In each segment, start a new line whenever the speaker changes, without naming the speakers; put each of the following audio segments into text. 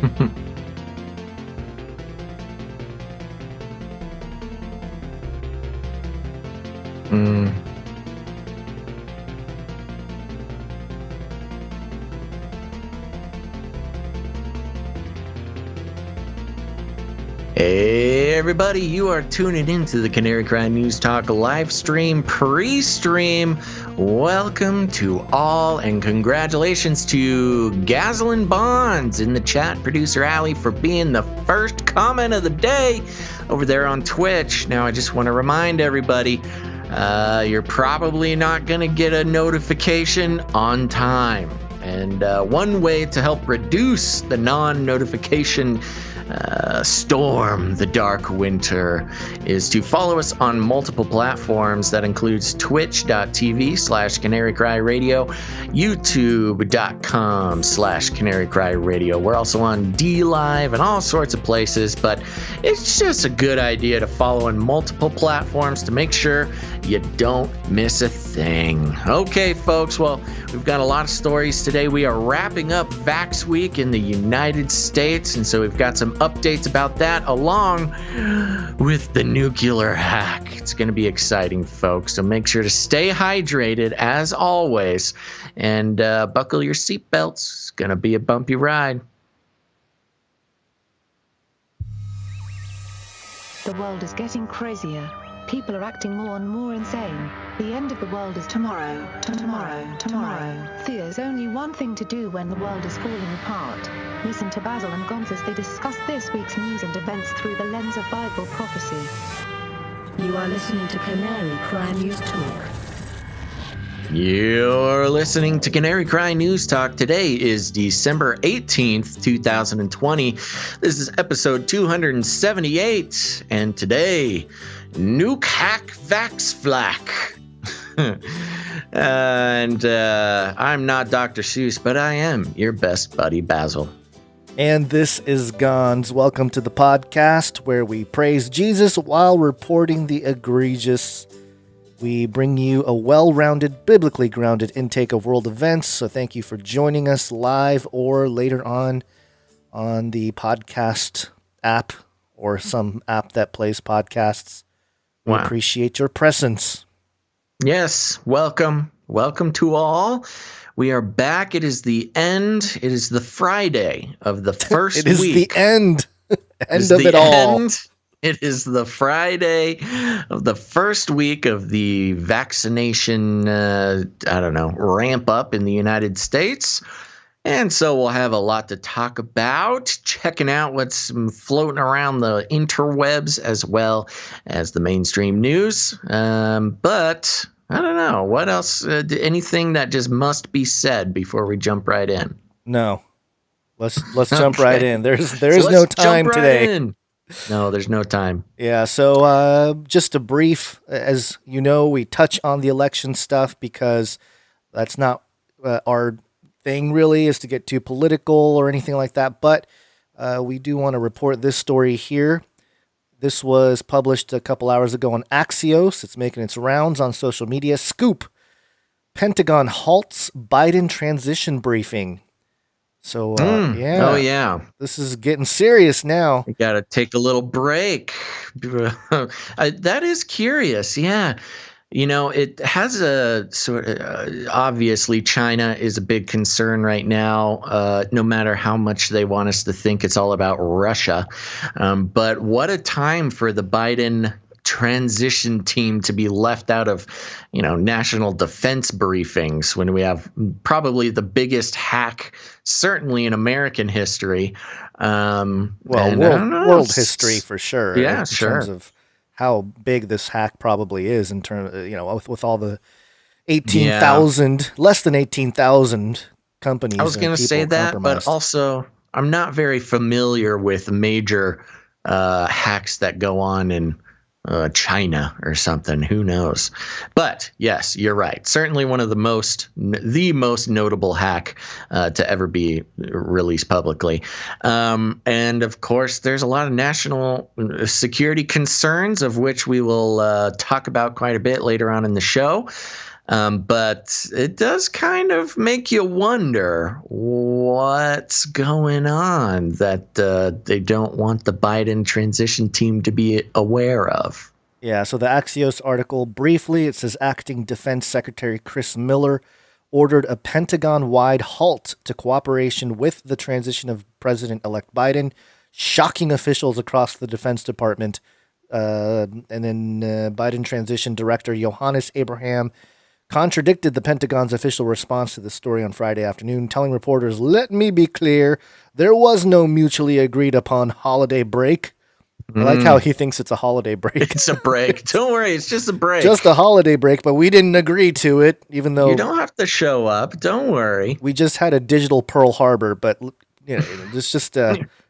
Mm. Hey everybody, you are tuning into the Canary Cry News Talk live stream pre-stream. Welcome to all and congratulations to Gazlin Bonds in the chat, producer Allie, for being the first comment of the day over there on Twitch. Now I just want to remind everybody, you're probably not going to get a notification on time. And one way to help reduce the non-notification storm, the dark winter, is to follow us on multiple platforms. That includes twitch.tv/Canary Cry Radio, youtube.com/Canary Cry Radio. We're also on DLive and all sorts of places, but it's just a good idea to follow on multiple platforms to make sure you don't miss a thing. Okay, folks, well, we've got a lot of stories today. We are wrapping up Vax Week in the United States, and so we've got some updates about that along with the nuclear hack. It's going to be exciting, folks, so make sure to stay hydrated as always, and buckle your seatbelts. It's going to be a bumpy ride.
The world is getting crazier. People are acting more and more insane. The end of the world is tomorrow. Tomorrow. There's only one thing to do when the world is falling apart. Listen to Basil and Gonz as they discuss this week's news and events through the lens of Bible prophecy.
You are listening to Canary Cry News Talk.
You're listening to Canary Cry News Talk. Today is December 18th, 2020. This is episode 278, and today, Nuke hack Vax Flak. And I'm not Dr. Seuss, but I am your best buddy, Basil.
And this is Gonz. Welcome to the podcast where we praise Jesus while reporting the egregious. We bring you a well-rounded, biblically grounded intake of world events. So thank you for joining us live or later on the podcast app or some app that plays podcasts. We appreciate your presence.
Yes, welcome. Welcome to all. We are back. It is the end. It is the Friday of the first week.
It is the end. End of it all.
It is the Friday of the first week of the vaccination, ramp up in the United States. And so we'll have a lot to talk about, checking out what's floating around the interwebs as well as the mainstream news. But I don't know. What else? Anything that just must be said before we jump right in?
No. Let's jump right in. There's no time today.
No, there's no time.
Yeah, so just a brief, as you know, we touch on the election stuff because that's not our thing really, is to get too political or anything like that, but we do want to report this story here. This was published a couple hours ago on Axios. It's making its rounds on social media. Scoop: Pentagon halts Biden transition briefing. So, yeah.
Oh, yeah.
This is getting serious now.
We got to take a little break. That is curious. Yeah. You know, it has a sort of, obviously China is a big concern right now, no matter how much they want us to think it's all about Russia. But what a time for the Biden transition team to be left out of, national defense briefings when we have probably the biggest hack, certainly in American history.
World history for sure.
Yeah,
in terms of how big this hack probably is in terms of, with all the 18,000, less than 18,000 companies.
I was going to say that, but also I'm not very familiar with major hacks that go on in China or something. Who knows? But yes, you're right. Certainly one of the most notable hack to ever be released publicly. And of course, there's a lot of national security concerns, of which we will talk about quite a bit later on in the show. But it does kind of make you wonder what's going on that they don't want the Biden transition team to be aware of.
Yeah, so the Axios article, briefly, it says Acting Defense Secretary Chris Miller ordered a Pentagon-wide halt to cooperation with the transition of President-elect Biden, shocking officials across the Defense Department. And then Biden Transition Director Johannes Abraham contradicted the Pentagon's official response to the story on Friday afternoon, telling reporters, "Let me be clear, there was no mutually agreed upon holiday break." I like how he thinks it's a holiday break.
It's a break. Don't worry, it's just a break.
Just a holiday break, but we didn't agree to it, even though...
You don't have to show up. Don't worry.
We just had a digital Pearl Harbor, but just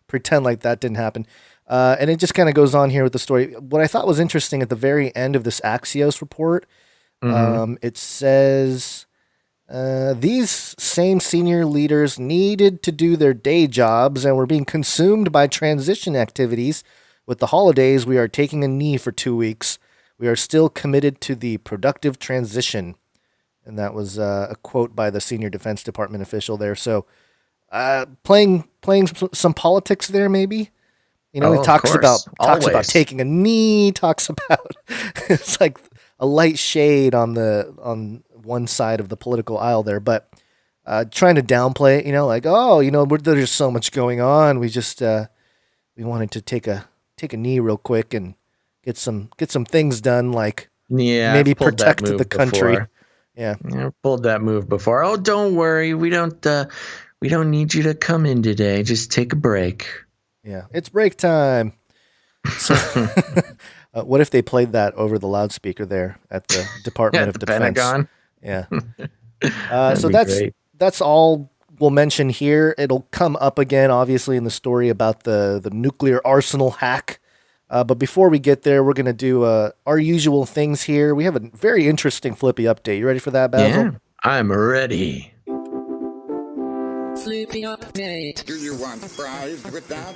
pretend like that didn't happen. And it just kind of goes on here with the story. What I thought was interesting at the very end of this Axios report, it says these same senior leaders needed to do their day jobs and were being consumed by transition activities. With the holidays, we are taking a knee for 2 weeks. We are still committed to the productive transition. And that was a quote by the senior Defense Department official there. So playing some politics there, maybe. He talks about taking a knee, talks about it's like a light shade on one side of the political aisle there, but trying to downplay it, there's so much going on. We just we wanted to take a knee real quick and get some things done, like maybe protect the country.
Before. Yeah, pulled that move before. Oh, don't worry, we don't need you to come in today. Just take a break.
Yeah, it's break time. So, what if they played that over the loudspeaker there at the Department of Defense?
Pentagon.
Yeah. So that's all we'll mention here. It'll come up again, obviously, in the story about the nuclear arsenal hack. But before we get there, we're going to do our usual things here. We have a very interesting Flippy update. You ready for that, Basil?
Yeah, I'm ready.
Flippy update.
Do you want fries with that?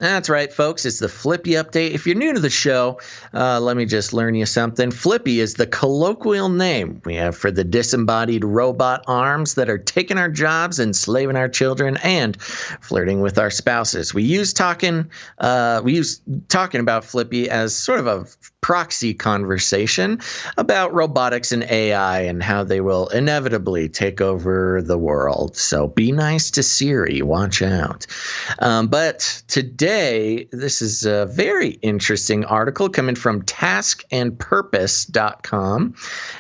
That's right, folks. It's the Flippy Update. If you're new to the show, let me just learn you something. Flippy is the colloquial name we have for the disembodied robot arms that are taking our jobs, enslaving our children, and flirting with our spouses. We use talking about Flippy as sort of a proxy conversation about robotics and AI and how they will inevitably take over the world. So be nice to Siri. Watch out. But today, this is a very interesting article coming from taskandpurpose.com.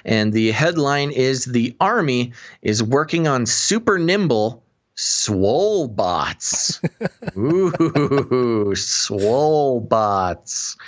And the headline is "The Army is working on super nimble swole bots." Ooh, swole bots.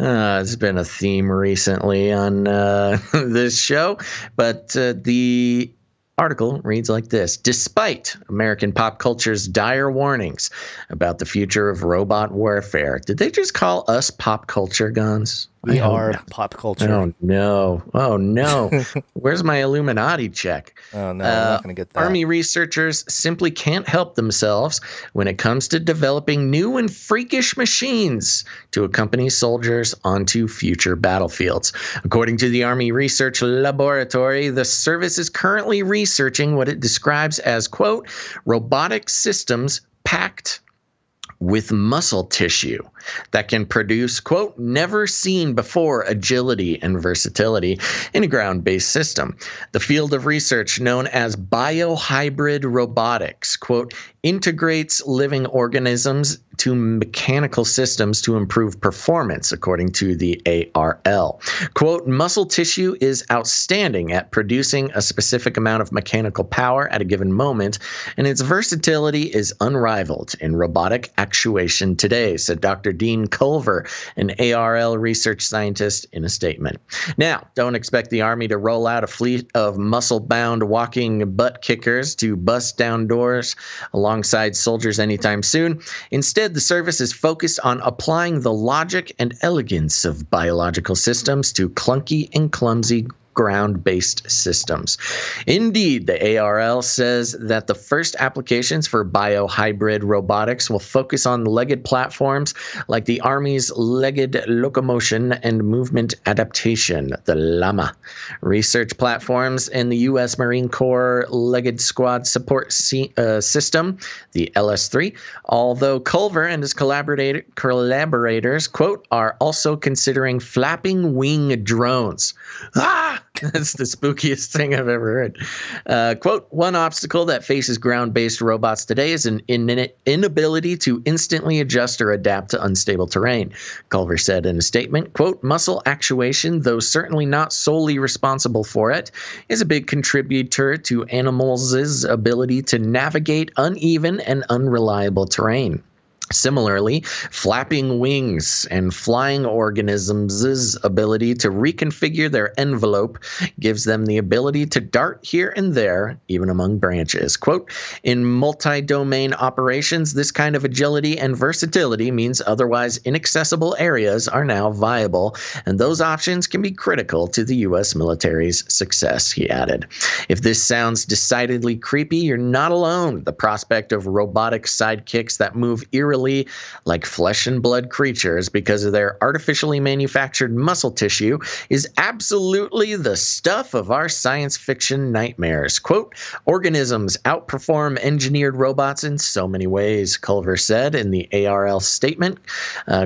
It's been a theme recently on this show, but the article reads like this: despite American pop culture's dire warnings about the future of robot warfare. Did they just call us pop culture, Guns?
We are pop culture.
Oh, no. Oh, no. Where's my Illuminati check?
Oh, no, I'm not going to get that.
Army researchers simply can't help themselves when it comes to developing new and freakish machines to accompany soldiers onto future battlefields. According to the Army Research Laboratory, the service is currently researching what it describes as, quote, robotic systems packed with muscle tissue that can produce, quote, never seen before agility and versatility in a ground-based system. The field of research known as biohybrid robotics, quote, integrates living organisms to mechanical systems to improve performance, according to the ARL. Quote, muscle tissue is outstanding at producing a specific amount of mechanical power at a given moment, and its versatility is unrivaled in robotic actuation today, said Dr. Dean Culver, an ARL research scientist, in a statement. Now, don't expect the Army to roll out a fleet of muscle-bound walking butt kickers to bust down doors alongside soldiers anytime soon. Instead, the service is focused on applying the logic and elegance of biological systems to clunky and clumsy ground-based systems. Indeed, the ARL says that the first applications for biohybrid robotics will focus on legged platforms like the Army's Legged Locomotion and Movement Adaptation, the LLAMA, research platforms in the U.S. Marine Corps Legged Squad Support System, the LS-3, although Culver and his collaborators, quote, are also considering flapping wing drones. Ah! That's the spookiest thing I've ever heard. Quote, one obstacle that faces ground-based robots today is an inability to instantly adjust or adapt to unstable terrain, Culver said in a statement. Quote, muscle actuation, though certainly not solely responsible for it, is a big contributor to animals' ability to navigate uneven and unreliable terrain. Similarly, flapping wings and flying organisms' ability to reconfigure their envelope gives them the ability to dart here and there, even among branches. Quote, in multi-domain operations, this kind of agility and versatility means otherwise inaccessible areas are now viable, and those options can be critical to the U.S. military's success, he added. If this sounds decidedly creepy, you're not alone. The prospect of robotic sidekicks that move eerily like flesh and blood creatures because of their artificially manufactured muscle tissue is absolutely the stuff of our science fiction nightmares. Quote, organisms outperform engineered robots in so many ways, Culver said in the ARL statement.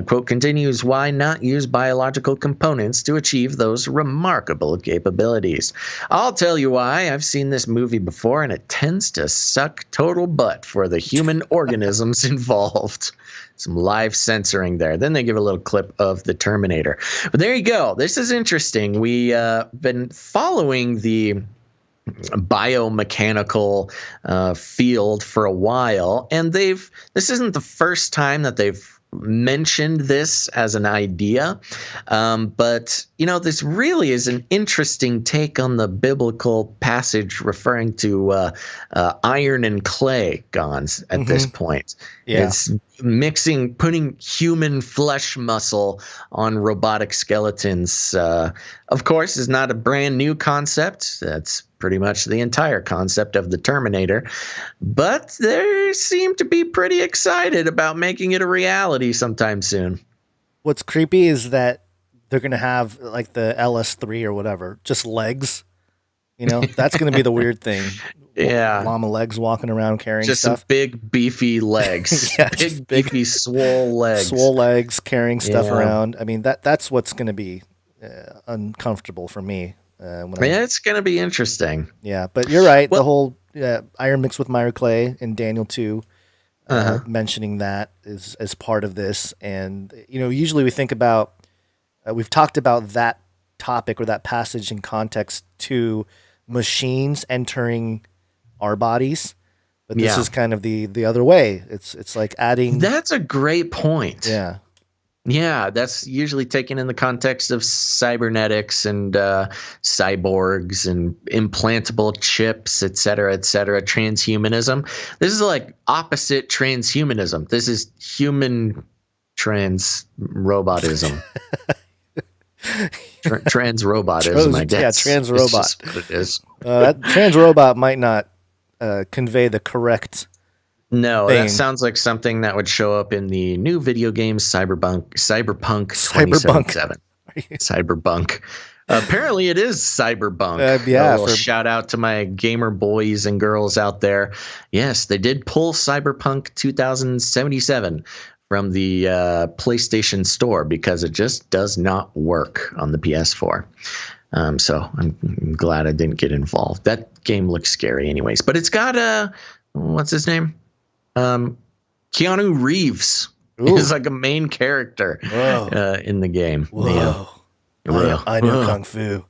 Quote, continues, why not use biological components to achieve those remarkable capabilities? I'll tell you why. I've seen this movie before, and it tends to suck total butt for the human organisms involved. Some live censoring there. Then they give a little clip of the Terminator. But there you go. This is interesting. We've been following the biomechanical field for a while, and this isn't the first time that they've mentioned this as an idea, but this really is an interesting take on the biblical passage referring to iron and clay gons at this point. Yeah. It's putting human flesh muscle on robotic skeletons, of course, is not a brand new concept. That's pretty much the entire concept of the Terminator, but they seem to be pretty excited about making it a reality sometime soon.
What's creepy is that they're going to have like the LS-3 or whatever, just legs. That's going to be the weird thing.
Yeah.
Llama legs walking around carrying
just
stuff.
Some big, beefy legs.
Yeah,
big, beefy, swole legs.
Swole legs carrying stuff around. I mean, that's what's going to be uncomfortable for me.
It's going to be interesting.
Yeah, but you're right. Well, the whole iron mixed with Myra Clay in Daniel 2, mentioning that is as part of this. And, usually we think about, we've talked about that topic or that passage in context to machines entering our bodies. But this is kind of the other way. It's like adding.
That's a great point.
Yeah.
Yeah, that's usually taken in the context of cybernetics and cyborgs and implantable chips, et cetera, transhumanism. This is like opposite transhumanism. This is human trans-robotism. Trans-robotism, I guess.
Yeah, trans-robot.
What it is.
That trans-robot might not convey the correct
No,
thing.
That sounds like something that would show up in the new video game Cyberpunk 2077. Cyberpunk. Apparently it is Cyberpunk.
Yeah.
A little shout out to my gamer boys and girls out there. Yes, they did pull Cyberpunk 2077 from the PlayStation Store because it just does not work on the PS4. So I'm glad I didn't get involved. That game looks scary anyways. But it's got what's his name? Keanu Reeves is like a main character in the game.
Whoa.
Yeah.
I know Kung Fu.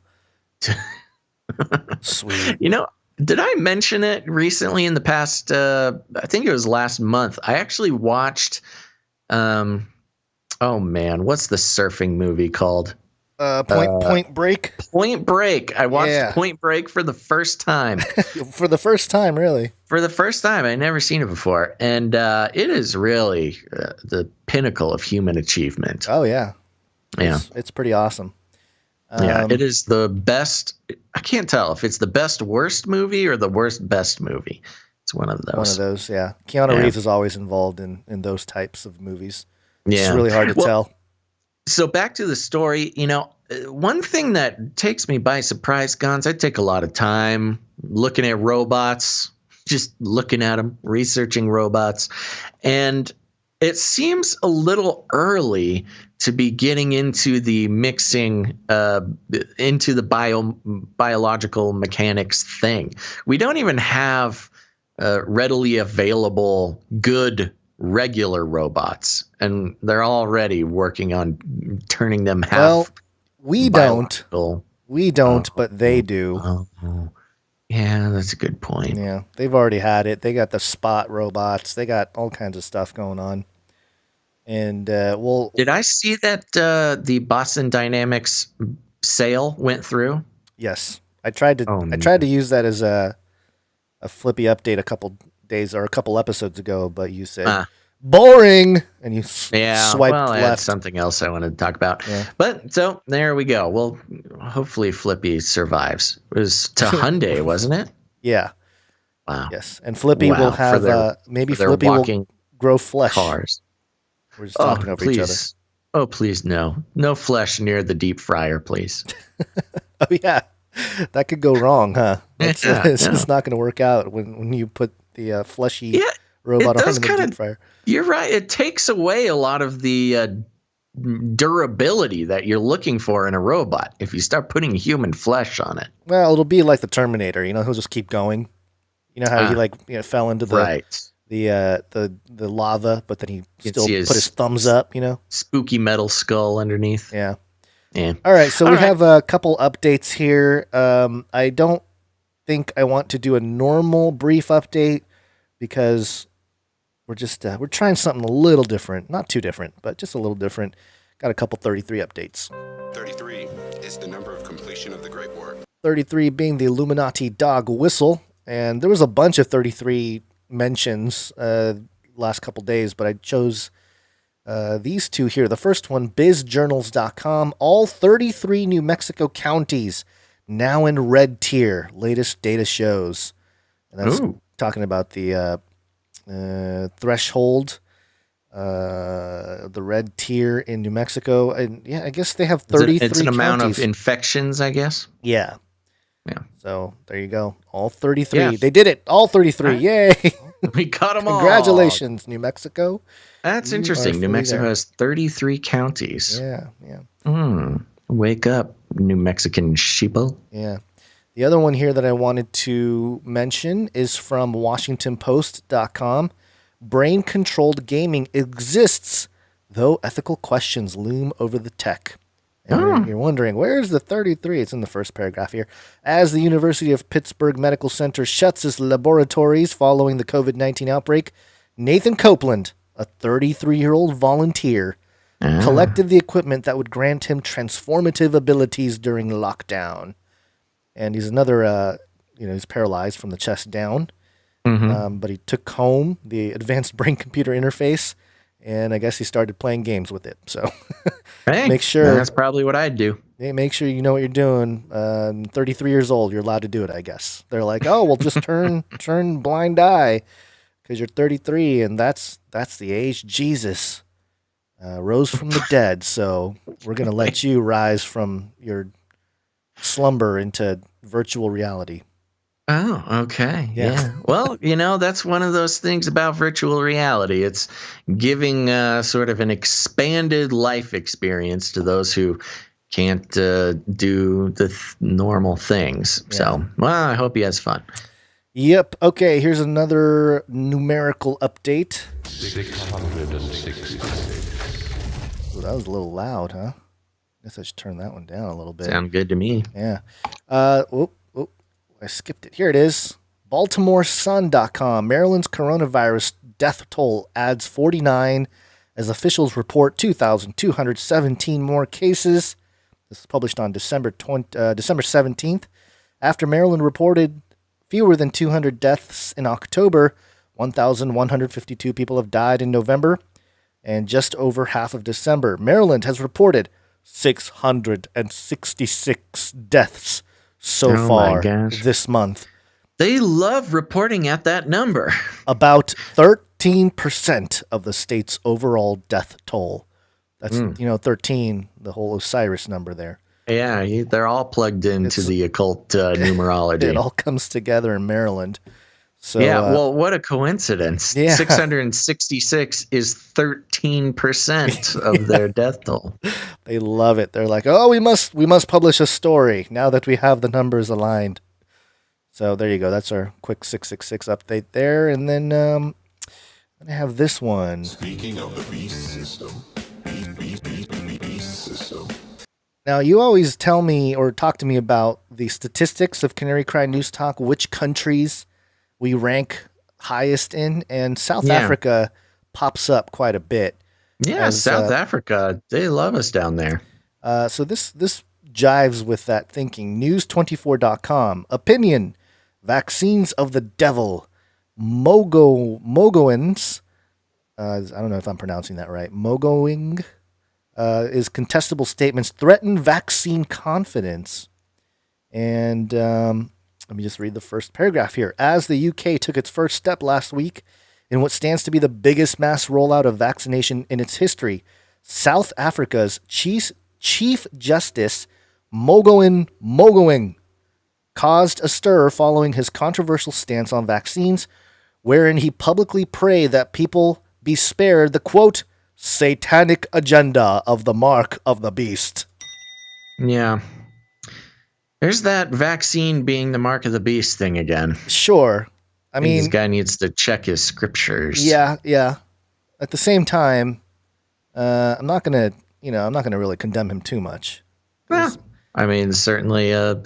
Sweet.
Did I mention it recently in the past? I think it was last month. I actually watched, what's the surfing movie called?
Point Break.
Point Break. I watched Point Break for the first time.
For the first time, really.
For the first time. I'd never seen it before. And it is really the pinnacle of human achievement.
Oh, yeah.
Yeah.
It's pretty awesome.
Yeah, it is the best. I can't tell if it's the best worst movie or the worst best movie. It's one of those.
One of those, yeah. Keanu Reeves is always involved in those types of movies.
Yeah.
It's really hard to tell.
So back to the story, one thing that takes me by surprise, Gons, I take a lot of time looking at robots, just looking at them, researching robots. And it seems a little early to be getting into the mixing, into the biological mechanics thing. We don't even have readily available good regular robots, and they're already working on turning them half.
Well, we don't, but they do.
Yeah, that's a good point.
Yeah, they've already had it. They got the spot robots. They got all kinds of stuff going on. And
did I see that the Boston Dynamics sale went through?
Yes, I tried to use that as a flippy update a couple days or a couple episodes ago, but you said boring, and you swiped left.
I had something else I wanted to talk about. Yeah. But so there we go. Well, hopefully Flippy survives. It was to Hyundai, wasn't it?
Yeah.
Wow.
Yes, and Flippy will have maybe Flippy will grow flesh.
Cars.
We're just talking over each other.
Oh, please, no flesh near the deep fryer, please.
Oh yeah, that could go wrong, huh? It's just not going to work out when you put the fleshy robot on the deep fryer.
You're right. It takes away a lot of the durability that you're looking for in a robot if you start putting human flesh on it.
Well, it'll be like the Terminator. He'll just keep going. You know how he fell into the the lava, but then he still put his thumbs up.
Spooky metal skull underneath.
Yeah. All right, so we have a couple updates here. I don't think I want to do a normal brief update because we're just we're trying something a little different. Not too different, but just a little different. Got a couple 33 updates.
33 is the number of completion of the Great War.
33 being the Illuminati dog whistle, and there was a bunch of 33 mentions last couple days, but I chose these two here. The first one, bizjournals.com. All 33 New Mexico counties now in red tier. Latest data shows. And that's talking about the threshold, the red tier in New Mexico. And yeah, I guess they have 33
It's an amount
counties.
of infections, I guess.
Yeah.
Yeah.
So there you go. All 33. Yeah. They did it. All 33. Right. Yay.
We got them all.
Congratulations, New Mexico.
That's interesting. New Mexico has 33 counties.
Yeah.
Wake up, New Mexican sheeple.
Yeah. The other one here that I wanted to mention is from WashingtonPost.com. Brain-controlled gaming exists, though ethical questions loom over the tech. And you're wondering, where's the 33? It's in the first paragraph here. As the University of Pittsburgh Medical Center shuts its laboratories following the COVID-19 outbreak, Nathan Copeland, a 33-year-old volunteer, collected the equipment that would grant him transformative abilities during lockdown. And he's another, he's paralyzed from the chest down. But he took home the advanced brain-computer interface, and I guess he started playing games with it. So make sure.
That's probably what I'd do.
Make sure you know what you're doing. 33 years old, you're allowed to do it, I guess. They're like, oh, well, just turn blind eye because you're 33, and that's the age Jesus rose from the dead. So we're going to let you rise from your slumber into virtual reality.
Oh, okay. Yeah. Well, that's one of those things about virtual reality. It's giving sort of an expanded life experience to those who can't do the normal things. Yeah. So, well, I hope he has fun.
Yep. Okay, here's another numerical update.
660.
Ooh, that was a little loud, huh? Guess I should turn that one down a little bit.
Sound good to me.
Yeah. I skipped it. Here it is. BaltimoreSun.com. Maryland's coronavirus death toll adds 49 as officials report 2,217 more cases. This is published on December 17th. After Maryland reported fewer than 200 deaths in October, 1,152 people have died in November, and just over half of December. Maryland has reported 666 deaths so
Oh my
far
gosh.
this month.
They love reporting at that number.
About 13% of the state's overall death toll. That's, 13, the whole Osiris number there.
Yeah, they're all plugged into the occult numerology.
It all comes together in Maryland. So,
yeah, well, what a coincidence.
Yeah.
666 is 13% of their death toll.
They love it. They're like, oh, we must publish a story now that we have the numbers aligned. So there you go. That's our quick 666 update there. And then I have this one.
Speaking of the beast system, beast system.
Now, you always tell me or talk to me about the statistics of Canary Cry News Talk, which countries we rank highest in, and South Africa pops up quite a bit.
Yeah, South Africa, they love us down there.
So this jives with that thinking. News24.com. Opinion. Vaccines of the devil. Mogoins. I don't know if I'm pronouncing that right. Mogoing. Is contestable statements threaten vaccine confidence. And let me just read the first paragraph here. As the UK took its first step last week in what stands to be the biggest mass rollout of vaccination in its history, South Africa's Chief Justice Mogoeng caused a stir following his controversial stance on vaccines, wherein he publicly prayed that people be spared the, quote, satanic agenda of the mark of the beast.
Yeah. There's that vaccine being the mark of the beast thing again.
Sure. I mean,
this guy needs to check his scriptures.
Yeah. At the same time, I'm not gonna really condemn him too much.
Well, I mean, certainly a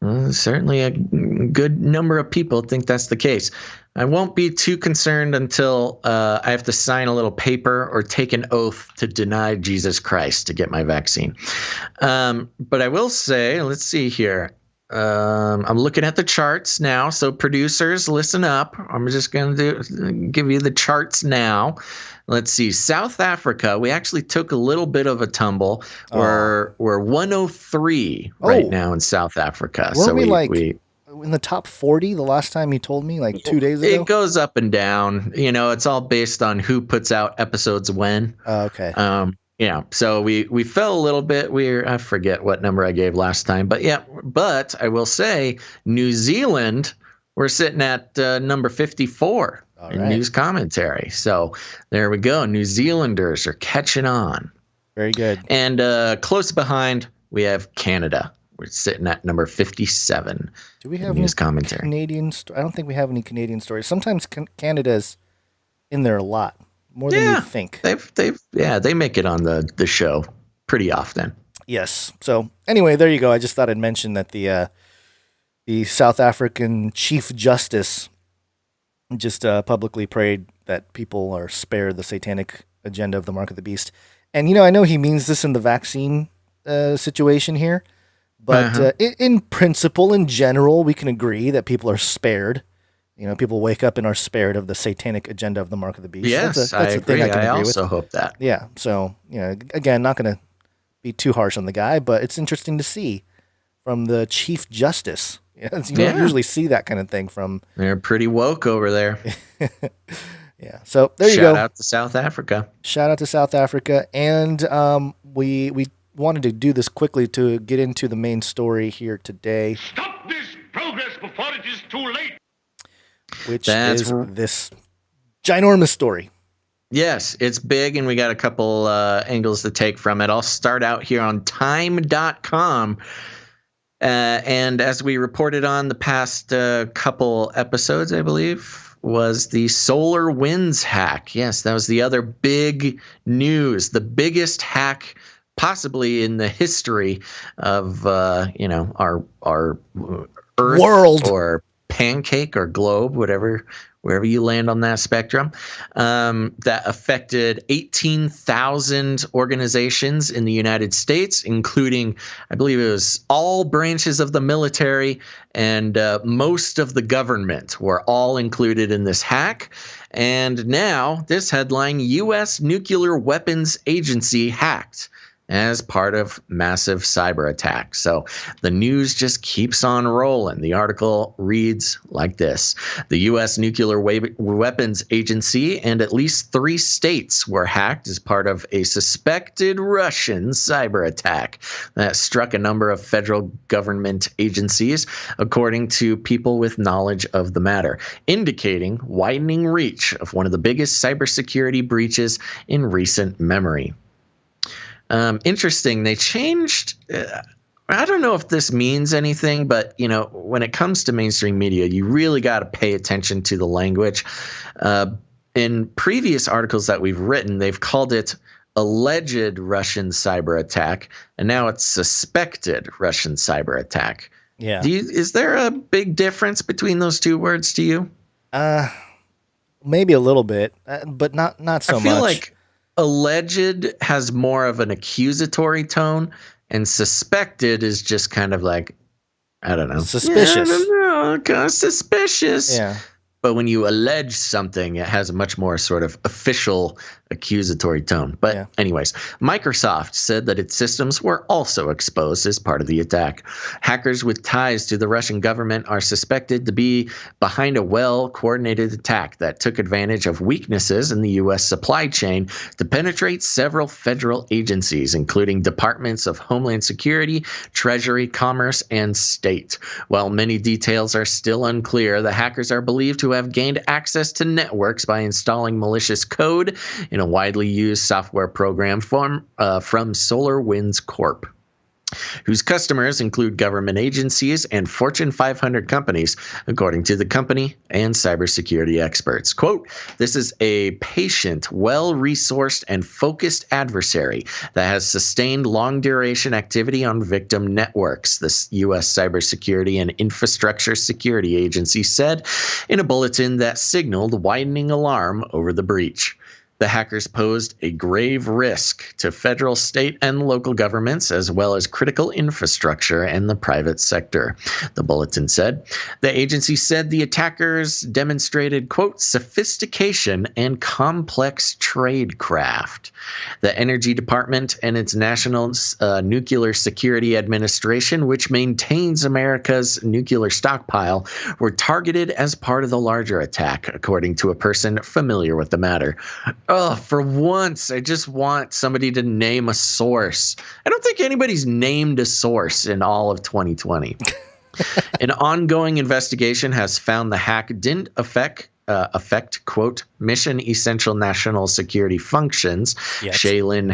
good number of people think that's the case. I won't be too concerned until I have to sign a little paper or take an oath to deny Jesus Christ to get my vaccine. But I will say, let's see here. I'm looking at the charts now. So producers, listen up. I'm just going to give you the charts now. Let's see. South Africa, we actually took a little bit of a tumble. We're 103 right now in South Africa.
Weren't we in the top 40 the last time you told me, like 2 days ago?
It goes up and down. It's all based on who puts out episodes when.
Okay.
Yeah. So we fell a little bit. I forget what number I gave last time, but yeah. But I will say, New Zealand, we're sitting at number 54 in news commentary. So there we go. New Zealanders are catching on.
Very good.
And close behind, we have Canada. We're sitting at number 57.
Do we have
news commentary?
Canadian? I don't think we have any Canadian stories. Sometimes Canada's in there a lot, more than you think.
They make it on the show pretty often.
Yes. So anyway, there you go. I just thought I'd mention that the South African Chief Justice just publicly prayed that people are spared the satanic agenda of the mark of the beast. And I know he means this in the vaccine situation here. But in principle, in general, we can agree that people are spared. People wake up and are spared of the satanic agenda of the mark of the beast.
Yes,
that's
I
a
agree.
thing I can agree
also
with.
Hope that.
Yeah. So, again, not going to be too harsh on the guy, but it's interesting to see from the Chief Justice. You don't usually see that kind of thing from.
They're pretty woke over there.
Yeah. So there you go.
Shout out to South Africa.
Shout out to South Africa. And we wanted to do this quickly to get into the main story here today.
Stop this progress before it is too late.
Which is this ginormous story.
Yes, it's big, and we got a couple angles to take from it. I'll start out here on time.com. And as we reported on the past couple episodes, I believe, was the Solar Winds hack. Yes, that was the other big news, the biggest hack possibly in the history of our Earth
world,
or pancake or globe, wherever you land on that spectrum, that affected 18,000 organizations in the United States, including, I believe it was all branches of the military and most of the government were all included in this hack. And now this headline, U.S. Nuclear Weapons Agency hacked. as part of massive cyber attacks. So the news just keeps on rolling. The article reads like this. The U.S. Nuclear Weapons Agency and at least 3 states were hacked as part of a suspected Russian cyber attack that struck a number of federal government agencies, according to people with knowledge of the matter, indicating widening reach of one of the biggest cybersecurity breaches in recent memory. Interesting. They changed. I don't know if this means anything, but when it comes to mainstream media, you really got to pay attention to the language. In previous articles that we've written, they've called it alleged Russian cyber attack, and now it's suspected Russian cyber attack.
Yeah.
Is there a big difference between those two words to you?
Maybe a little bit, but not so much.
I feel like alleged has more of an accusatory tone, and suspected is just kind of like, I don't know.
Suspicious.
Yeah, I don't know, kind of suspicious.
Yeah.
But when you allege something, it has a much more sort of official accusatory tone. But anyways, Microsoft said that its systems were also exposed as part of the attack. Hackers with ties to the Russian government are suspected to be behind a well-coordinated attack that took advantage of weaknesses in the U.S. supply chain to penetrate several federal agencies, including departments of Homeland Security, Treasury, Commerce, and State. While many details are still unclear, the hackers are believed to have gained access to networks by installing malicious code in a widely used software program from SolarWinds Corp, whose customers include government agencies and Fortune 500 companies, according to the company and cybersecurity experts. Quote, "This is a patient, well-resourced, and focused adversary that has sustained long-duration activity on victim networks," the U.S. Cybersecurity and Infrastructure Security Agency said in a bulletin that signaled widening alarm over the breach. The hackers posed a grave risk to federal, state, and local governments, as well as critical infrastructure and the private sector, the bulletin said. The agency said the attackers demonstrated, quote, "sophistication and complex tradecraft." The Energy Department and its National Nuclear Security Administration, which maintains America's nuclear stockpile, were targeted as part of the larger attack, according to a person familiar with the matter. Oh, for once, I just want somebody to name a source. I don't think anybody's named a source in all of 2020. An ongoing investigation has found the hack didn't affect, quote, mission essential national security functions. Yes. Shaylin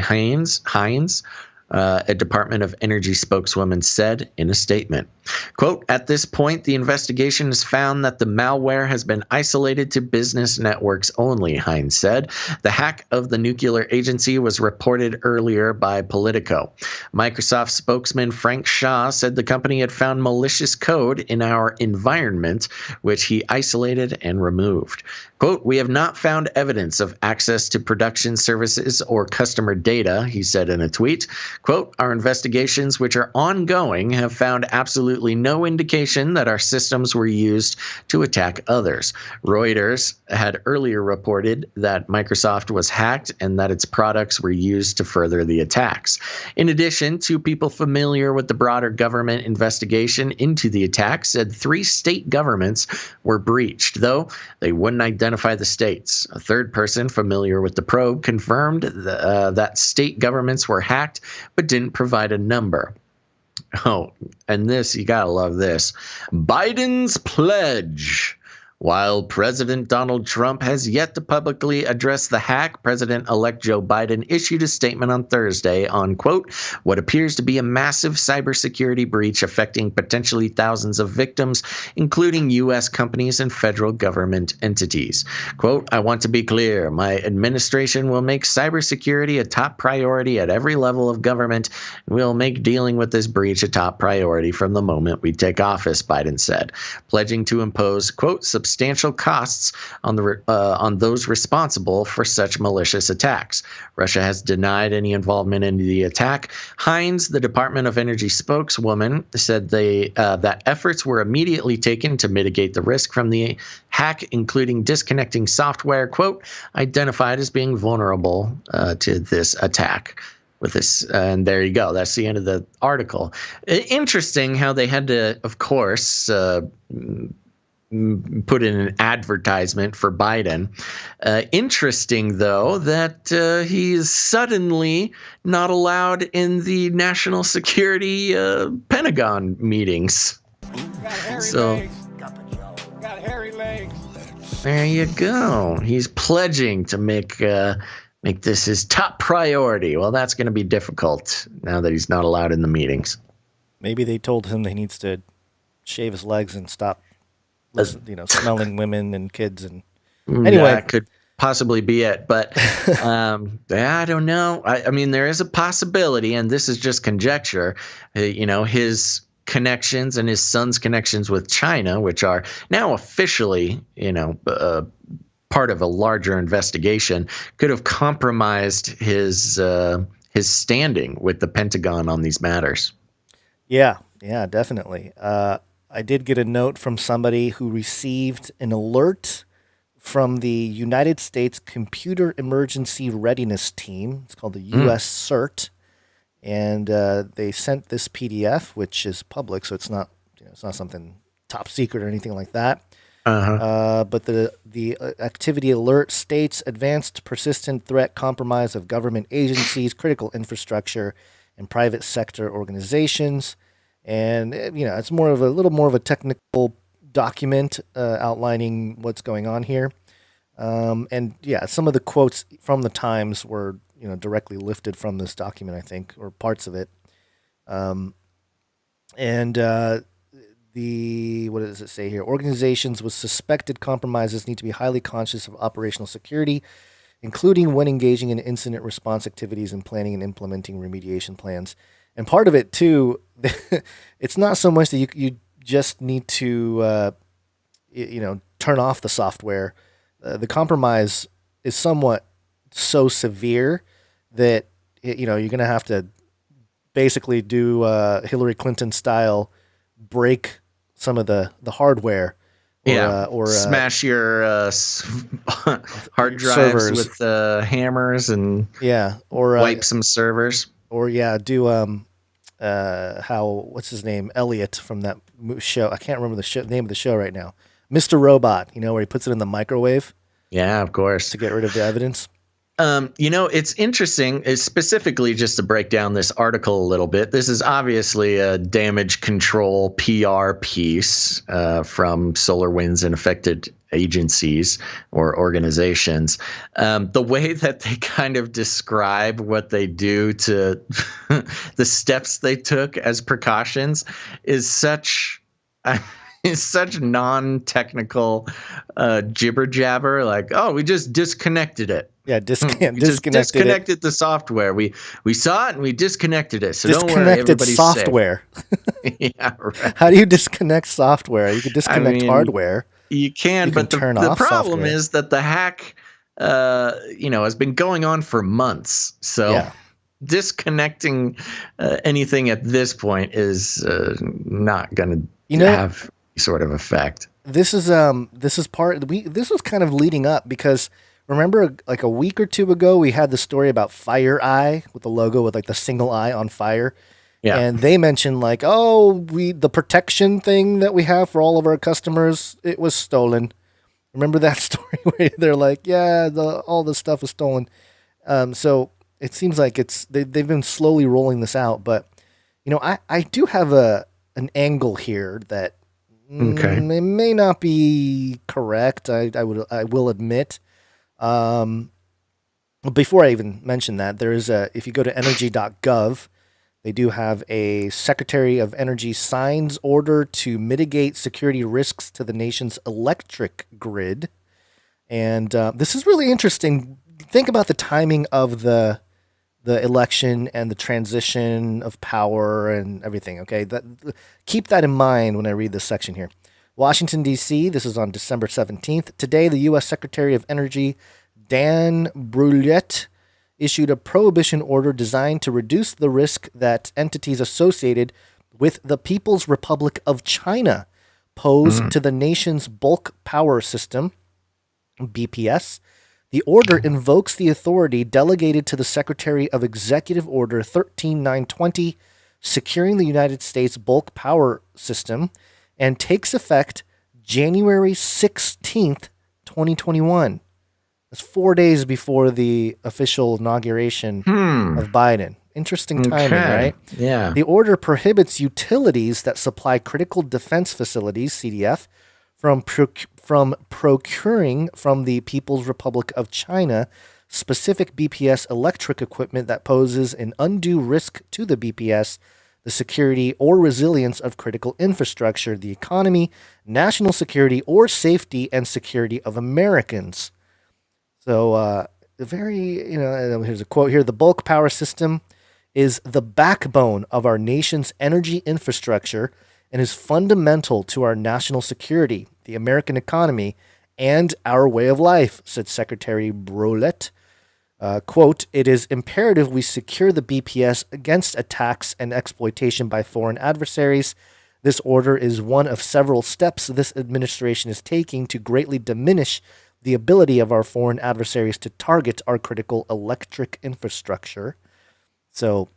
Hines, a Department of Energy spokeswoman, said in a statement. Quote, "At this point, the investigation has found that the malware has been isolated to business networks only," Hines said. The hack of the nuclear agency was reported earlier by Politico. Microsoft spokesman Frank Shaw said the company had found malicious code in our environment, which he isolated and removed. Quote, "We have not found evidence of access to production services or customer data," he said in a tweet. Quote, "Our investigations, which are ongoing, have found absolutely no indication that our systems were used to attack others." Reuters had earlier reported that Microsoft was hacked and that its products were used to further the attacks. In addition, 2 people familiar with the broader government investigation into the attack said 3 state governments were breached, though they wouldn't identify the states. A third person familiar with the probe confirmed that state governments were hacked, but didn't provide a number. Oh, and this, you gotta love this. Biden's pledge. While President Donald Trump has yet to publicly address the hack, President-elect Joe Biden issued a statement on Thursday on, quote, "what appears to be a massive cybersecurity breach affecting potentially thousands of victims, including U.S. companies and federal government entities. Quote, "I want to be clear. My administration will make cybersecurity a top priority at every level of government, and we'll make dealing with this breach a top priority from the moment we take office," Biden said, pledging to impose, quote, "substantial costs on those responsible for such malicious attacks." Russia has denied any involvement in the attack. Hines, the Department of Energy spokeswoman, said that efforts were immediately taken to mitigate the risk from the hack, including disconnecting software, quote, "identified as being vulnerable to this attack." with this. And there you go. That's the end of the article. Interesting how they had to, of course, put in an advertisement for Biden. Interesting, though, that he's suddenly not allowed in the national security Pentagon meetings. So,
got hairy legs.
there you go. He's pledging to make this his top priority. Well, that's going to be difficult now that he's not allowed in the meetings.
Maybe they told him that he needs to shave his legs and stop, smelling women and kids. And anyway,
that could possibly be it. But I don't know. I mean, there is a possibility, and this is just conjecture. His connections and his son's connections with China, which are now officially, part of a larger investigation, could have compromised his standing with the Pentagon on these matters.
Yeah, definitely. I did get a note from somebody who received an alert from the United States Computer Emergency Readiness Team. It's called the U.S. CERT, and they sent this PDF, which is public, so it's not something top secret or anything like that. But the activity alert states advanced persistent threat compromise of government agencies, critical infrastructure, and private sector organizations. And it's a little more of a technical document outlining what's going on here. And some of the quotes from the Times were directly lifted from this document, I think, or parts of it. What does it say here? Organizations with suspected compromises need to be highly conscious of operational security, including when engaging in incident response activities and planning and implementing remediation plans. And part of it, too, it's not so much that you just need to, turn off the software. The compromise is somewhat so severe that, you're going to have to basically do Hillary Clinton style break some of the hardware. Or
smash your hard drives servers with hammers and
or
wipe some servers.
Or do what's his name, Elliot from that show? I can't remember the name of the show right now. Mr. Robot, where he puts it in the microwave.
Yeah, of course,
to get rid of the evidence.
It's interesting, specifically just to break down this article a little bit. This is obviously a damage control PR piece from SolarWinds and affected agencies or organizations. The way that they kind of describe what they do to the steps they took as precautions is such non-technical jibber jabber. Like, oh, we just disconnected it.
Yeah,
disconnected the software. We saw it and we disconnected it. So don't worry,
disconnected
everybody's
software.
Safe. Yeah, right.
How do you disconnect software? You can disconnect hardware.
You can, but the problem is that the hack, has been going on for months. So disconnecting anything at this point is not going to have any sort of effect.
This was kind of leading up because remember like a week or two ago we had the story about Fire Eye with the logo with like the single eye on fire. Yeah. And they mentioned like, the protection thing that we have for all of our customers, it was stolen. Remember that story where they're like, all the stuff was stolen. So it seems like they've been slowly rolling this out, but I do have an angle here that may not be correct. I will admit. Before I even mention that, there is if you go to energy.gov, they do have a Secretary of Energy signs order to mitigate security risks to the nation's electric grid. And this is really interesting. Think about the timing of the election and the transition of power and everything, okay? Keep that in mind when I read this section here. Washington, D.C., this is on December 17th. Today, the U.S. Secretary of Energy, Dan Brouillette, issued a prohibition order designed to reduce the risk that entities associated with the People's Republic of China pose to the nation's bulk power system, BPS. The order invokes the authority delegated to the Secretary of Executive Order 13920, securing the United States bulk power system, and takes effect January 16th, 2021. That's 4 days before the official inauguration of Biden. Interesting timing, right?
Yeah.
The order prohibits utilities that supply critical defense facilities, CDF, from procuring from the People's Republic of China specific BPS electric equipment that poses an undue risk to the BPS, the security or resilience of critical infrastructure, the economy, national security, or safety and security of Americans. So, here's a quote here. The bulk power system is the backbone of our nation's energy infrastructure and is fundamental to our national security, the American economy, and our way of life, said Secretary Brolet. Quote, it is imperative we secure the BPS against attacks and exploitation by foreign adversaries. This order is one of several steps this administration is taking to greatly diminish the ability of our foreign adversaries to target our critical electric infrastructure. So,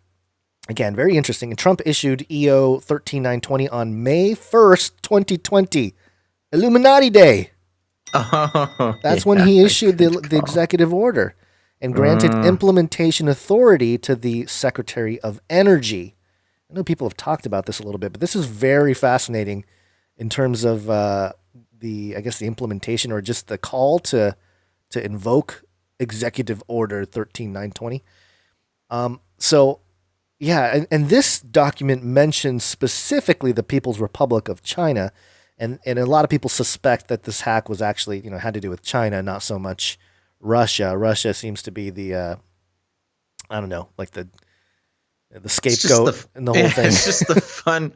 again, very interesting. And Trump issued EO 13920 on May 1st, 2020. Illuminati Day.
Oh,
That's when he issued the executive order and granted implementation authority to the Secretary of Energy. I know people have talked about this a little bit, but this is very fascinating in terms of the implementation or just the call to invoke Executive Order 13920. So, yeah, and this document mentions specifically the People's Republic of China, and a lot of people suspect that this hack was actually, had to do with China, not so much Russia. Russia seems to be the, the scapegoat and the whole thing.
It's just the fun.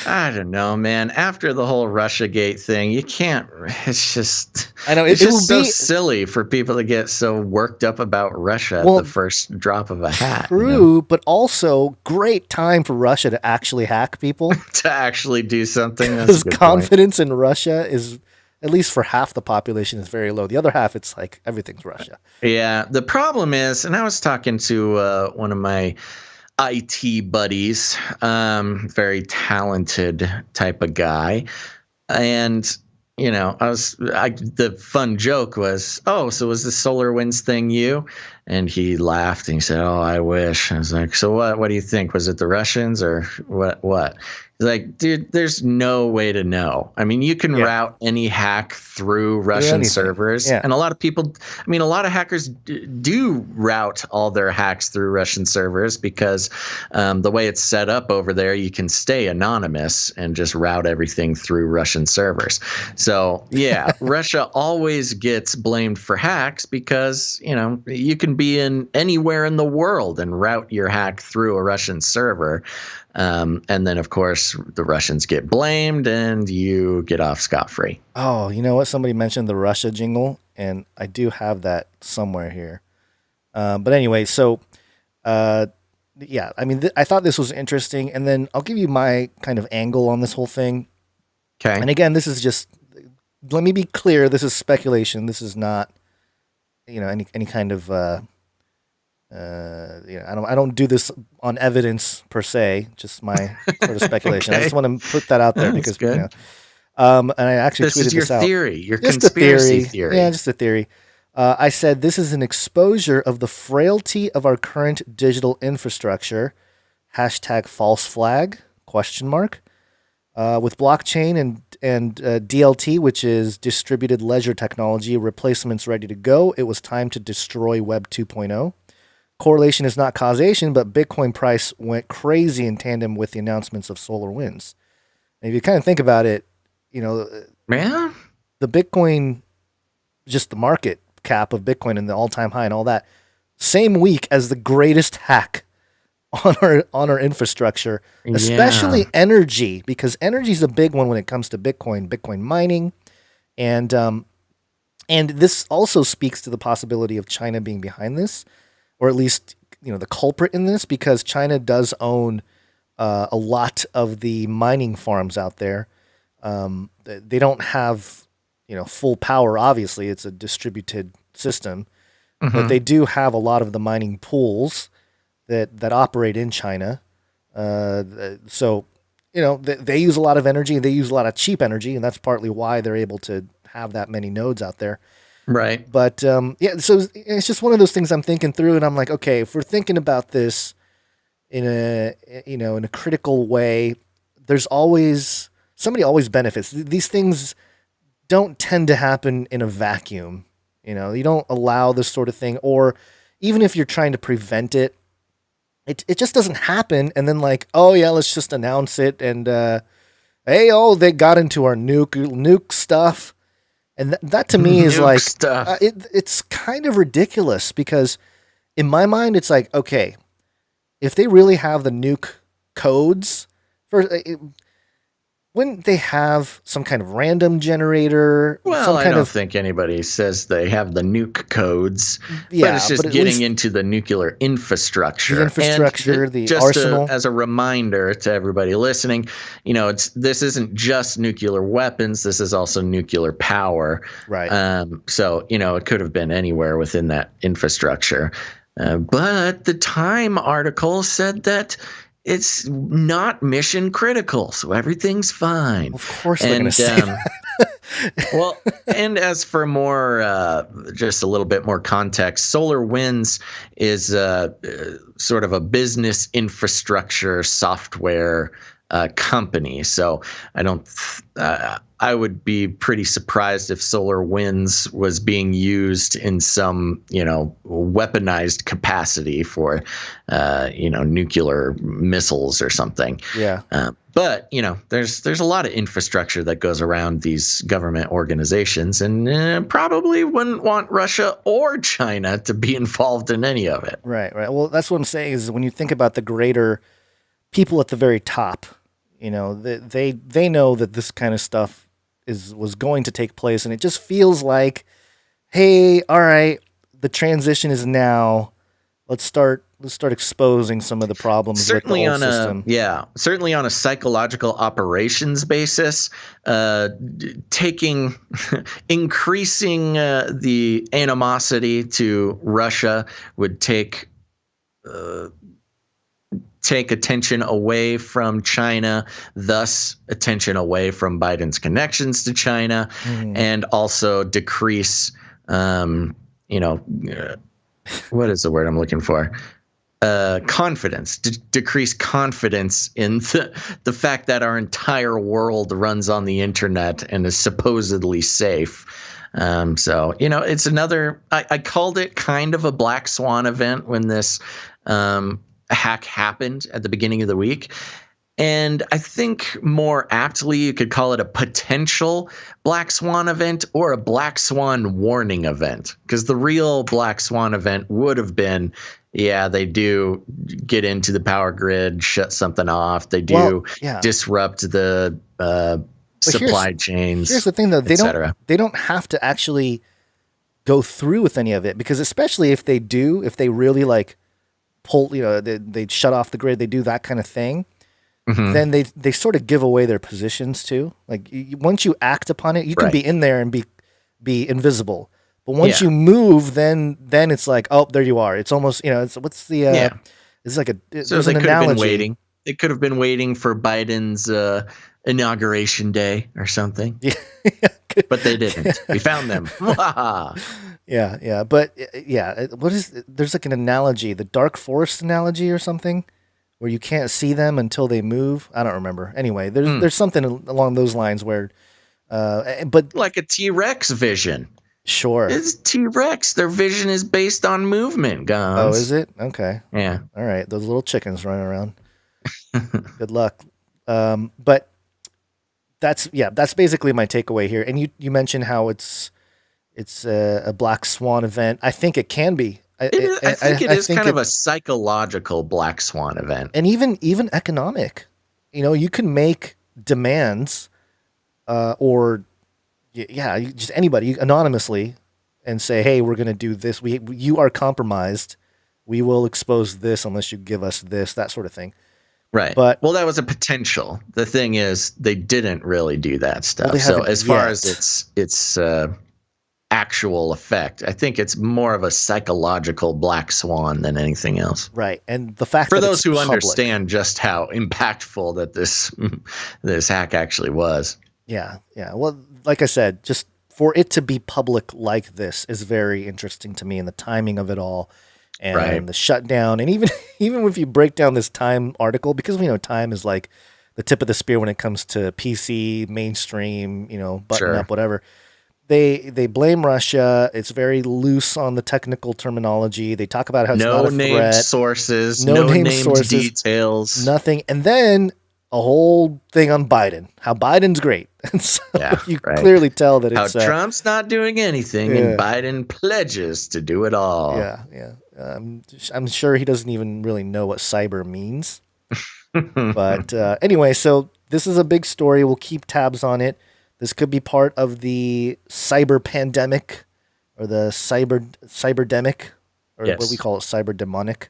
I don't know, man. After the whole Russiagate thing, you can't. It's just.
I know
it's just so silly for people to get so worked up about Russia at the first drop of a hat.
True, but also great time for Russia to actually hack people.
To actually do something.
Because confidence in Russia is, at least for half the population, is very low. The other half, it's like everything's Russia.
Yeah. The problem is, and I was talking to one of my IT buddies, very talented type of guy. And, the fun joke was, oh, so was the SolarWinds thing you? And he laughed and he said, oh, I wish. I was like, so what do you think? Was it the Russians or what? He's like, dude, there's no way to know. I mean, you can route any hack through Russian servers. Yeah. And a lot of hackers do route all their hacks through Russian servers because the way it's set up over there, you can stay anonymous and just route everything through Russian servers. So, yeah, Russia always gets blamed for hacks because, you can be in anywhere in the world and route your hack through a Russian server. And then, of course, the Russians get blamed and you get off scot-free.
Oh, you know what? Somebody mentioned the Russia jingle, and I do have that somewhere here. But anyway, so, I thought this was interesting. And then I'll give you my kind of angle on this whole thing.
Okay.
And again, this is just, let me be clear, this is speculation. This is not, any kind of... I don't do this on evidence per se, just my sort of speculation. Okay. I just want to put that out there because, and I actually tweeted this out.
This is your theory, your conspiracy theory.
Yeah, just a theory. I said this is an exposure of the frailty of our current digital infrastructure. #false flag ? With blockchain and DLT, which is distributed ledger technology, replacements ready to go, it was time to destroy Web 2.0. Correlation is not causation, but Bitcoin price went crazy in tandem with the announcements of SolarWinds. And if you kind of think about it, the Bitcoin, just the market cap of Bitcoin and the all-time high and all that, same week as the greatest hack on our infrastructure, especially energy, because energy is a big one when it comes to Bitcoin mining, and this also speaks to the possibility of China being behind this. Or at least, the culprit in this, because China does own a lot of the mining farms out there. They don't have, full power, obviously. It's a distributed system. but they do have a lot of the mining pools that operate in China. So, they use a lot of energy. They use a lot of cheap energy, and that's partly why they're able to have that many nodes out there.
Right.
But so it's just one of those things I'm thinking through, and I'm like, okay, if we're thinking about this in a critical way, somebody always benefits. These things don't tend to happen in a vacuum. You don't allow this sort of thing, or even if you're trying to prevent it, it just doesn't happen. And then oh yeah, let's just announce it. And hey, they got into our nuke stuff. And that to me is it's kind of ridiculous, because in my mind, it's like, okay, if they really have the nuke codes, wouldn't they have some kind of random generator?
Well, I don't think anybody says they have the nuke codes, but it's just getting into the nuclear infrastructure.
The infrastructure,
and
the arsenal.
As a reminder to everybody listening, this isn't just nuclear weapons. This is also nuclear power.
Right.
So, it could have been anywhere within that infrastructure. But the Time article said that it's not mission critical, so everything's fine.
Of course they're going to say that.
Well, and as for more, just a little bit more context, SolarWinds is sort of a business infrastructure software company. So I would be pretty surprised if SolarWinds was being used in some, weaponized capacity for, nuclear missiles or something.
Yeah.
But, there's a lot of infrastructure that goes around these government organizations, and probably wouldn't want Russia or China to be involved in any of it.
Right. Well, that's what I'm saying is when you think about the greater people at the very top, they know that this kind of stuff was going to take place, and it just feels like, hey, all right, the transition is now. Let's start exposing some of the problems with the whole system.
Certainly on a psychological operations basis, increasing the animosity to Russia would take attention away from China, thus attention away from Biden's connections to China, and also decrease, what is the word I'm looking for? Confidence, decrease confidence in the fact that our entire world runs on the internet and is supposedly safe. So, it's another, I called it kind of a black swan event when this hack happened at the beginning of the week. And I think more aptly, you could call it a potential black swan event or a black swan warning event, because the real black swan event would have been, they do get into the power grid, shut something off. They do disrupt the supply chains. Here's
the thing, though. They don't have to actually go through with any of it, because especially if they really pull, they shut off the grid, they do that kind of thing. Then they sort of give away their positions too. Once you act upon it, you can be in there and be invisible. But once you move, then it's like, oh, there you are. It's almost, it's what's the it's like
so they could have been waiting. They could have been waiting for Biden's inauguration day or something. But they didn't. We found them.
Yeah. But what is there's an analogy, the dark forest analogy or something, where you can't see them until they move. I don't remember. Anyway, there's something along those lines where, but
like a T-Rex vision.
Sure.
It's T-Rex. Their vision is based on movement, guys.
Oh, is it? Okay.
Yeah.
All right. Those little chickens running around. Good luck. But that's basically my takeaway here. And you mentioned how it's a black swan event. I think it can be.
I think it is kind of a psychological black swan event.
And even economic. You can make demands or just anybody anonymously and say, hey, we're going to do this. You are compromised. We will expose this unless you give us this, that sort of thing.
Right. But that was a potential. The thing is, they didn't really do that stuff. So as far as it's actual effect. I think it's more of a psychological black swan than anything else.
Right. And the fact
For
that
those
it's
who
public,
understand just how impactful that this hack actually was.
Yeah. Well, like I said, just for it to be public like this is very interesting to me, and the timing of it all, and the shutdown, and even if you break down this Time article, because we know Time is like the tip of the spear when it comes to PC mainstream, button up, whatever. They blame Russia. It's very loose on the technical terminology. They talk about how it's not a threat.
No named sources, no named details,
nothing. And then a whole thing on Biden, how Biden's great. And so you clearly tell that it's
how Trump's not doing anything and Biden pledges to do it all.
Yeah. I'm sure he doesn't even really know what cyber means. But anyway, so this is a big story. We'll keep tabs on it. This could be part of the cyber pandemic, or the cyberdemic, or what we call it, cyber demonic,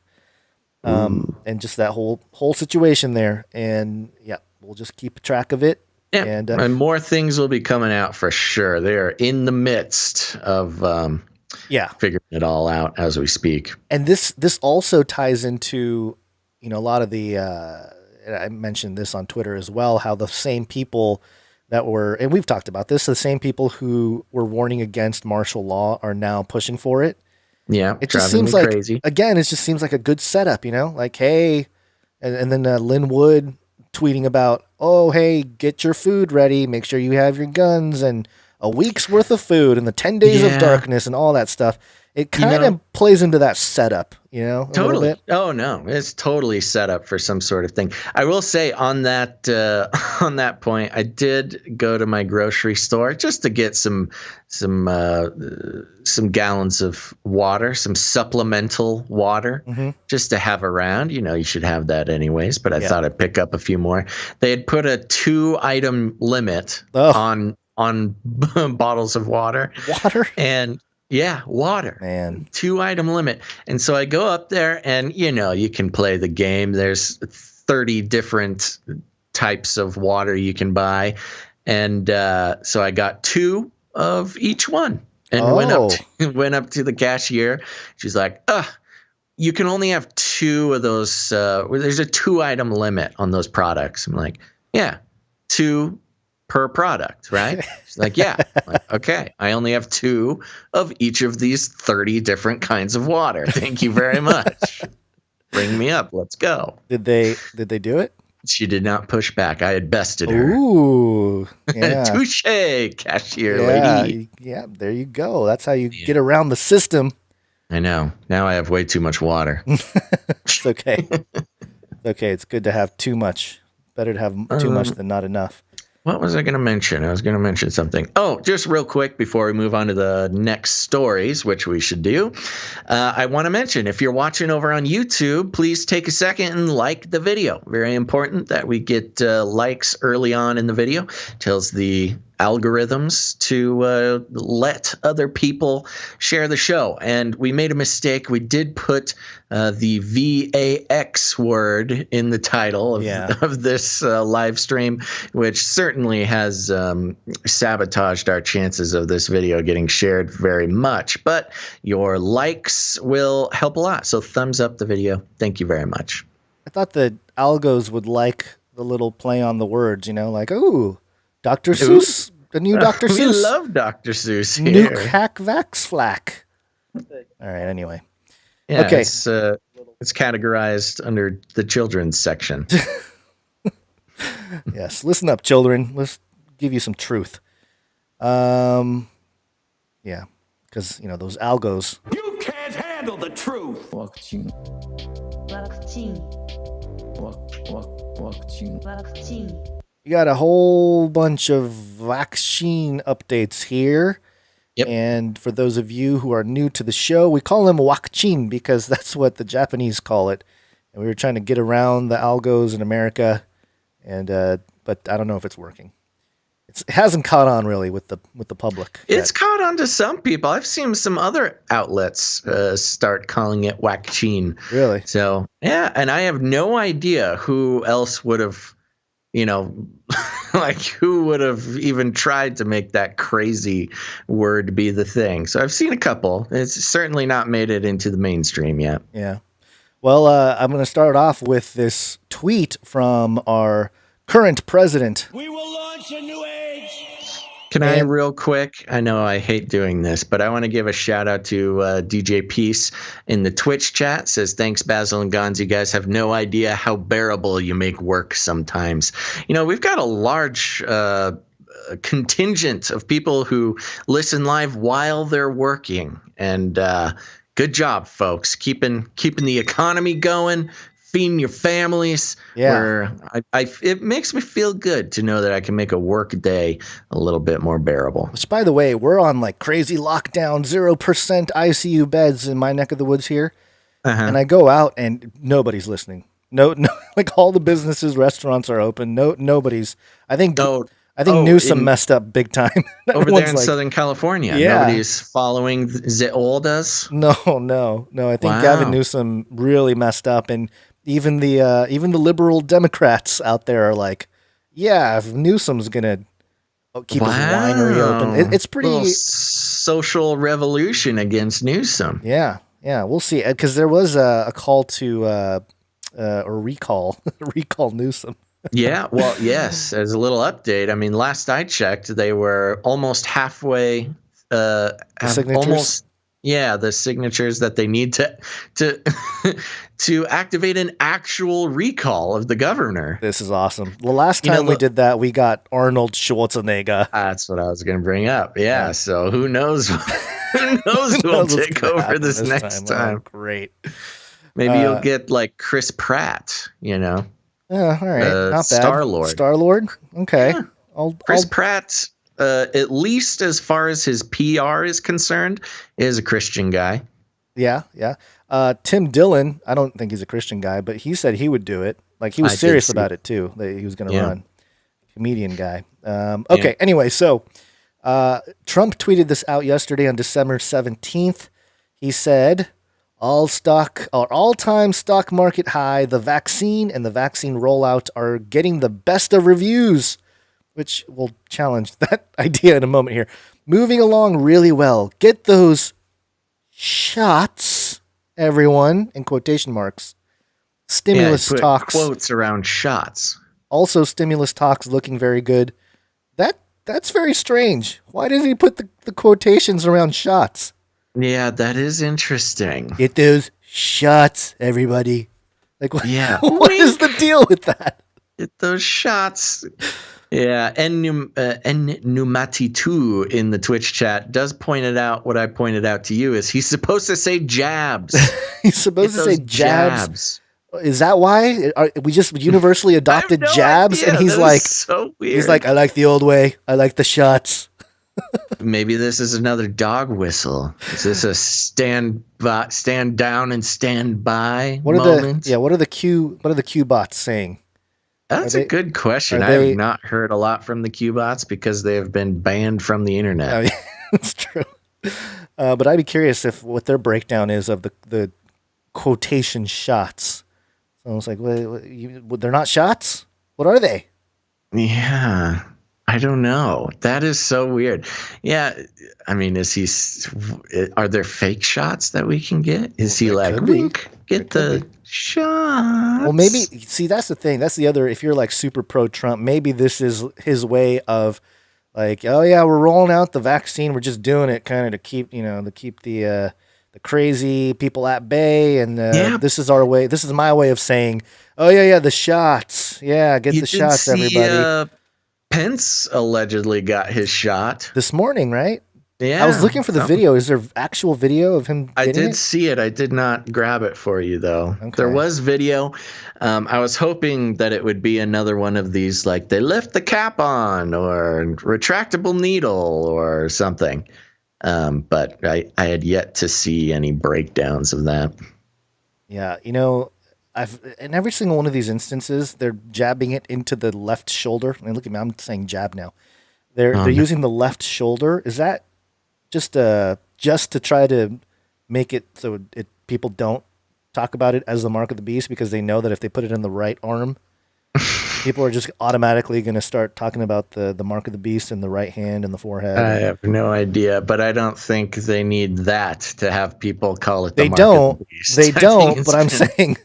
and just that whole situation there. And we'll just keep track of it.
Yeah,
and
more things will be coming out for sure. They are in the midst of figuring it all out as we speak.
And this also ties into a lot of the. I mentioned this on Twitter as well. How the same people that were, and we've talked about this, the same people who were warning against martial law are now pushing for it.
Yeah,
it just seems like crazy. Again, it just seems like a good setup, like, hey, and then Lynn Wood tweeting about, oh, hey, get your food ready, make sure you have your guns and a week's worth of food and the 10 days of darkness and all that stuff. It kind of plays into that setup, a
totally.
Bit.
Oh no, it's totally set up for some sort of thing. I will say on that point, I did go to my grocery store just to get some gallons of water, some supplemental water, just to have around. You should have that anyways. But I thought I'd pick up a few more. They had put a 2-item limit on bottles of water. And water.
Man.
2-item limit. And so I go up there and, you can play the game. There's 30 different types of water you can buy. And so I got 2 of each one and went up to the cashier. She's like, you can only have 2 of those. There's a 2-item limit on those products. I'm like, 2 per product, right? She's like, yeah. I'm like, okay, I only have 2 of each of these 30 different kinds of water. Thank you very much. Bring me up. Let's go.
Did they do it?
She did not push back. I had bested her.
Ooh, yeah.
Touche, cashier lady.
Yeah, there you go. That's how you get around the system.
I know. Now I have way too much water.
It's okay. It's good to have too much. Better to have too much than not enough.
What was I going to mention? I was going to mention something. Oh, just real quick before we move on to the next stories, which we should do. I want to mention, if you're watching over on YouTube, please take a second and like the video. Very important that we get likes early on in the video. Tells the algorithms to let other people share the show. And we made a mistake. We did put the VAX word in the title of this live stream, which certainly has sabotaged our chances of this video getting shared very much. But your likes will help a lot. So thumbs up the video. Thank you very much.
I thought the algos would like the little play on the words, like, ooh, Dr. Seuss, the new Dr. Seuss.
We love Dr. Seuss here.
Nuke, hack, vax, flak. All right, anyway.
Yeah,
okay.
It's categorized under the children's section.
Yes, listen up, children. Let's give you some truth. Yeah, because, those algos.
You can't handle the truth.
Vaccine.
We got a whole bunch of vaccine updates here.
Yep.
And for those of you who are new to the show, we call them vaccine because that's what the Japanese call it. And we were trying to get around the algos in America, and but I don't know if it's working. It hasn't caught on really with the public.
It's caught on to some people. I've seen some other outlets start calling it vaccine.
Really?
So yeah, and I have no idea who else would have like who would have even tried to make that crazy word be the thing? So I've seen a couple. It's certainly not made it into the mainstream yet.
Yeah. Well, I'm going to start off with this tweet from our current president.
We will launch a new age.
Can I real quick? I know I hate doing this, but I want to give a shout out to DJ Peace in the Twitch chat. Says, thanks, Basil and Gons. You guys have no idea how bearable you make work sometimes. We've got a large contingent of people who listen live while they're working. And good job, folks. Keeping the economy going. Feeding your families.
Yeah.
It makes me feel good to know that I can make a work day a little bit more bearable.
Which, by the way, we're on like crazy lockdown, 0% ICU beds in my neck of the woods here. And I go out and nobody's listening. No, like all the businesses, restaurants are open. Nobody's. I think Newsom messed up big time.
Over there in Southern California, nobody's following the orders.
No. I think Gavin Newsom really messed up, and even the liberal Democrats out there are like, yeah, if Newsom's gonna keep his winery open, it's pretty
social revolution against Newsom.
Yeah, we'll see, because there was a call to or recall Newsom.
Yeah, well, yes. As a little update, I mean, last I checked, they were almost halfway.
Signatures?
The signatures that they need to activate an actual recall of the governor.
This is awesome. The last time we did that, we got Arnold Schwarzenegger.
That's what I was going to bring up. Yeah. So who knows? Who knows who will take over this next time?
Oh, great.
Maybe you'll get like Chris Pratt.
Yeah, all right. Not bad.
Star-Lord.
Okay.
Yeah. Chris Pratt, at least as far as his PR is concerned, is a Christian guy.
Yeah. Tim Dillon, I don't think he's a Christian guy, but he said he would do it. Like, he was serious about it, too, that he was going to run. Comedian guy. Anyway, so Trump tweeted this out yesterday on December 17th. He said, all-time stock market high, the vaccine and the vaccine rollout are getting the best of reviews, which we'll challenge that idea in a moment here. Moving along really well. Get those shots, everyone, in quotation marks. Stimulus talks.
Quotes around shots.
Also, stimulus talks looking very good. That's very strange. Why did he put the quotations around shots?
Yeah, that is interesting.
Get those shots, everybody. Like, what is the deal with that?
Get those shots. Yeah, and Numati2 in the Twitch chat does point it out. What I pointed out to you is he's supposed to say jabs.
He's supposed to say jabs. Is that why we just universally adopted jabs?
Idea.
And he's
like, so weird.
He's like, I like the old way. I like the shots.
Maybe this is another dog whistle. Is this a stand down and stand by moment?
What are the Q bots saying?
That's a good question. I have not heard a lot from the Q bots because they have been banned from the internet.
Oh, yeah, that's true. But I'd be curious what their breakdown is of the quotation shots. So I was like, they're not shots? What are they?
Yeah. I don't know. That is so weird. Yeah, I mean, are there fake shots that we can get? Is he like, get the shots?
Well, maybe, see, that's the thing. That's the other, if you're like super pro Trump, maybe this is his way of like, oh yeah, we're rolling out the vaccine. We're just doing it kind of to keep the crazy people at bay. And this is our way. This is my way of saying, oh yeah, the shots. Yeah, get the shots, everybody.
Pence allegedly got his shot
this morning, right?
Yeah.
I was looking for the video. Is there actual video of him getting it?
I did see it. I did not grab it for you, though. Okay. There was video. I was hoping that it would be another one of these, like they lift the cap on or retractable needle or something. But I had yet to see any breakdowns of that.
Yeah, in every single one of these instances, they're jabbing it into the left shoulder. I mean, look at me, I'm saying jab now. They're using the left shoulder. Is that just to try to make it so people don't talk about it as the mark of the beast because they know that if they put it in the right arm, People are just automatically going to start talking about the mark of the beast in the right hand and the forehead.
I have no idea, but I don't think they need that to have people call it the
They
mark
don't.
of the beast.
They
I think
don't.
it's
But I'm
been-
saying.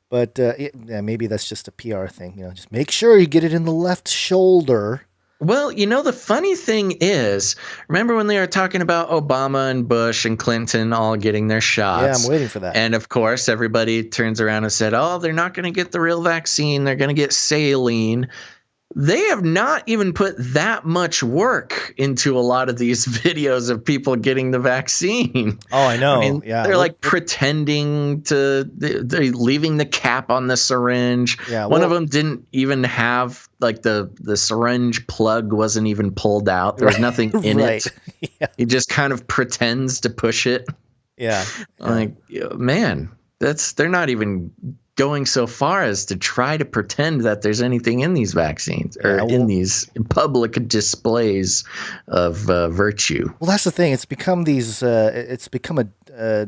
But yeah, maybe that's just a PR thing. Just make sure you get it in the left shoulder.
Well, the funny thing is, remember when they were talking about Obama and Bush and Clinton all getting their shots?
Yeah, I'm waiting for that.
And of course, everybody turns around and said, oh, they're not going to get the real vaccine. They're going to get saline. They have not even put that much work into a lot of these videos of people getting the vaccine.
Oh, I know.
I mean,
Yeah,
they're like pretending they're leaving the cap on the syringe.
Yeah,
One of them didn't even have like the syringe plug wasn't even pulled out. There was nothing in
right.
it.
Yeah.
He just kind of pretends to push it.
Yeah.
Like, man, they're not even going so far as to try to pretend that there's anything in these vaccines or in these public displays of virtue.
Well, that's the thing. It's become a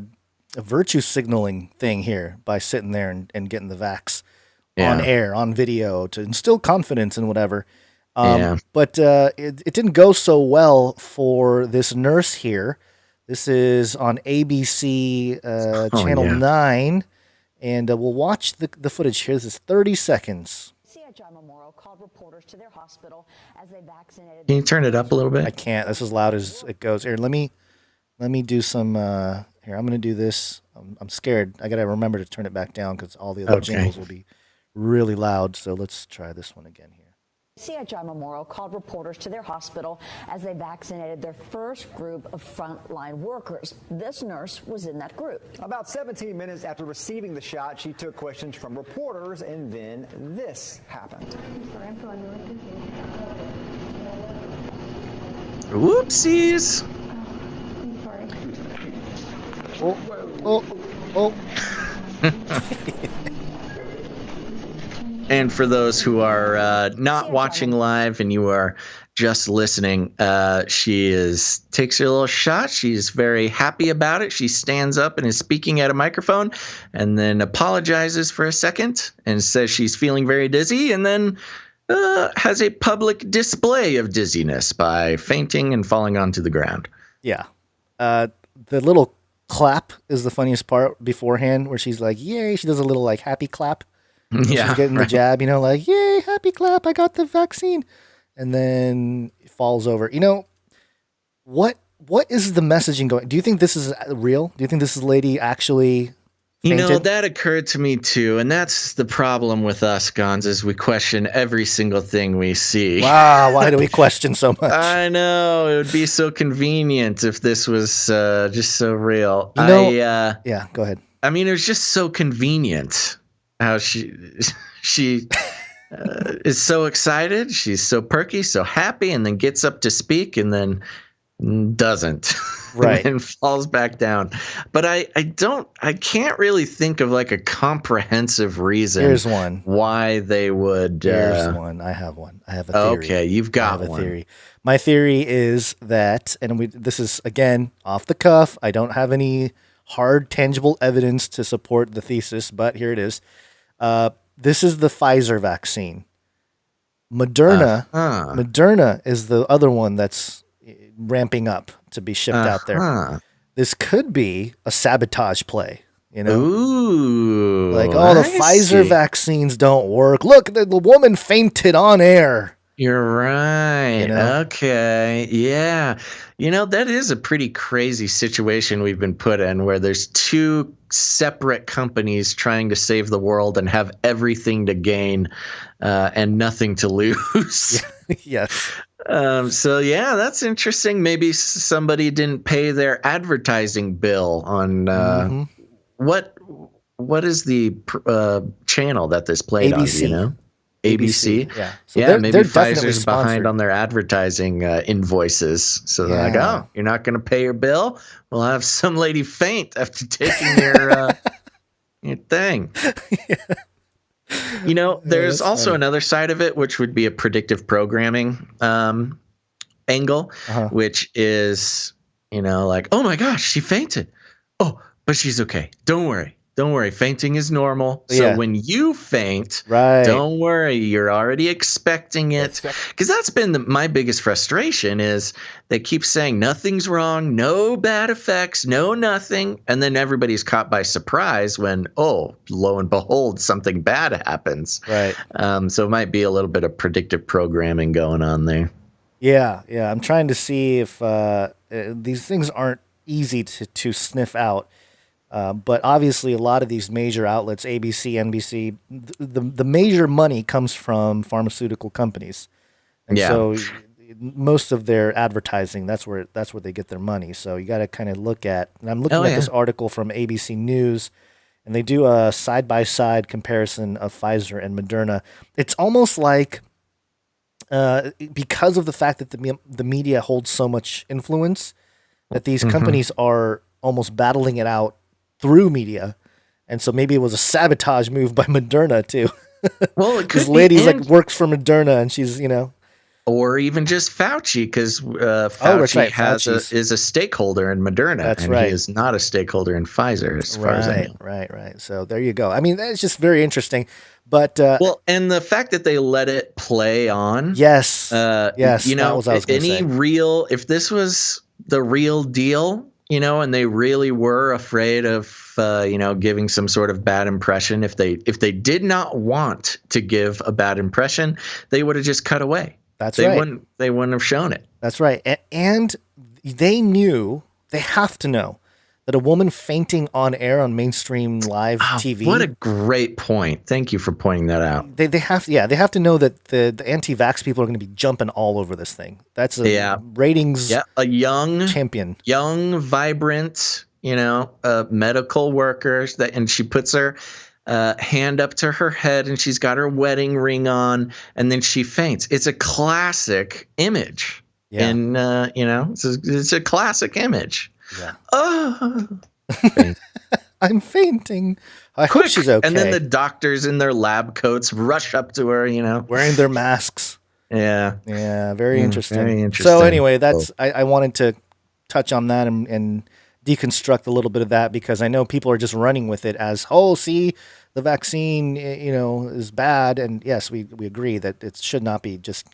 virtue signaling thing here by sitting there and getting the vax on air, on video to instill confidence and whatever. But it didn't go so well for this nurse here. This is on ABC Channel 9. And we'll watch the footage here. This is 30 seconds.
CHI Memorial called reporters to their hospital as they vaccinated.
Can you turn it up a little bit?
I can't. That's as loud as it goes. Here, let me do some. Here, I'm going to do this. I'm scared. I got to remember to turn it back down because all the other jingles will be really loud. So let's try this one again here.
CHI Memorial called reporters to their hospital as they vaccinated their first group of frontline workers. This nurse was in that group.
About 17 minutes after receiving the shot, she took questions from reporters, and then this happened.
Whoopsies.
Oh.
And for those who are not watching live and you are just listening, she takes her little shot. She's very happy about it. She stands up and is speaking at a microphone and then apologizes for a second and says she's feeling very dizzy and then has a public display of dizziness by fainting and falling onto the ground.
Yeah. The little clap is the funniest part beforehand where she's like, yay. She does a little like happy clap.
Yeah,
she's getting the jab, like, yay, happy clap, I got the vaccine. And then it falls over. What is the messaging going? Do you think this is real? Do you think this lady actually fainted?
That occurred to me too. And that's the problem with us, Gons, is we question every single thing we see.
Wow, why do we question so much?
I know. It would be so convenient if this was just so real.
Yeah, go ahead.
I mean, it was just so convenient. How she is so excited. She's so perky, so happy, and then gets up to speak and then doesn't.
Right.
And falls back down. But I can't really think of like a comprehensive reason.
Here's one.
Why they would.
Here's one. I have one. I have a theory.
Okay, you've got
one.
one.
Theory. My theory is that, and this is, again, off the cuff. I don't have any hard, tangible evidence to support the thesis, but here it is. This is the Pfizer vaccine. Moderna is the other one that's ramping up to be shipped out there. This could be a sabotage play.
Ooh,
like, the Pfizer vaccines don't work. Look, the woman fainted on air.
You're right. Okay. Yeah. That is a pretty crazy situation we've been put in where there's two separate companies trying to save the world and have everything to gain and nothing to lose.
Yes.
So, yeah, that's interesting. Maybe somebody didn't pay their advertising bill on what is the channel that this played
ABC.
on, ABC.
Yeah. So
Maybe
they're
Pfizer's behind on their advertising invoices. So they're like, oh, you're not going to pay your bill? We'll have some lady faint after taking your thing. There's also another side of it, which would be a predictive programming angle, which is, like, oh my gosh, she fainted. Oh, but she's okay. Don't worry. don't worry, fainting is normal. So
Yeah.
when you faint,
Right.
don't worry, you're already expecting it. Because that's been my biggest frustration is they keep saying nothing's wrong, no bad effects, no nothing. And then everybody's caught by surprise when, oh, lo and behold, something bad happens.
Right.
So it might be a little bit of predictive programming going on there.
Yeah. I'm trying to see if these things aren't easy to sniff out. But obviously, a lot of these major outlets, ABC, NBC, the major money comes from pharmaceutical companies, and so most of their advertising that's where they get their money. So you got to kind of look at. And I'm looking at this article from ABC News, and they do a side-by-side comparison of Pfizer and Moderna. It's almost like because of the fact that the media holds so much influence, that these companies are almost battling it out through media, and so maybe it was a sabotage move by Moderna too.
Well, it could
this lady's like works for Moderna, and she's
or even just Fauci, because Fauci is a stakeholder in Moderna,
That's
and
right.
he is not a stakeholder in Pfizer, as far as I know.
Right. So there you go. I mean, that's just very interesting. But
well, and the fact that they let it play on,
yes,
you know,
that was what I was gonna say.
If this was the real deal, you know, and they really were afraid of, giving some sort of bad impression. If they did not want to give a bad impression, they would have just cut away.
They
wouldn't have shown it.
That's right. And they have to know that a woman fainting on air on mainstream live TV.
What a great point. Thank you for pointing that out.
They have to know that the anti-vax people are going to be jumping all over this thing. That's a ratings
a young
champion.
Young, vibrant, medical workers and she puts her hand up to her head and she's got her wedding ring on and then she faints. It's a classic image. Yeah. And it's a classic image.
Yeah.
Oh,
I'm fainting. I hope she's okay.
And then the doctors in their lab coats rush up to her,
wearing their masks.
Yeah.
Yeah. Very interesting.
Very interesting.
So anyway, I wanted to touch on that and deconstruct a little bit of that because I know people are just running with it as, oh, see, the vaccine, is bad. And yes, we agree that it should not be just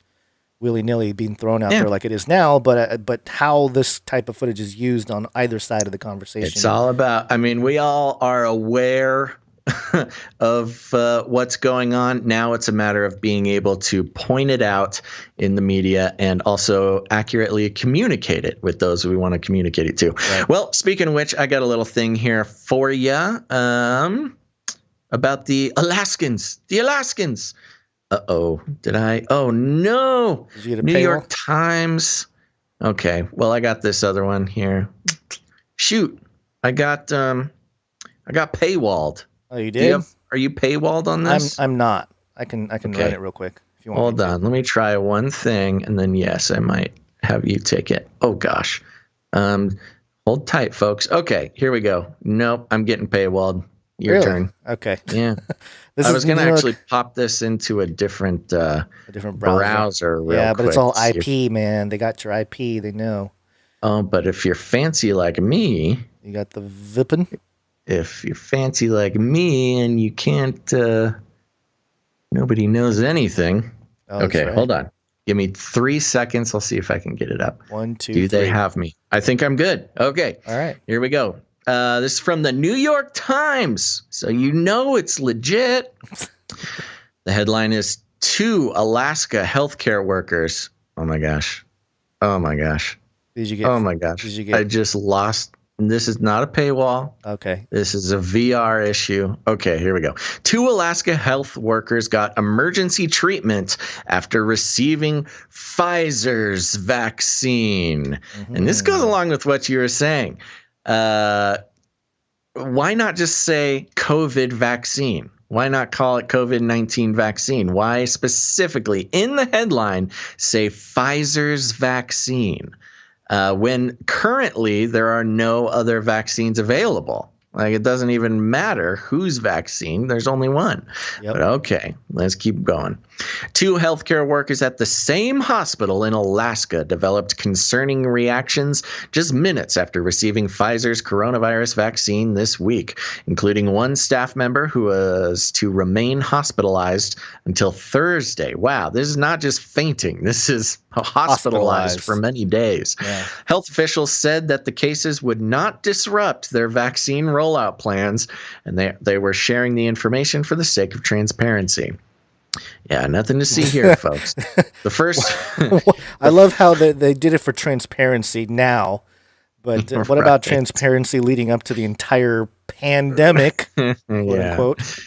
willy-nilly being thrown out there like it is now, but how this type of footage is used on either side of the conversation.
It's all about, we all are aware of what's going on. Now it's a matter of being able to point it out in the media and also accurately communicate it with those we want to communicate it to. Right. Well, speaking of which, I got a little thing here for you about the Alaskans. The Alaskans. Uh-oh. Did I? Oh, no.
Did you get a
New York Times. Okay. Well, I got this other one here. Shoot. I got paywalled.
Oh, you did?
Are you paywalled on this?
I'm not. I can run it real quick if you want.
Hold on. Let me try one thing, and then, yes, I might have you take it. Oh, gosh. Hold tight, folks. Okay. Here we go. Nope. I'm getting paywalled. Your turn.
Okay.
Yeah. I was going to actually pop this into a different browser real
quick. But it's all IP,
if,
man. They got your IP. They know.
Oh, but if you're fancy like me.
You got the VPN?
If you're fancy like me and you can't, nobody knows anything.
Oh,
okay, hold on. Give me 3 seconds. I'll see if I can get it up.
1, 2, 3.
Do they have me? I think I'm good. Okay.
All right.
Here we go. This is from the New York Times, so it's legit. The headline is 2 Alaska healthcare workers. Oh my gosh.
Did you get?
Oh my gosh. I just lost. This is not a paywall.
Okay.
This is a VR issue. Okay, here we go. 2 Alaska health workers got emergency treatment after receiving Pfizer's vaccine. Mm-hmm. And this goes along with what you were saying. Why not just say COVID vaccine? Why not call it COVID-19 vaccine? Why specifically in the headline say Pfizer's vaccine when currently there are no other vaccines available? Like, it doesn't even matter whose vaccine. There's only one. Yep. But okay, let's keep going. 2 healthcare workers at the same hospital in Alaska developed concerning reactions just minutes after receiving Pfizer's coronavirus vaccine this week, including one staff member who was to remain hospitalized until Thursday. Wow, this is not just fainting. This is hospitalized for many days. Yeah. Health officials said that the cases would not disrupt their vaccine rollout plans, and they were sharing the information for the sake of transparency. Yeah, nothing to see here, folks. The first...
I love how they did it for transparency now, but what about transparency leading up to the entire pandemic, quote unquote?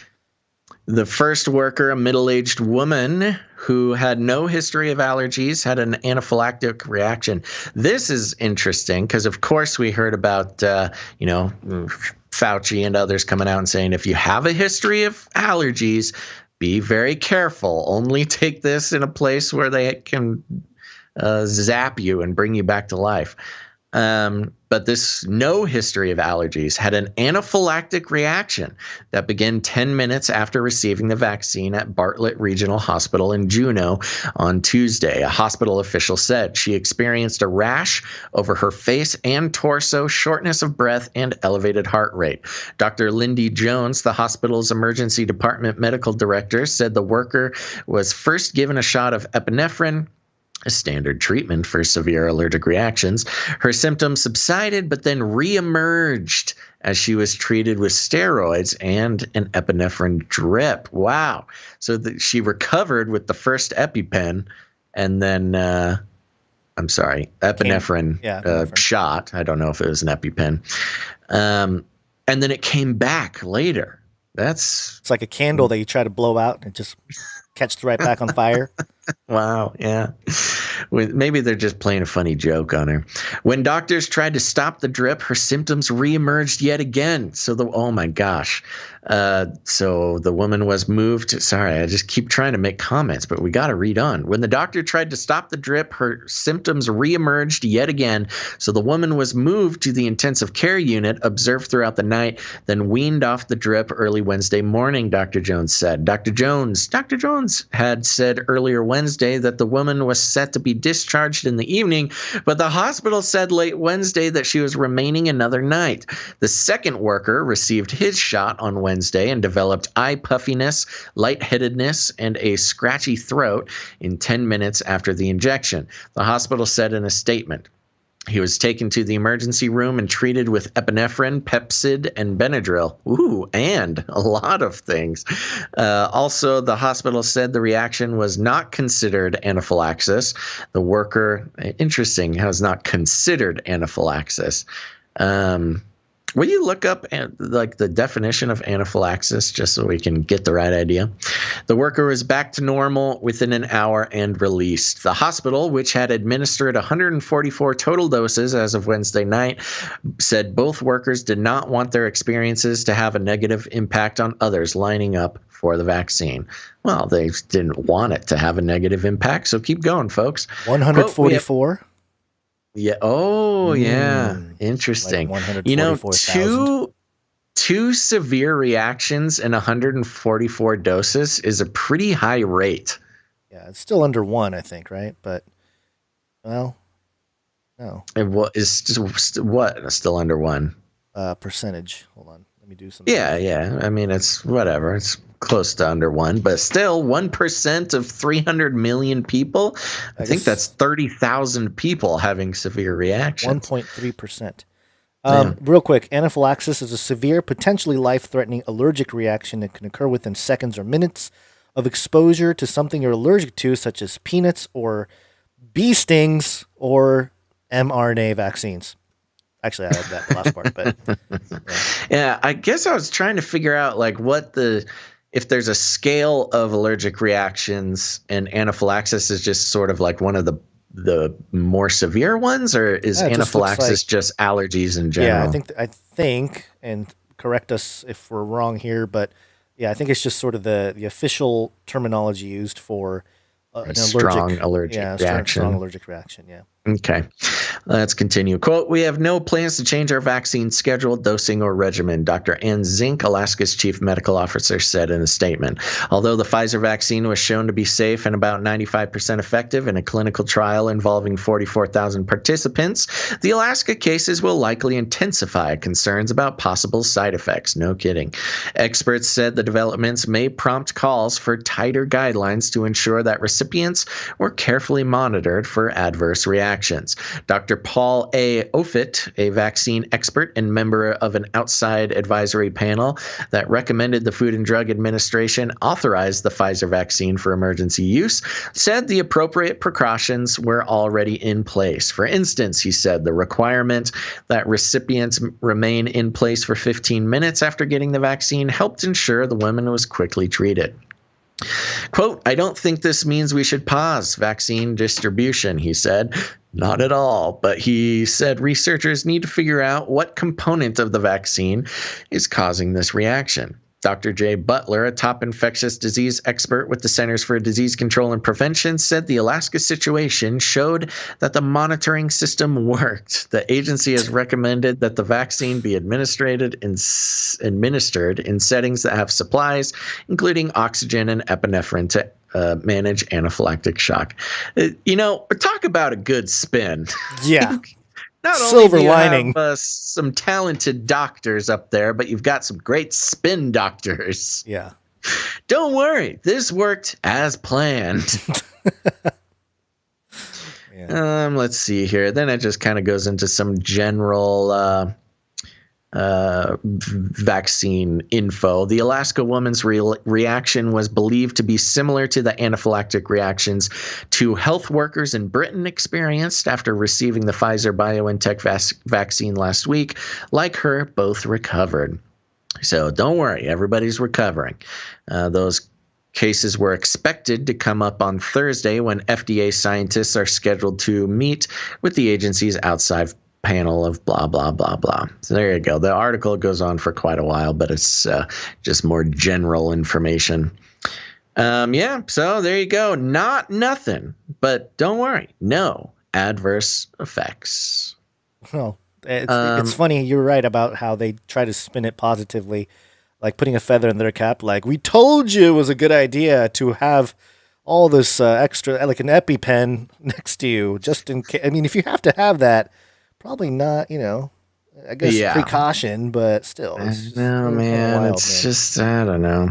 The first worker, a middle-aged woman who had no history of allergies, had an anaphylactic reaction. This is interesting because, of course, we heard about, Fauci and others coming out and saying, if you have a history of allergies, be very careful. Only take this in a place where they can zap you and bring you back to life. But this no history of allergies had an anaphylactic reaction that began 10 minutes after receiving the vaccine at Bartlett Regional Hospital in Juneau on Tuesday. A hospital official said she experienced a rash over her face and torso, shortness of breath, and elevated heart rate. Dr. Lindy Jones, the hospital's emergency department medical director, said the worker was first given a shot of epinephrine, a standard treatment for severe allergic reactions. Her symptoms subsided, but then reemerged as she was treated with steroids and an epinephrine drip. Wow. So she recovered with the first EpiPen and then, epinephrine shot. I don't know if it was an EpiPen. And then it came back later. It's
like a candle that you try to blow out and it just catches right back on fire.
Wow, yeah. Maybe they're just playing a funny joke on her. When doctors tried to stop the drip, her symptoms reemerged yet again. Oh my gosh. So the woman was moved. Sorry, I just keep trying to make comments, but we got to read on. When the doctor tried to stop the drip, her symptoms reemerged yet again. So the woman was moved to the intensive care unit, observed throughout the night, then weaned off the drip early Wednesday morning, Dr. Jones said. Dr. Jones had said earlier Wednesday that the woman was set to be discharged in the evening, but the hospital said late Wednesday that she was remaining another night. The second worker received his shot on Wednesday and developed eye puffiness, lightheadedness, and a scratchy throat in 10 minutes after the injection. The hospital said in a statement. He was taken to the emergency room and treated with epinephrine, Pepcid, and Benadryl. Ooh, and a lot of things. Also, the hospital said the reaction was not considered anaphylaxis. The worker, interesting, has not considered anaphylaxis. Will you look up the definition of anaphylaxis just so we can get the right idea? The worker was back to normal within an hour and released. The hospital, which had administered 144 total doses as of Wednesday night, said both workers did not want their experiences to have a negative impact on others lining up for the vaccine. Well, they didn't want it to have a negative impact, so keep going, folks.
144?
Yeah. Oh, yeah. Interesting.
Like
two severe reactions in 144 doses is a pretty high rate.
Yeah, it's still under 1, I think, right? But, well, no.
Is still under 1?
Percentage. Hold on. Let me do some.
Yeah. I mean, it's whatever. It's close to under 1, but still 1% of 300 million people. I think that's 30,000 people having severe reactions.
1.3%. Real quick, anaphylaxis is a severe, potentially life-threatening allergic reaction that can occur within seconds or minutes of exposure to something you're allergic to, such as peanuts or bee stings or mRNA vaccines. Actually, I had that last part, but
yeah, I guess I was trying to figure out if there's a scale of allergic reactions and anaphylaxis is just sort of like one of the more severe ones, or is anaphylaxis just allergies in general?
Yeah, I think, and correct us if we're wrong here, but yeah, I think it's just sort of the official terminology used for an
strong allergic reaction.
Strong allergic reaction, yeah.
Okay, let's continue. Quote, "We have no plans to change our vaccine schedule, dosing, or regimen," Dr. Ann Zink, Alaska's chief medical officer, said in a statement. Although the Pfizer vaccine was shown to be safe and about 95% effective in a clinical trial involving 44,000 participants, the Alaska cases will likely intensify concerns about possible side effects. No kidding. Experts said the developments may prompt calls for tighter guidelines to ensure that recipients were carefully monitored for adverse reactions. Dr. Paul A. Offit, a vaccine expert and member of an outside advisory panel that recommended the Food and Drug Administration authorize the Pfizer vaccine for emergency use, said the appropriate precautions were already in place. For instance, he said the requirement that recipients remain in place for 15 minutes after getting the vaccine helped ensure the woman was quickly treated. Quote, "I don't think this means we should pause vaccine distribution," he said. Not at all. But he said researchers need to figure out what component of the vaccine is causing this reaction. Dr. Jay Butler, a top infectious disease expert with the Centers for Disease Control and Prevention, said the Alaska situation showed that the monitoring system worked. The agency has recommended that the vaccine be administered in settings that have supplies, including oxygen and epinephrine, to manage anaphylactic shock. Talk about a good spin.
Yeah.
Not
Silver
only do you
lining.
have some talented doctors up there, but you've got some great spin doctors.
Yeah.
Don't worry, this worked as planned.
Yeah.
Let's see here. Then it just kind of goes into some general vaccine info. The Alaska woman's reaction was believed to be similar to the anaphylactic reactions to health workers in Britain experienced after receiving the Pfizer BioNTech vaccine last week. Like her, both recovered. So don't worry, everybody's recovering. Those cases were expected to come up on Thursday when FDA scientists are scheduled to meet with the agency's outside panel of blah, blah, blah, blah. So there you go. The article goes on for quite a while, but it's just more general information. So there you go. Nothing, but don't worry. No adverse effects.
Well, it's funny. You're right about how they try to spin it positively, like putting a feather in their cap. Like, we told you it was a good idea to have all this extra, like an EpiPen next to you, just in case. I mean, if you have to have that, probably not, I guess precaution, but still.
No, man, it's just, I don't know.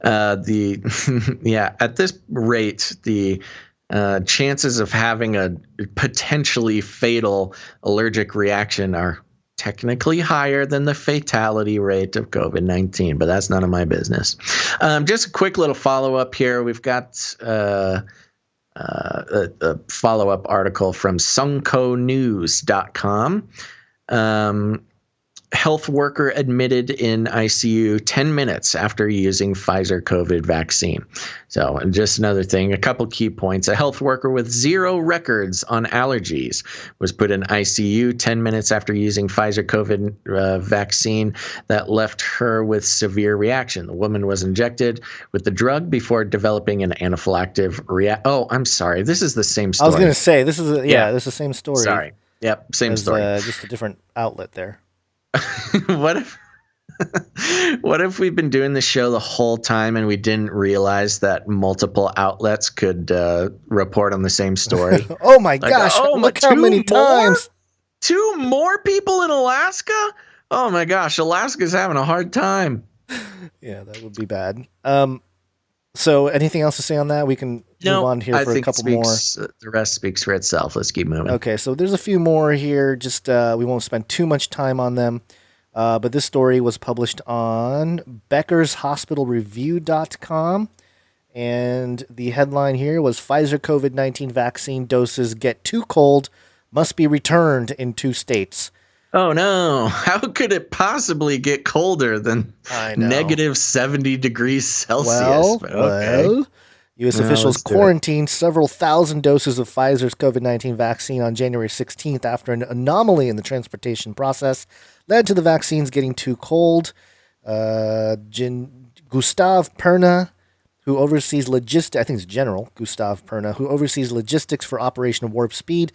At this rate, the chances of having a potentially fatal allergic reaction are technically higher than the fatality rate of COVID-19, but that's none of my business. Just a quick little follow-up here. We've got a follow-up article from sunconews.com. Health worker admitted in ICU 10 minutes after using Pfizer COVID vaccine. So just another thing, a couple key points. A health worker with 0 records on allergies was put in ICU 10 minutes after using Pfizer COVID vaccine that left her with severe reaction. The woman was injected with the drug before developing an anaphylactic reaction. Oh, I'm sorry. This is the same story.
I was going to say, this is this is the same story.
Sorry. Yep, same story.
Just a different outlet there.
What if we've been doing this show the whole time and we didn't realize that multiple outlets could report on the same story?
Oh my gosh! Look how many times.
2 more people in Alaska? Oh my gosh! Alaska's having a hard time.
Yeah, that would be bad. So anything else to say on that? We can move on here for a couple more.
The rest speaks for itself. Let's keep moving.
Okay, so there's a few more here. Just we won't spend too much time on them. But this story was published on BeckersHospitalReview.com. And the headline here was Pfizer COVID-19 vaccine doses get too cold, must be returned in 2 states.
Oh no, how could it possibly get colder than negative 70 degrees Celsius?
Well, U.S. officials quarantined several thousand doses of Pfizer's COVID-19 vaccine on January 16th after an anomaly in the transportation process led to the vaccines getting too cold. Gustav Perna, who oversees logistics, I think it's General Gustav Perna, who oversees logistics for Operation Warp Speed,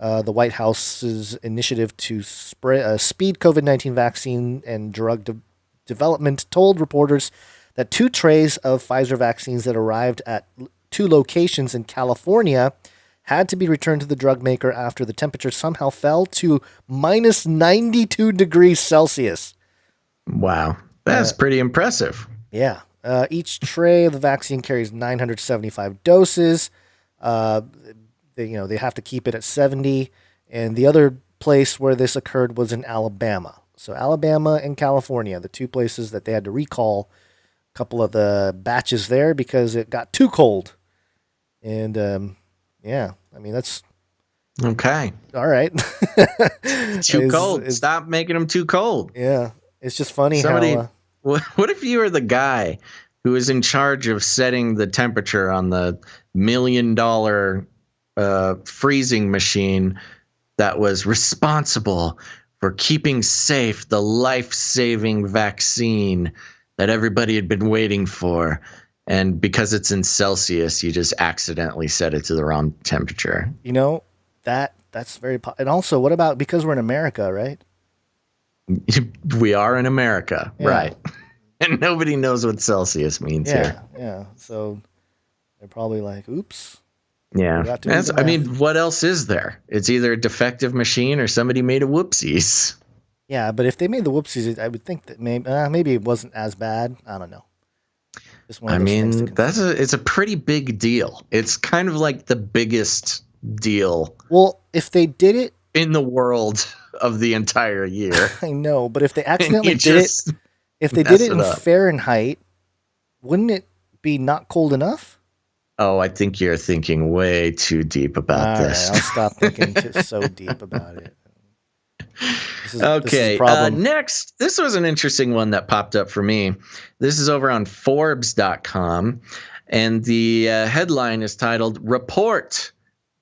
The White House's initiative to speed COVID-19 vaccine and drug development told reporters that 2 trays of Pfizer vaccines that arrived at 2 locations in California had to be returned to the drug maker after the temperature somehow fell to minus 92 degrees Celsius.
Wow. That's pretty impressive.
Yeah. Each tray of the vaccine carries 975 doses. They have to keep it at 70. And the other place where this occurred was in Alabama. So Alabama and California, the 2 places that they had to recall a couple of the batches there because it got too cold. And that's
okay.
All right.
Too cold. Stop making them too cold.
Yeah. It's just funny
what if you were the guy who was in charge of setting the temperature on the $1 million freezing machine that was responsible for keeping safe the life-saving vaccine that everybody had been waiting for. And because it's in Celsius, you just accidentally set it to the wrong temperature.
That's very and also, what about because we're in America, right?
We are in America, right? And nobody knows what Celsius means here.
Yeah. So they're probably like, oops.
Yeah. What else is there? It's either a defective machine or somebody made a whoopsies.
Yeah, but if they made the whoopsies, I would think that maybe it wasn't as bad. I don't know.
It's a pretty big deal. It's kind of like the biggest deal.
Well, if they did it
in the world of the entire year.
I know, but if they accidentally did it in Fahrenheit, wouldn't it be not cold enough?
Oh, I think you're thinking way too deep about this.
All right, I'll stop thinking so deep about it.
Okay, next, this was an interesting one that popped up for me. This is over on Forbes.com, and the headline is titled, Report,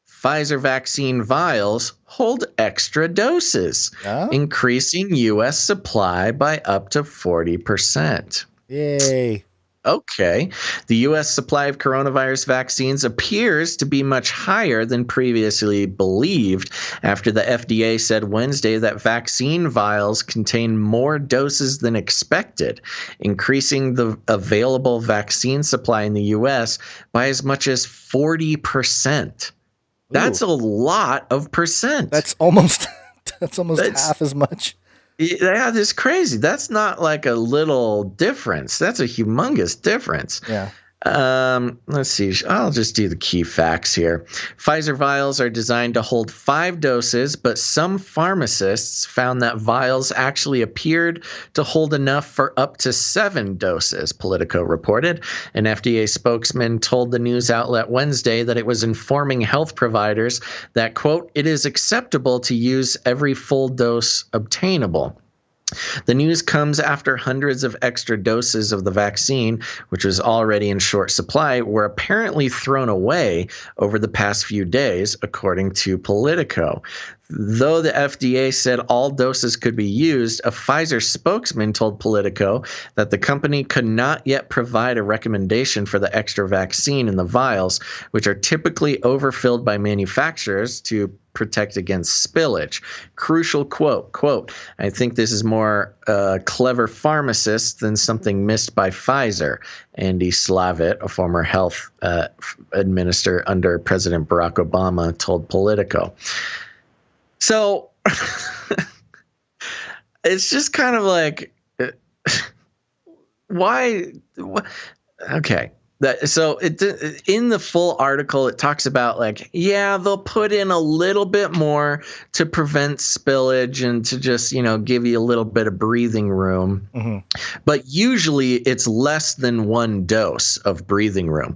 Pfizer Vaccine Vials Hold Extra Doses, Increasing U.S. Supply by up to 40%.
Yay.
Okay. The U.S. supply of coronavirus vaccines appears to be much higher than previously believed after the FDA said Wednesday that vaccine vials contain more doses than expected, increasing the available vaccine supply in the U.S. by as much as 40%. That's a lot of percent.
That's almost half as much.
Yeah, that's crazy. That's not like a little difference. That's a humongous difference.
Yeah.
Let's see. I'll just do the key facts here. Pfizer vials are designed to hold 5 doses, but some pharmacists found that vials actually appeared to hold enough for up to 7 doses, Politico reported. An FDA spokesman told the news outlet Wednesday that it was informing health providers that, quote, it is acceptable to use every full dose obtainable. The news comes after hundreds of extra doses of the vaccine, which was already in short supply, were apparently thrown away over the past few days, according to Politico. Though the FDA said all doses could be used, a Pfizer spokesman told Politico that the company could not yet provide a recommendation for the extra vaccine in the vials, which are typically overfilled by manufacturers to protect against spillage. Crucial quote, I think this is more clever pharmacists than something missed by Pfizer. Andy Slavitt, a former health administrator under President Barack Obama, told Politico. So it's just kind of like, why? Okay. So in the full article, it talks about like, yeah, they'll put in a little bit more to prevent spillage and to just, give you a little bit of breathing room.
Mm-hmm.
But usually it's less than 1 dose of breathing room.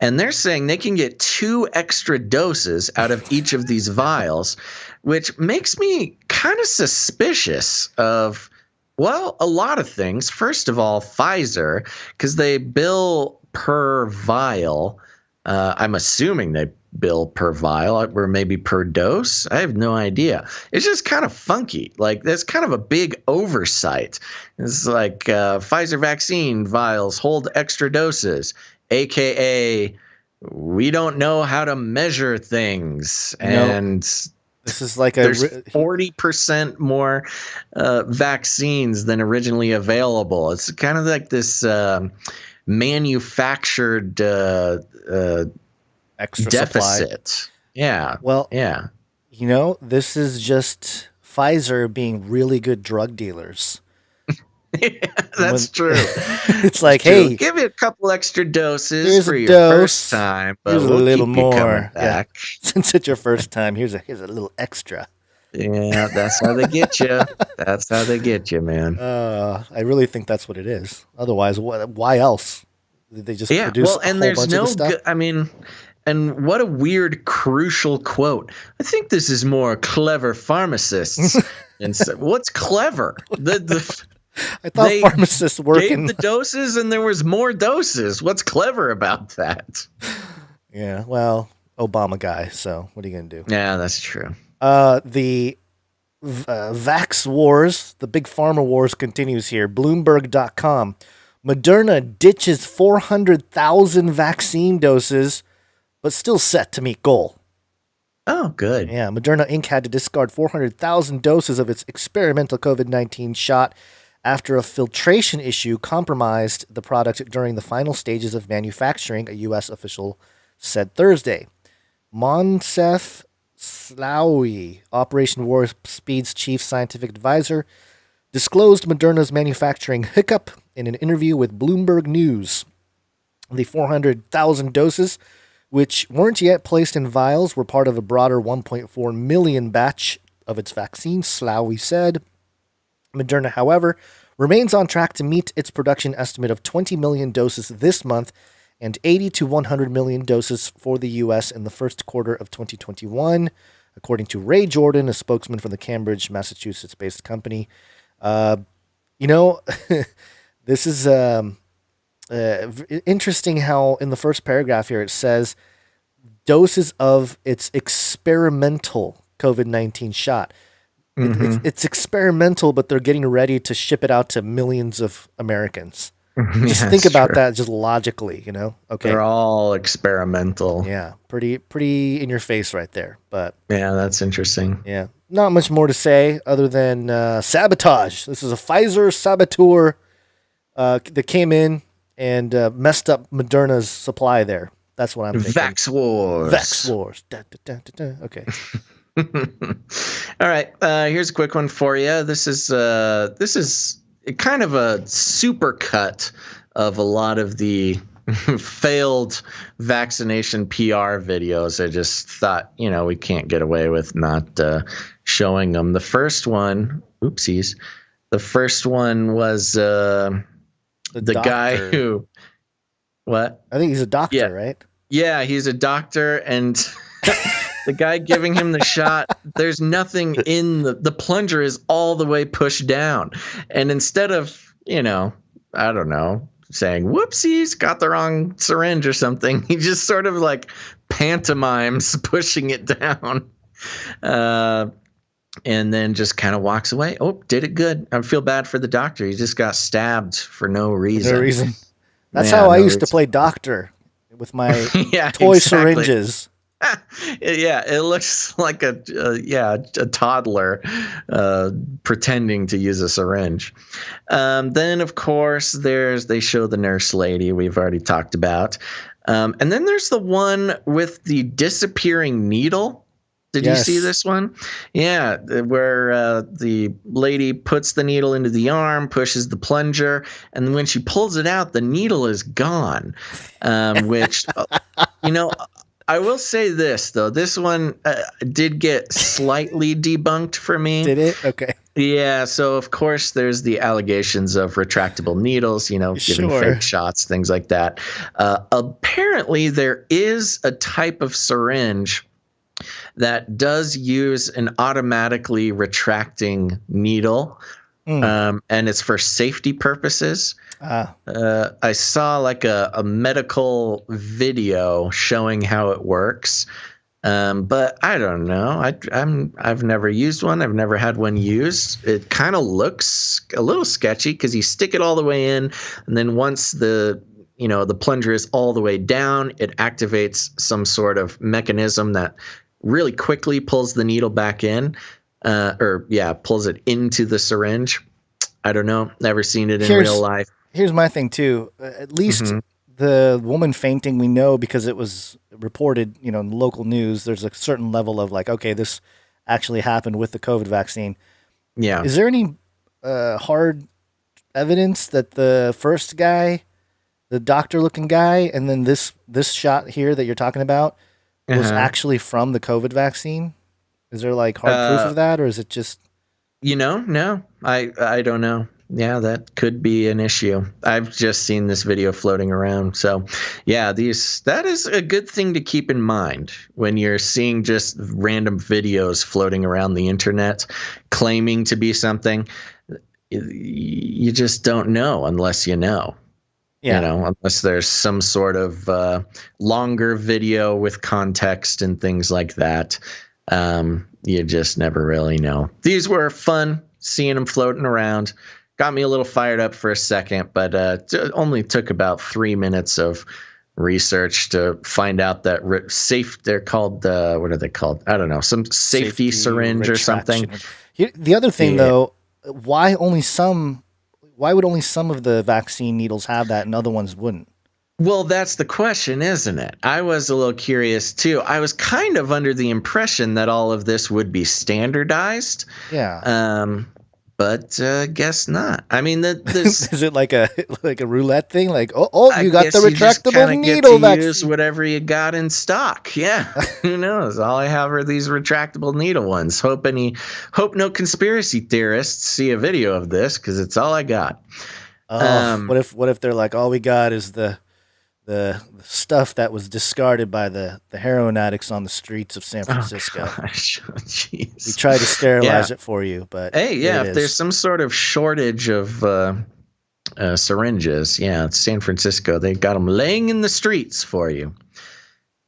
And they're saying they can get 2 extra doses out of each of these vials, which makes me kind of suspicious of, well, a lot of things. First of all, Pfizer, because they bill per vial. I'm assuming they bill per vial or maybe per dose. I have no idea. It's just kind of funky. Like, that's kind of a big oversight. It's like Pfizer vaccine vials hold extra doses, AKA we don't know how to measure things. And
This is like
there's 40% more vaccines than originally available. It's kind of like this manufactured
extra
deficit.
Supply.
Yeah.
Well,
yeah.
This is just Pfizer being really good drug dealers.
Yeah, that's true.
It's like, hey,
give me a couple extra doses for your first time, but
here's
we'll
a little
keep
more.
You coming back.
Yeah. Since it's your first time, here's a little extra.
Yeah, that's how they get you. That's how they get you, man.
I really think that's what it is. Otherwise, why else? Did they just produce a whole bunch of this stuff?
And what a weird, crucial quote. I think this is more clever pharmacists. And so, what's clever?
I thought pharmacists working
gave the doses and there was more doses. What's clever about that?
Yeah, well, Obama guy. So what are you gonna do?
Yeah, that's true.
The Vax Wars, the big pharma wars continues here. Bloomberg.com. Moderna ditches 400,000 vaccine doses, but still set to meet goal.
Oh, good.
Yeah, Moderna Inc. had to discard 400,000 doses of its experimental COVID-19 shot after a filtration issue compromised the product during the final stages of manufacturing, a U.S. official said Thursday. Monsef Slaoui, Operation Warp Speed's chief scientific advisor, disclosed Moderna's manufacturing hiccup in an interview with Bloomberg News. The 400,000 doses, which weren't yet placed in vials, were part of a broader 1.4 million batch of its vaccine, Slaoui said. Moderna, however, remains on track to meet its production estimate of 20 million doses this month and 80 to 100 million doses for the U.S. in the first quarter of 2021, according to Ray Jordan, a spokesman for the Cambridge, Massachusetts-based company. This is interesting how in the first paragraph here it says doses of its experimental COVID-19 shot. Mm-hmm. It's experimental, but they're getting ready to ship it out to millions of Americans. Just think about that just logically, Okay.
They're all experimental.
Yeah. Pretty in your face right there. But
yeah, that's interesting.
Yeah. Not much more to say other than sabotage. This is a Pfizer saboteur that came in and messed up Moderna's supply there. That's what I'm thinking.
Vax Wars.
Vax Wars. Da, da, da, da, da. Okay.
All right. Here's a quick one for you. This is kind of a super cut of a lot of the failed vaccination PR videos. I just thought, we can't get away with not showing them. The first one, oopsies. The first one was the guy who, what?
I think he's a doctor, right?
Yeah, he's a doctor, and the guy giving him the shot, there's nothing in the plunger is all the way pushed down. And instead of, I don't know, saying, whoopsies, got the wrong syringe or something, he just sort of like pantomimes pushing it down. And then just kind of walks away. Oh, did it good. I feel bad for the doctor. He just got stabbed for no reason.
No reason. That's how I used to play doctor with my toy syringes.
Yeah, it looks like a toddler pretending to use a syringe. Then, of course, they show the nurse lady we've already talked about. And then there's the one with the disappearing needle. Did you see this one? Yeah, where the lady puts the needle into the arm, pushes the plunger, and when she pulls it out, the needle is gone. Which, I will say this, though. This one did get slightly debunked for me.
Did it? Okay.
Yeah, so of course there's the allegations of retractable needles, giving fake shots, things like that. Apparently there is a type of syringe that does use an automatically retracting needle, and it's for safety purposes. I saw like a medical video showing how it works, but I don't know. I've never used one. I've never had one used. It kind of looks a little sketchy because you stick it all the way in, and then once the plunger is all the way down, it activates some sort of mechanism that really quickly pulls the needle back in, pulls it into the syringe. I don't know. Never seen it in real life.
Here's my thing too. At least the woman fainting, we know because it was reported, in the local news. There's a certain level of like, okay, this actually happened with the COVID vaccine.
Yeah.
Is there any hard evidence that the first guy, the doctor-looking guy, and then this shot here that you're talking about was actually from the COVID vaccine? Is there like hard proof of that, or is it just?
No, I don't know. Yeah, that could be an issue. I've just seen this video floating around. So, yeah, that is a good thing to keep in mind when you're seeing just random videos floating around the internet claiming to be something. You just don't know unless you know. Yeah. Unless there's some sort of longer video with context and things like that. You just never really know. These were fun, seeing them floating around. Got me a little fired up for a second, but it only took about 3 minutes of research to find out that they're called, what are they called? I don't know, some safety syringe or something.
The other thing, though, why would only some of the vaccine needles have that and other ones wouldn't?
Well, that's the question, isn't it? I was a little curious, too. I was kind of under the impression that all of this would be standardized.
Yeah.
But guess not. I mean,
is it like a roulette thing? Like, you got the retractable
needle vaccine. Use whatever you got in stock. Yeah, who knows? All I have are these retractable needle ones. Hope no conspiracy theorists see a video of this because it's all I got.
What if they're like, all we got is the stuff that was discarded by the heroin addicts on the streets of San Francisco.
Oh, gosh. Jeez.
We tried to sterilize it for you, but
hey, yeah, if there's some sort of shortage of syringes, it's San Francisco. They got them laying in the streets for you.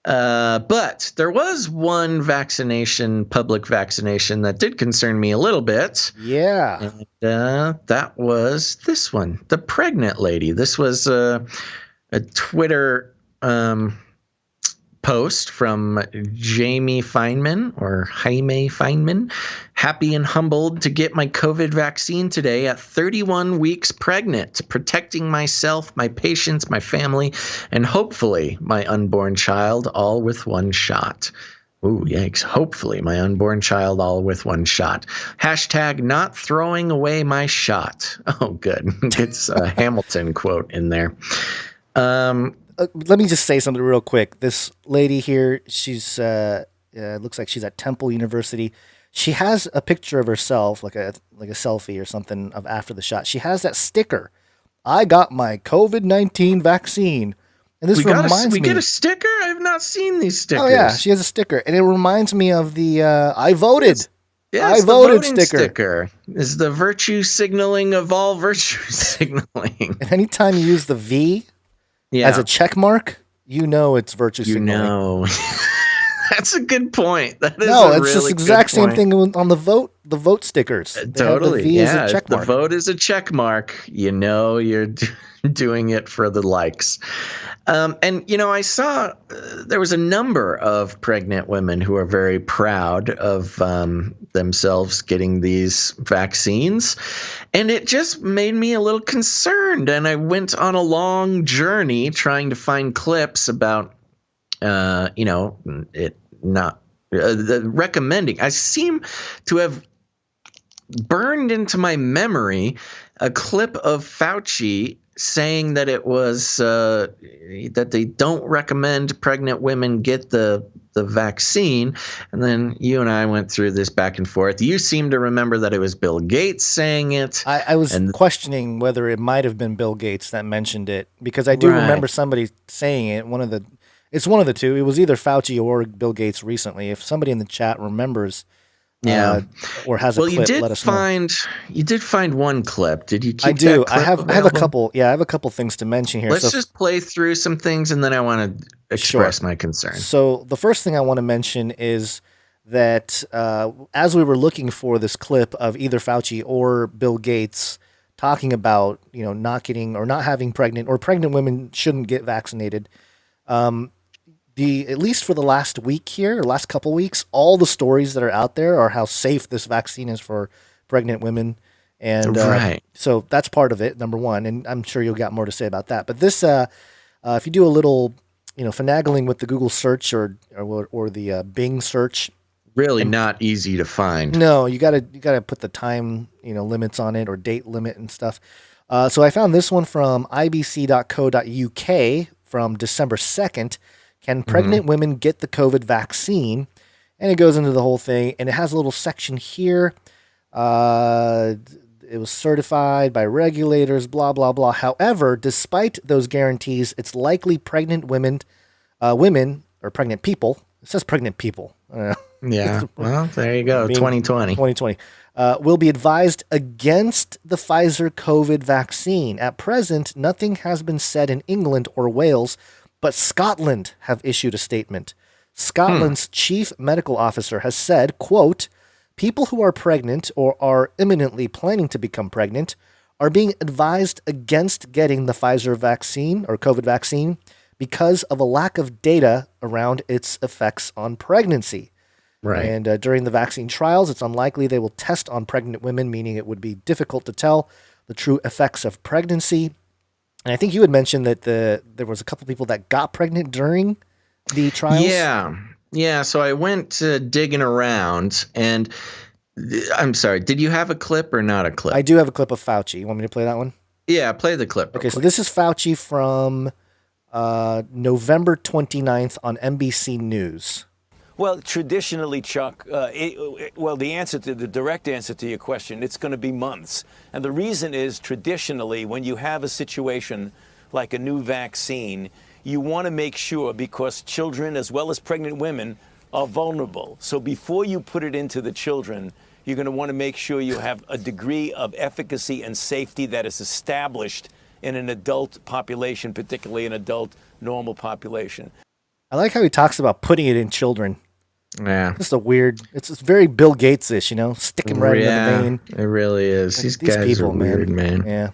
But there was one public vaccination that did concern me a little bit.
Yeah.
And that was this one, the pregnant lady. This was a Twitter post from Jaime Feynman. Happy and humbled to get my COVID vaccine today at 31 weeks pregnant, protecting myself, my patients, my family, and hopefully my unborn child all with one shot. Ooh, yikes. Hopefully my unborn child all with one shot. Hashtag not throwing away my shot. Oh, good. It's a Hamilton quote in there.
Let me just say something real quick. This lady here, she's looks like she's at Temple University. She has a picture of herself, like a selfie or something of after the shot. She has that sticker. I got my COVID-19 vaccine. And this reminds me.
We get a sticker? I have not seen these stickers.
Oh yeah, she has a sticker, and it reminds me of the I voted.
I voted sticker. Is the virtue signaling of all virtue signaling.
And anytime you use the V as a check mark, it's virtue signaling.
That's a good point. That is
it's this exact same thing on the vote stickers.
Totally.
The V as a check mark.
The vote is a check mark. You're doing it for the likes. And I saw there was a number of pregnant women who are very proud of themselves getting these vaccines. And it just made me a little concerned. And I went on a long journey trying to find clips about, it not recommending. I seem to have burned into my memory a clip of Fauci saying that it was that they don't recommend pregnant women get the vaccine. And then you and I went through this back and forth. You seem to remember that it was Bill Gates saying it.
I was questioning whether it might have been Bill Gates that mentioned it, because I do remember somebody saying it. It's one of the two. It was either Fauci or Bill Gates recently. If somebody in the chat remembers or has a clip, let us know.
You did find one clip. Did you keep
I do.
That clip
I have a couple. Yeah, I have a couple things to mention here.
Let's just play through some things, and then I want to express my concern.
So the first thing I want to mention is that as we were looking for this clip of either Fauci or Bill Gates talking about not getting or not having pregnant, or pregnant women shouldn't get vaccinated, the at least for the last week here, or last couple weeks, all the stories that are out there are how safe this vaccine is for pregnant women. And
Right.
so that's part of it, number one. And I'm sure you'll got more to say about that. But this, if you do a little, finagling with the Google search or the Bing search,
Really not easy to find.
no, you gotta put the time limits on it or date limit and stuff. So I found this one from ibc.co.uk from December 2nd. Can pregnant women get the COVID vaccine? And it goes into the whole thing, and it has a little section here. It was certified by regulators, blah, blah, blah. However, despite those guarantees, it's likely pregnant women or pregnant people. It says pregnant people.
Yeah. Well, there you go. 2020.
2020. Will be advised against the Pfizer COVID vaccine. At present, nothing has been said in England or Wales, but Scotland have issued a statement. Scotland's chief medical officer has said, quote, people who are pregnant or are imminently planning to become pregnant are being advised against getting the Pfizer vaccine or COVID vaccine because of a lack of data around its effects on pregnancy.
Right.
And during the vaccine trials, it's unlikely they will test on pregnant women, meaning it would be difficult to tell the true effects of pregnancy. And I think you had mentioned that there was a couple people that got pregnant during the trials.
Yeah. So I went digging around, and I'm sorry. Did you have a clip or not a clip?
I do have a clip of Fauci. You want me to play that one?
Yeah, play the clip.
Okay, so this is Fauci from November 29th on NBC News.
Well, traditionally, Chuck, the direct answer to your question, it's going to be months. And the reason is traditionally, when you have a situation like a new vaccine, you want to make sure, because children as well as pregnant women are vulnerable. So before you put it into the children, you're going to want to make sure you have a degree of efficacy and safety that is established in an adult population, particularly an adult normal population.
I like how he talks about putting it in children.
Yeah.
It's it's very Bill Gates-ish, stick him right into the vein.
It really is. These guys
people,
are weird, man.
Yeah.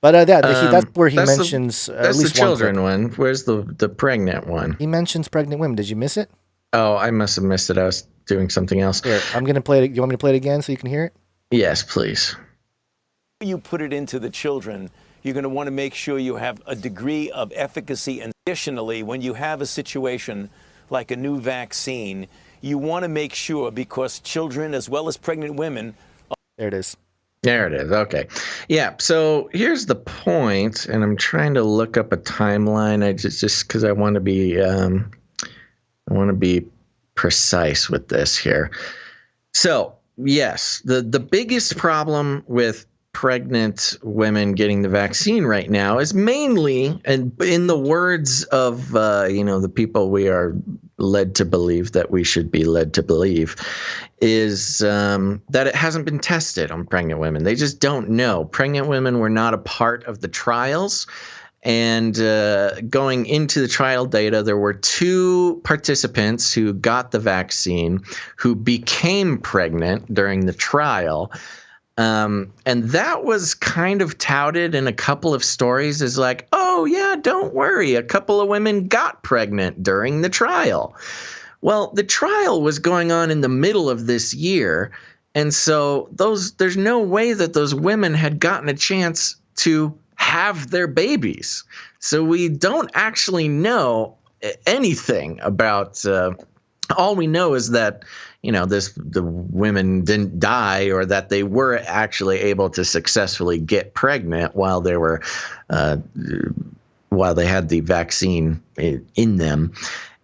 But that's where he mentions
that's
at least
the children one. Where's the pregnant one?
He mentions pregnant women. Did you miss it?
Oh, I must have missed it. I was doing something else.
Here, I'm going to play it. You want me to play it again so you can hear it?
Yes, please.
You put it into the children, you're going to want to make sure you have a degree of efficacy. And additionally, when you have a situation like a new vaccine, you want to make sure, because children as well as pregnant women.
There it is.
There it is. Okay. Yeah. So here's the point, and I'm trying to look up a timeline. I just because I want to be precise with this here. So yes, the biggest problem with pregnant women getting the vaccine right now is mainly, and in the words of the people we are led to believe that we should be led to believe, is that it hasn't been tested on pregnant women. They just don't know. Pregnant women were not a part of the trials. And going into the trial data, there were 2 participants who got the vaccine who became pregnant during the trial. And that was kind of touted in a couple of stories as like, oh, yeah, don't worry. A couple of women got pregnant during the trial. Well, the trial was going on in the middle of this year. And so there's no way that those women had gotten a chance to have their babies. So we don't actually know anything about all we know is that the women didn't die, or that they were actually able to successfully get pregnant while they had the vaccine in them.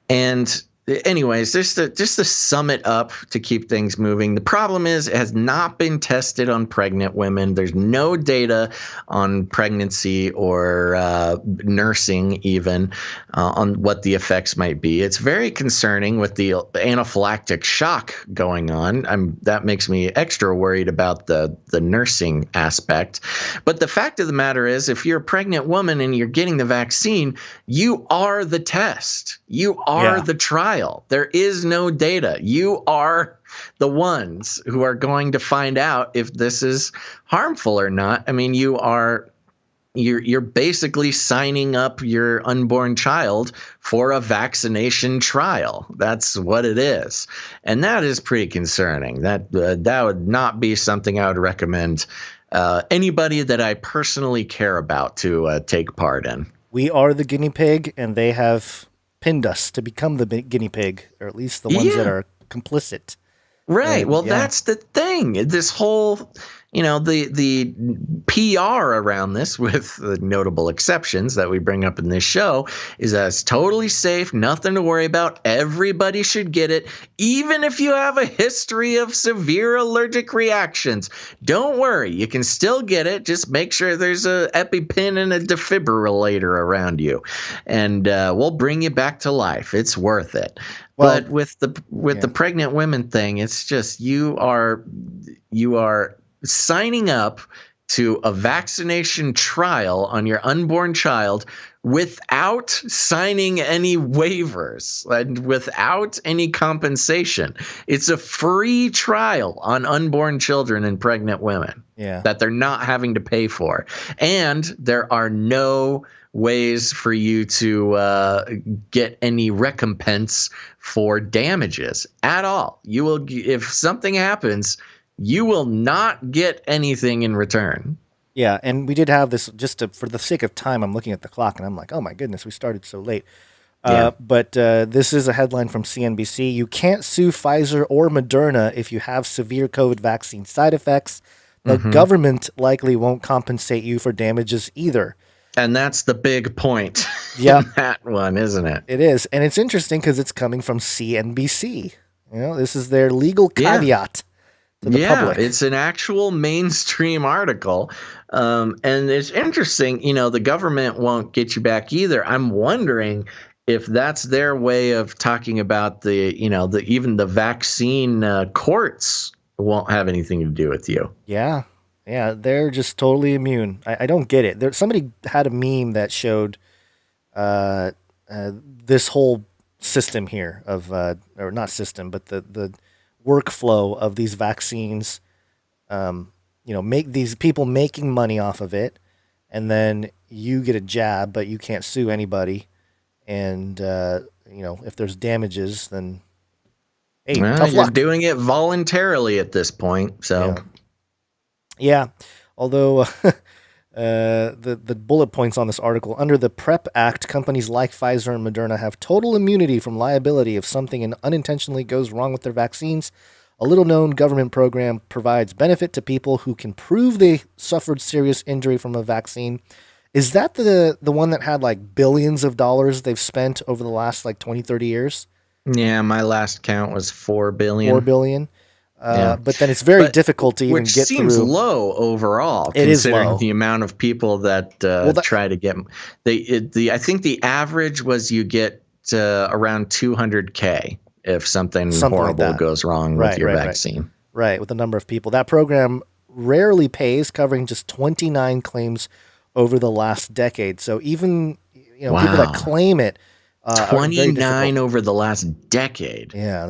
And anyways, just to sum it up, to keep things moving, the problem is it has not been tested on pregnant women. There's no data on pregnancy or nursing even on what the effects might be. It's very concerning with the anaphylactic shock going on. That makes me extra worried about the nursing aspect. But the fact of the matter is, if you're a pregnant woman and you're getting the vaccine, you are the test. You are the trial. There is no data. You are the ones who are going to find out if this is harmful or not. I mean, you are you're basically signing up your unborn child for a vaccination trial. That's what it is, and that is pretty concerning. That would not be something I would recommend anybody that I personally care about to take part in.
We are the guinea pig, and they have pinned us to become the guinea pig, or at least the ones that are complicit.
Right. Well, that's the thing. This whole, the PR around this, with the notable exceptions that we bring up in this show, is that it's totally safe, nothing to worry about. Everybody should get it, even if you have a history of severe allergic reactions. Don't worry, you can still get it. Just make sure there's a EpiPen and a defibrillator around you, and we'll bring you back to life. It's worth it. Well, but with the pregnant women thing, it's just you are signing up to a vaccination trial on your unborn child without signing any waivers and without any compensation. It's a free trial on unborn children and pregnant women that they're not having to pay for. And there are no ways for you to get any recompense for damages at all. You will, if something happens, you will not get anything in return.
Yeah, and we did have this, for the sake of time, I'm looking at the clock, and I'm like, oh my goodness, we started so late. But this is a headline from CNBC. You can't sue Pfizer or Moderna if you have severe COVID vaccine side effects. The government likely won't compensate you for damages either.
And that's the big point in that one, isn't it?
It is. And it's interesting because it's coming from CNBC. This is their legal caveat to the public.
It's an actual mainstream article. And it's interesting, the government won't get you back either. I'm wondering if that's their way of talking about even the vaccine courts won't have anything to do with you.
Yeah. Yeah, they're just totally immune. I don't get it. Somebody had a meme that showed this whole system here of, or not system, but the workflow of these vaccines. Make these people making money off of it, and then you get a jab, but you can't sue anybody. And if there's damages, then hey, tough
you're
luck.
Doing it voluntarily at this point, so.
Yeah, although the bullet points on this article, under the PrEP Act, companies like Pfizer and Moderna have total immunity from liability if something unintentionally goes wrong with their vaccines. A little-known government program provides benefit to people who can prove they suffered serious injury from a vaccine. Is that the one that had like billions of dollars they've spent over the last 20, 30 years?
Yeah, my last count was $4 billion.
$4 billion. But then it's very difficult to even get through.
Which seems low overall, considering the amount of people that try to get. I think the average was you get around 200K if something horrible goes wrong with your vaccine.
Right, with the number of people. That program rarely pays, covering just 29 claims over the last decade. So even people that claim it,
29 over the last decade.
Yeah,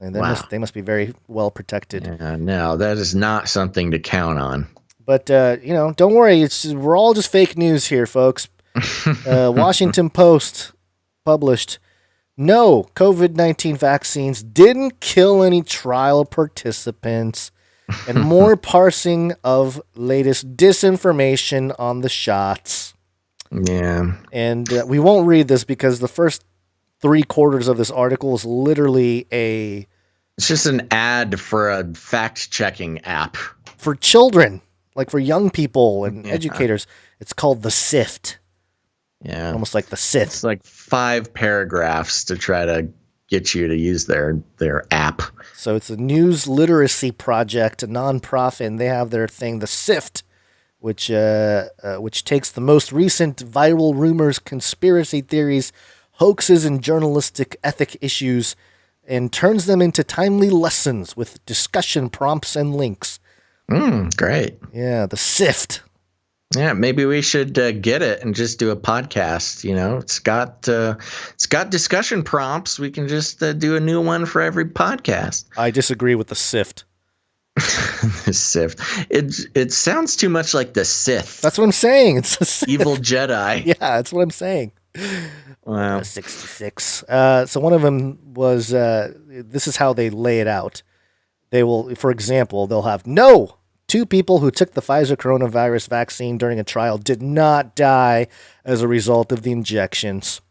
and they must be very well protected.
No, that is not something to count on.
But don't worry, we're all just fake news here, folks. Washington Post published, no, COVID-19 vaccines didn't kill any trial participants, and more parsing of latest disinformation on the shots.
Yeah.
And we won't read this because the first 3/4 of this article is literally
it's just an ad for a fact-checking app.
For children, like for young people and educators. It's called The Sift.
Yeah.
Almost like The Sith.
It's like 5 paragraphs to try to get you to use their app.
So it's a news literacy project, a nonprofit, and they have their thing, The Sift, which takes the most recent viral rumors, conspiracy theories, hoaxes, and journalistic ethic issues and turns them into timely lessons with discussion prompts and links.
Great.
Yeah, The Sift.
Yeah, maybe we should get it and just do a podcast. It's got discussion prompts. We can just do a new one for every podcast.
I disagree with The Sift.
The Sith. It sounds too much like the Sith.
That's what I'm saying. It's a Sith.
Evil Jedi.
Yeah, that's what I'm saying.
Wow.
66. So one of them was, this is how they lay it out. They will, for example, they'll have, no, 2 people who took the Pfizer coronavirus vaccine during a trial did not die as a result of the injections.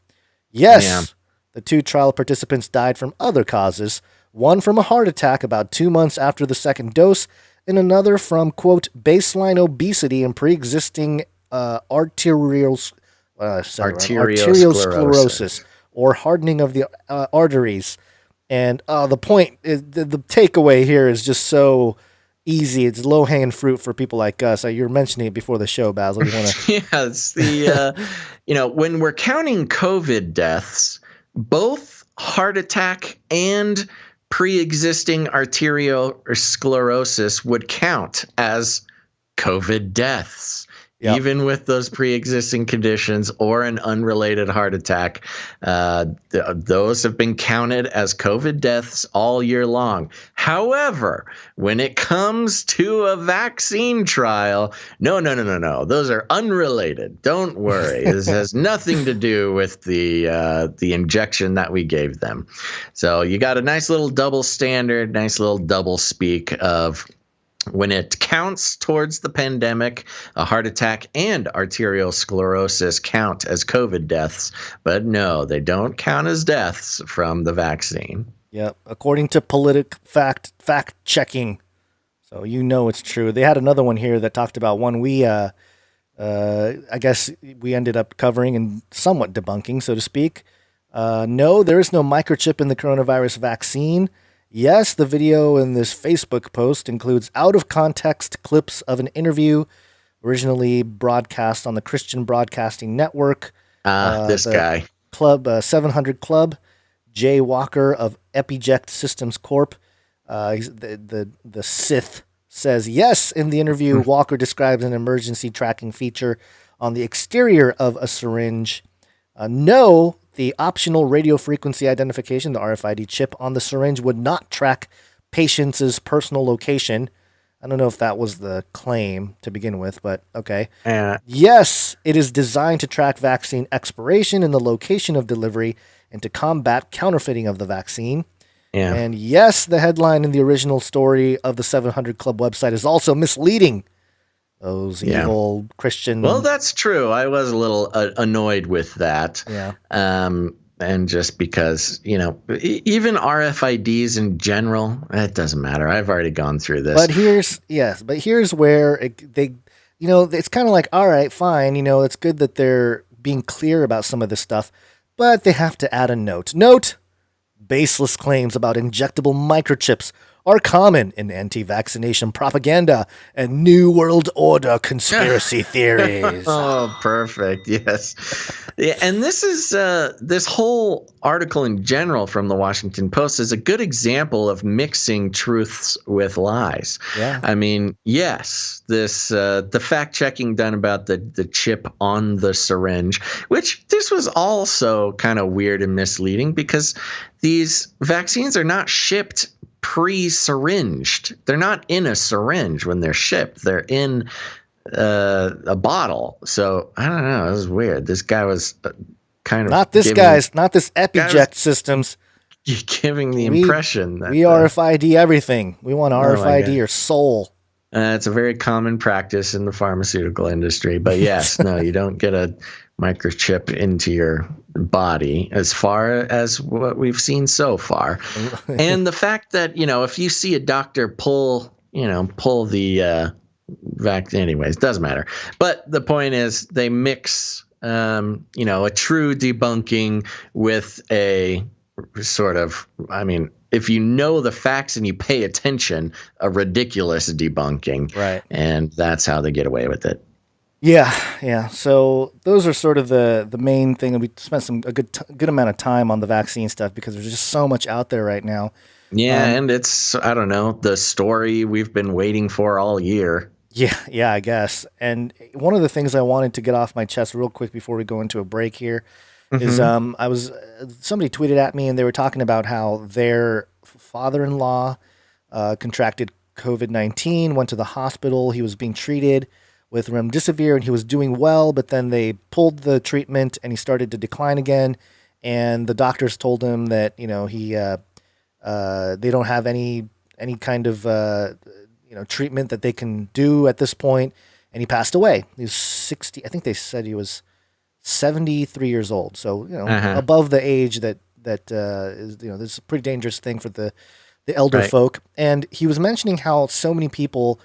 Yes, the 2 trial participants died from other causes, one from a heart attack about 2 months after the second dose, and another from, quote, baseline obesity and pre-existing arteriosclerosis or hardening of the arteries. And the point, the takeaway here is just so easy. It's low-hanging fruit for people like us. You were mentioning it before the show, Basil. You want to?
Yeah, it's the when we're counting COVID deaths, both heart attack and pre-existing arteriosclerosis would count as COVID deaths. Yep. Even with those pre-existing conditions or an unrelated heart attack, those have been counted as COVID deaths all year long. However, when it comes to a vaccine trial, no. Those are unrelated. Don't worry. This has nothing to do with the injection that we gave them. So you got a nice little double standard, nice little double speak of when it counts towards the pandemic, a heart attack and arteriosclerosis count as COVID deaths, but no, they don't count as deaths from the vaccine.
Yep, according to fact checking, so it's true. They had another one here that talked about one we, I guess we ended up covering and somewhat debunking, so to speak. No, there is no microchip in the coronavirus vaccine. Yes, the video in this Facebook post includes out-of-context clips of an interview originally broadcast on the Christian Broadcasting Network.
This guy.
700 Club, Jay Walker of Epiject Systems Corp. The Sith says, yes, in the interview, Walker describes an emergency tracking feature on the exterior of a syringe. No, the optional radio frequency identification, the RFID chip on the syringe, would not track patients' personal location. I don't know if that was the claim to begin with, but okay. Yes, it is designed to track vaccine expiration and the location of delivery and to combat counterfeiting of the vaccine.
Yeah.
And yes, the headline in the original story of the 700 Club website is also misleading. Those evil Christian.
Well, that's true. I was a little annoyed with that.
Yeah.
And just because, even RFIDs in general, it doesn't matter. I've already gone through this.
But here's where it's kind of like, all right, fine. It's good that they're being clear about some of this stuff, but they have to add a note. Note, baseless claims about injectable microchips are common in anti-vaccination propaganda and New World Order conspiracy theories.
Oh, perfect. Yes. Yeah, and this is this whole article in general from the Washington Post is a good example of mixing truths with lies.
Yeah.
I mean, yes, this the fact checking done about the chip on the syringe, which this was also kind of weird and misleading because these vaccines are not shipped pre-syringed. They're not in a syringe when they're shipped. They're in a bottle. So I don't know. It was weird. This guy was kind of
not this Epiject Systems
giving the impression that
we RFID everything. We want RFID your soul.
It's a very common practice in the pharmaceutical industry. But yes, no, you don't get a microchip into your body as far as what we've seen so far. And the fact that, if you see a doctor pull the vaccine, anyways, doesn't matter. But the point is they mix, a true debunking with a sort of, if you know the facts and you pay attention, a ridiculous debunking.
Right.
And that's how they get away with it.
Yeah. So those are sort of the main thing. And we spent a good amount of time on the vaccine stuff because there's just so much out there right now.
Yeah, and it's, I don't know, the story we've been waiting for all year.
Yeah, I guess. And one of the things I wanted to get off my chest real quick before we go into a break here is somebody tweeted at me and they were talking about how their father-in-law contracted COVID-19, went to the hospital. He was being treated with remdesivir, and he was doing well, but then they pulled the treatment, and he started to decline again. And the doctors told him that, he they don't have any kind of treatment that they can do at this point, and he passed away. He was 60. I think they said he was 73 years old. So above the age that is this is a pretty dangerous thing for the elder folk. And he was mentioning how so many people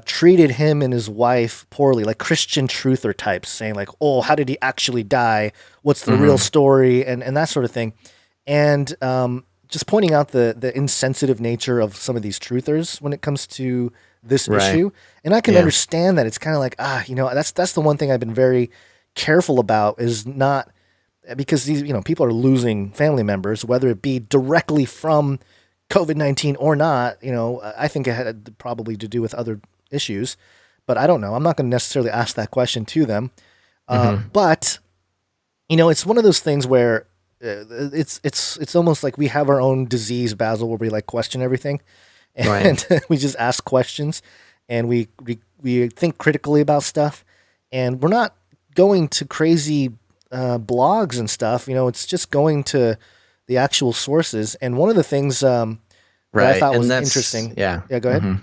treated him and his wife poorly, like Christian truther types, saying like, "Oh, how did he actually die? What's the real story?" and that sort of thing. And just pointing out the insensitive nature of some of these truthers when it comes to this issue. And I can understand that. It's kind of like, that's the one thing I've been very careful about, is not, because these, people are losing family members, whether it be directly from COVID-19 or not. I think it had probably to do with other issues, but I don't know. I'm not going to necessarily ask that question to them. But it's one of those things where it's almost like we have our own disease, Basil, where we like question everything, and we just ask questions, and we think critically about stuff, and we're not going to crazy blogs and stuff. It's just going to the actual sources. And one of the things that I thought was interesting. Yeah, go ahead.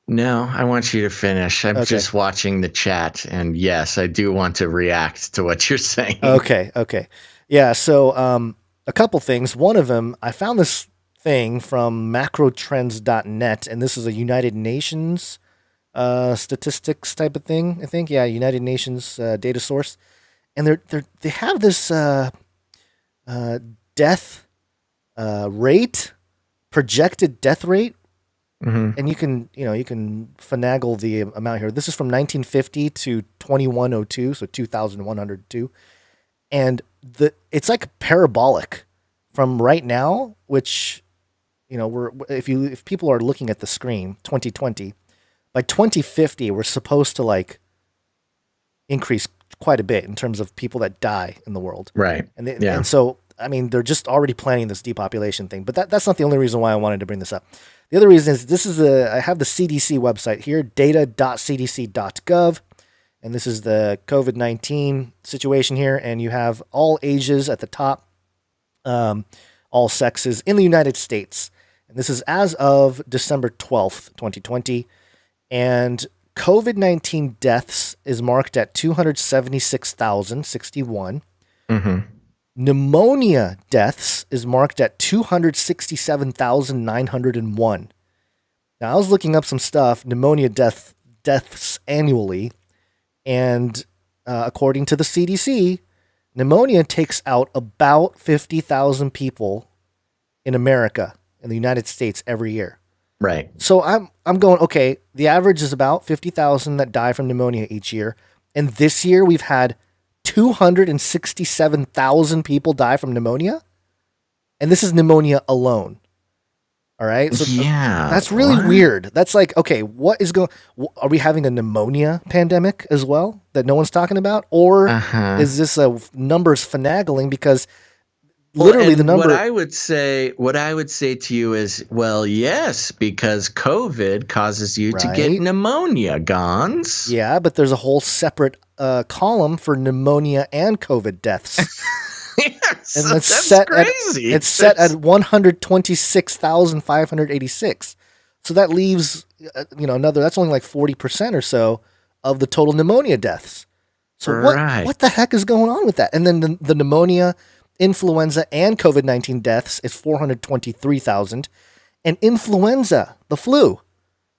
No, I want you to finish. I'm just watching the chat, and yes, I do want to react to what you're saying.
Okay. Yeah, so a couple things. One of them, I found this thing from macrotrends.net, and this is a United Nations statistics type of thing, I think. Yeah, United Nations data source. And they have this death rate, projected death rate. And you can finagle the amount here. This is from 1950 to 2102, so 2102. And it's like parabolic from right now, which, if people are looking at the screen, 2020, by 2050, we're supposed to like increase quite a bit in terms of people that die in the world.
Right.
And so, I mean, they're just already planning this depopulation thing, but that's not the only reason why I wanted to bring this up. The other reason is I have the CDC website here, data.cdc.gov. And this is the COVID-19 situation here. And you have all ages at the top, all sexes in the United States. And this is as of December 12th, 2020. And COVID-19 deaths is marked at 276,061. Pneumonia deaths is marked at 267,901. Now, I was looking up some stuff, pneumonia deaths annually. And according to the CDC, pneumonia takes out about 50,000 people in America, in the United States, every year.
Right.
So I'm going, okay, the average is about 50,000 that die from pneumonia each year. And this year we've had 267,000 people die from pneumonia. And this is pneumonia alone. All right. So that's really weird. That's like, okay, what is going, are we having a pneumonia pandemic as well that no one's talking about? Or is this a numbers finagling? Because literally the number.
What I would say to you is, well, yes, because COVID causes you to get pneumonia, Gons.
Yeah, but there's a whole separate column for pneumonia and COVID deaths.
Yes,
and
that's crazy.
It's set at 126,586. So that leaves, that's only like 40% or so of the total pneumonia deaths. So what the heck is going on with that? And then the pneumonia, influenza, and COVID-19 deaths is 423,000. And influenza, the flu,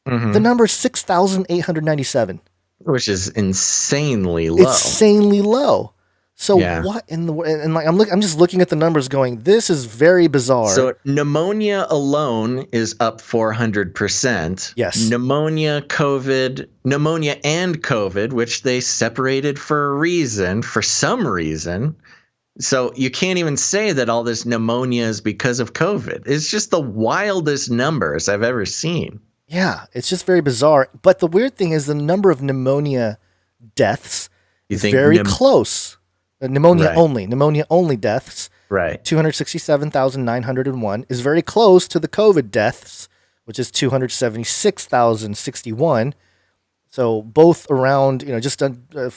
the number is 6,897.
Which is insanely low.
Insanely low. So what in the world? And like I'm just looking at the numbers, going, this is very bizarre.
So pneumonia alone is up 400%.
Yes.
Pneumonia and COVID, which they separated for some reason. So you can't even say that all this pneumonia is because of COVID. It's just the wildest numbers I've ever seen.
Yeah, it's just very bizarre. But the weird thing is the number of pneumonia deaths is very close. Pneumonia only deaths, 267,901 is very close to the COVID deaths, which is 276,061. So both around, just not a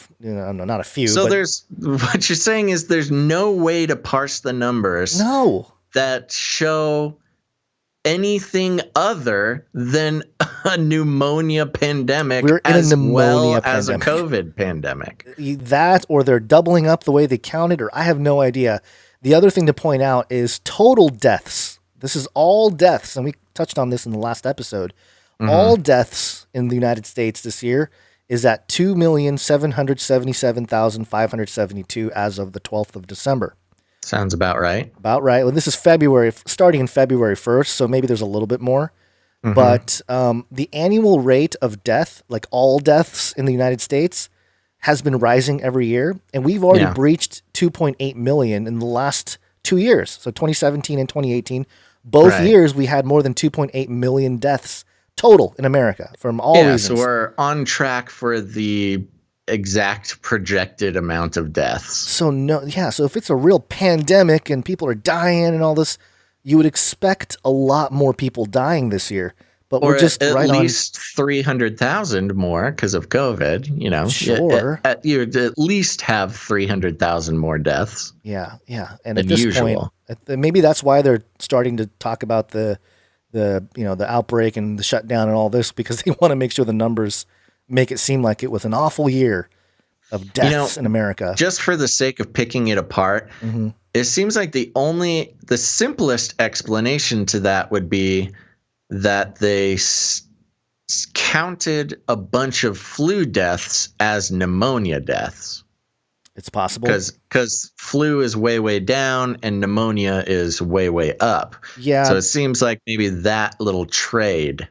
few.
So
but
there's what you're saying is there's no way to parse the numbers that show anything other than a pneumonia pandemic as well as a COVID pandemic.
That, or they're doubling up the way they counted, or I have no idea. The other thing to point out is total deaths. This is all deaths, and we touched on this in the last episode. Mm-hmm. All deaths in the United States this year is at 2,777,572 as of the 12th of December.
Sounds about right.
About right. Well, this is February, starting in February 1st, so maybe there's a little bit more. Mm-hmm. But the annual rate of death, like all deaths in the United States, has been rising every year. And we've already breached 2.8 million in the last 2 years. So 2017 and 2018, both years we had more than 2.8 million deaths total in America from all reasons.
So we're on track for the exact projected amount of deaths.
So so if it's a real pandemic and people are dying and all this, you would expect a lot more people dying this year. But we're just
at
right
least 300,000 more because of COVID.
Sure,
you'd at least have 300,000 more deaths.
Yeah, and at this point, maybe that's why they're starting to talk about the outbreak and the shutdown and all this, because they want to make sure the numbers make it seem like it was an awful year of deaths in America.
Just for the sake of picking it apart, it seems like the simplest explanation to that would be that they counted a bunch of flu deaths as pneumonia deaths.
It's possible.
Because flu is way, way down and pneumonia is way, way up.
Yeah.
So it seems like maybe that little trade.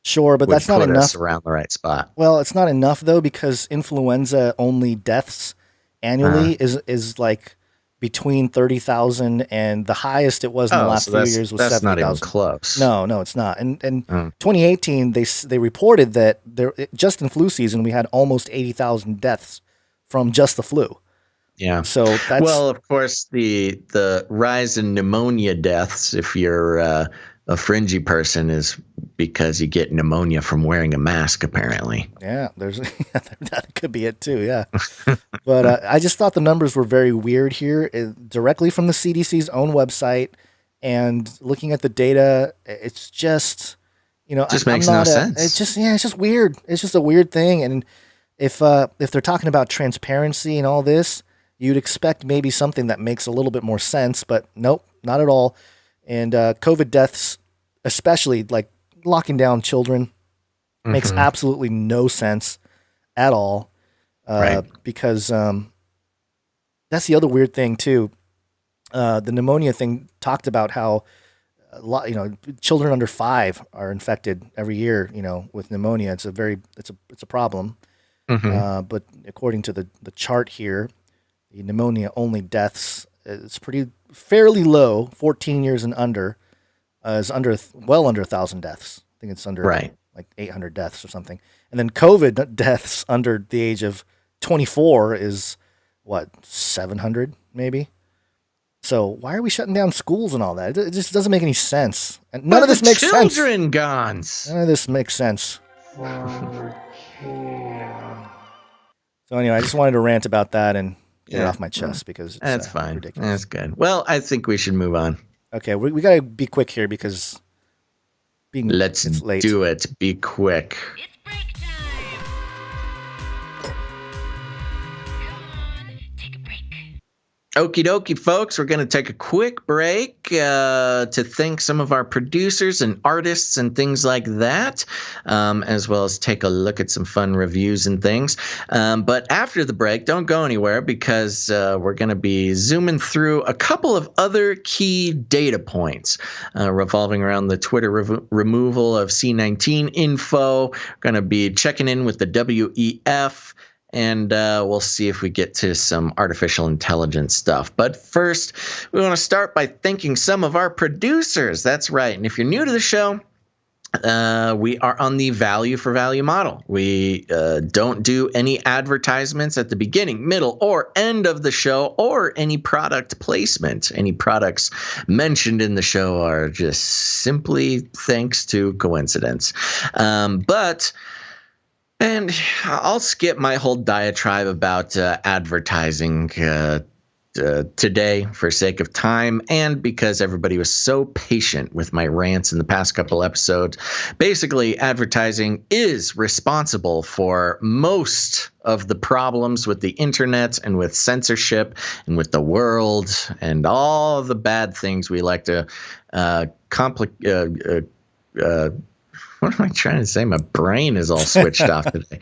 Sure, but that's not enough.
Us around the right spot.
Well, it's not enough though, because influenza only deaths annually is like between 30,000 and the highest it was in the last few years was 70,000.
That's not even close.
No, it's not. And 2018 they reported that just in flu season we had almost 80,000 deaths from just the flu.
Yeah.
So that's
of course the rise in pneumonia deaths, if you're a fringy person, is because you get pneumonia from wearing a mask, apparently.
Yeah, that could be it too, yeah. But I just thought the numbers were very weird here, directly from the CDC's own website, and looking at the data, it's just,
just makes no sense.
It's just weird. It's just a weird thing, and if they're talking about transparency and all this, you'd expect maybe something that makes a little bit more sense, but nope, not at all. And COVID deaths, especially like locking down children, makes absolutely no sense at all. Because that's the other weird thing too. The pneumonia thing talked about how children under 5 are infected every year, with pneumonia. It's a problem. But according to the chart here, the pneumonia only deaths is fairly low. 14 years and under is well under 1,000 deaths. I think it's under like 800 deaths or something. And then COVID deaths under the age of 24 is 700 maybe. So why are we shutting down schools and all that? It just doesn't make any sense. And none of this makes sense.
Children gone.
None of this makes sense. So anyway, I just wanted to rant about that and get it off my chest because
that's fine.
Ridiculous.
That's good. Well, I think we should move on.
Okay, we got to be quick here because
it's late. Do it. Be quick.
It's break time. Come on, take a break.
Okie dokie, folks. We're going to take a quick break to thank some of our producers and artists and things like that, as well as take a look at some fun reviews and things. But after the break, don't go anywhere because we're going to be zooming through a couple of other key data points revolving around the Twitter removal of C19 info. We're going to be checking in with the WEF. And we'll see if we get to some artificial intelligence stuff. But first, we want to start by thanking some of our producers. That's right. And if you're new to the show, we are on the value for value model. We don't do any advertisements at the beginning, middle, or end of the show, or any product placement. Any products mentioned in the show are just simply thanks to coincidence. And I'll skip my whole diatribe about advertising today for sake of time, and because everybody was so patient with my rants in the past couple episodes. Basically, advertising is responsible for most of the problems with the internet and with censorship and with the world and all the bad things we like to what am I trying to say? My brain is all switched off today.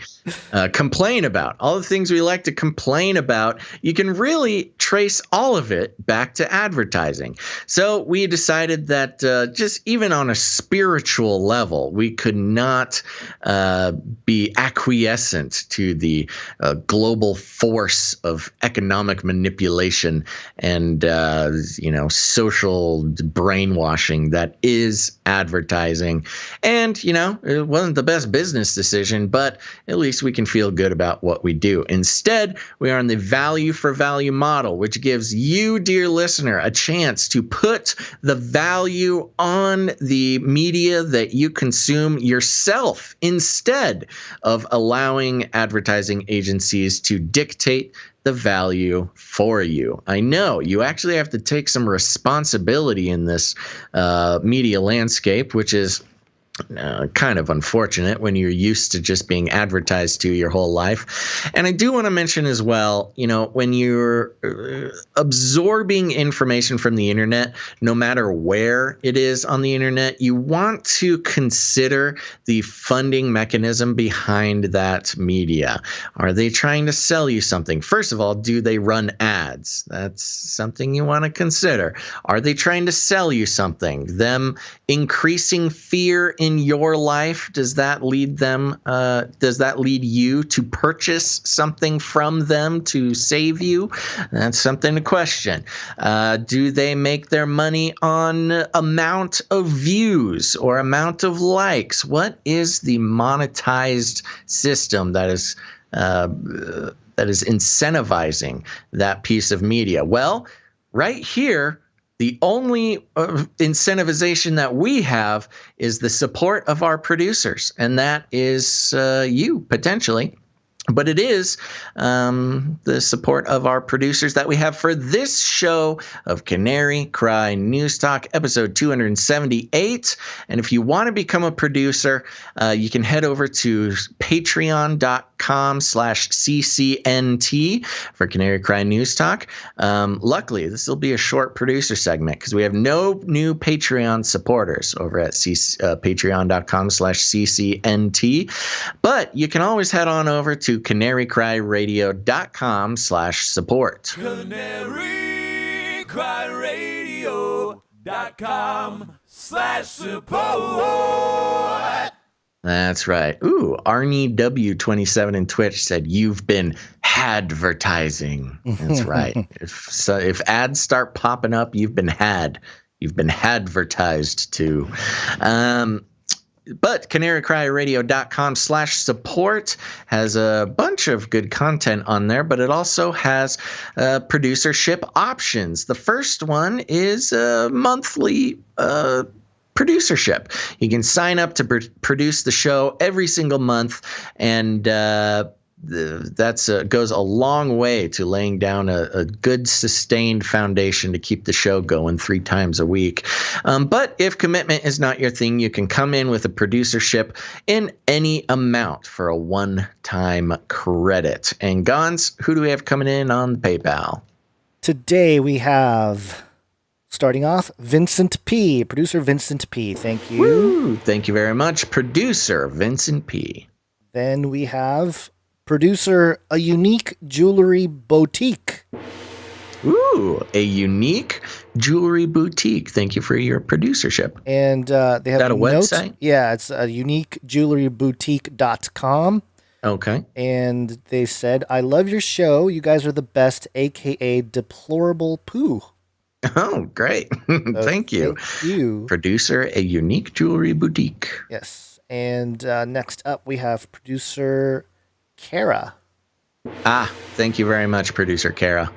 Complain about. All the things we like to complain about, you can really trace all of it back to advertising. So we decided that just even on a spiritual level, we could not be acquiescent to the global force of economic manipulation and social brainwashing that is advertising. And it wasn't the best business decision, but at least we can feel good about what we do. Instead, we are on the value for value model, which gives you, dear listener, a chance to put the value on the media that you consume yourself instead of allowing advertising agencies to dictate the value for you. I know you actually have to take some responsibility in this media landscape, which is kind of unfortunate when you're used to just being advertised to your whole life. And I do want to mention as well, when you're absorbing information from the internet, no matter where it is on the internet, you want to consider the funding mechanism behind that media. Are they trying to sell you something? First of all, do they run ads? That's something you want to consider. Are they trying to sell you something? Them increasing fear in your life, does that lead you to purchase something from them to save you? That's something to question. Do they make their money on amount of views or amount of likes? What is the monetized system that is incentivizing that piece of media? Well, right here, the only incentivization that we have is the support of our producers, and that is you, potentially. But it is the support of our producers that we have for this show of Canary Cry News Talk, episode 278. And if you want to become a producer, you can head over to patreon.com/CCNT for Canary Cry News Talk. Luckily, this will be a short producer segment because we have no new Patreon supporters over at patreon.com/CCNT. But you can always head on over to canarycryradio.com/support. canarycryradio.com/support. That's right. Ooh, Arnie W27 in Twitch said you've been advertising. That's right. If ads start popping up, you've been advertised to. But canarycryradio.com/support has a bunch of good content on there, but it also has producership options. The first one is monthly producership. You can sign up to produce the show every single month, and that's goes a long way to laying down a good sustained foundation to keep the show going 3 times a week. But if commitment is not your thing, you can come in with a producership in any amount for a one-time credit. And Gons, who do we have coming in on PayPal?
Today we have, starting off, Vincent P. Producer Vincent P. Thank you.
Woo! Thank you very much, producer Vincent P.
Then we have producer A Unique Jewelry Boutique.
Ooh, A Unique Jewelry Boutique. Thank you for your producership.
And they have
a website?
Yeah, it's a uniquejewelryboutique.com.
Okay.
And they said, I love your show. You guys are the best, a.k.a. Deplorable Poo.
Oh, great. Thank you.
Thank you.
Producer, a unique jewelry boutique.
Yes. And next up, we have producer Kara.
Thank you very much, producer Kara.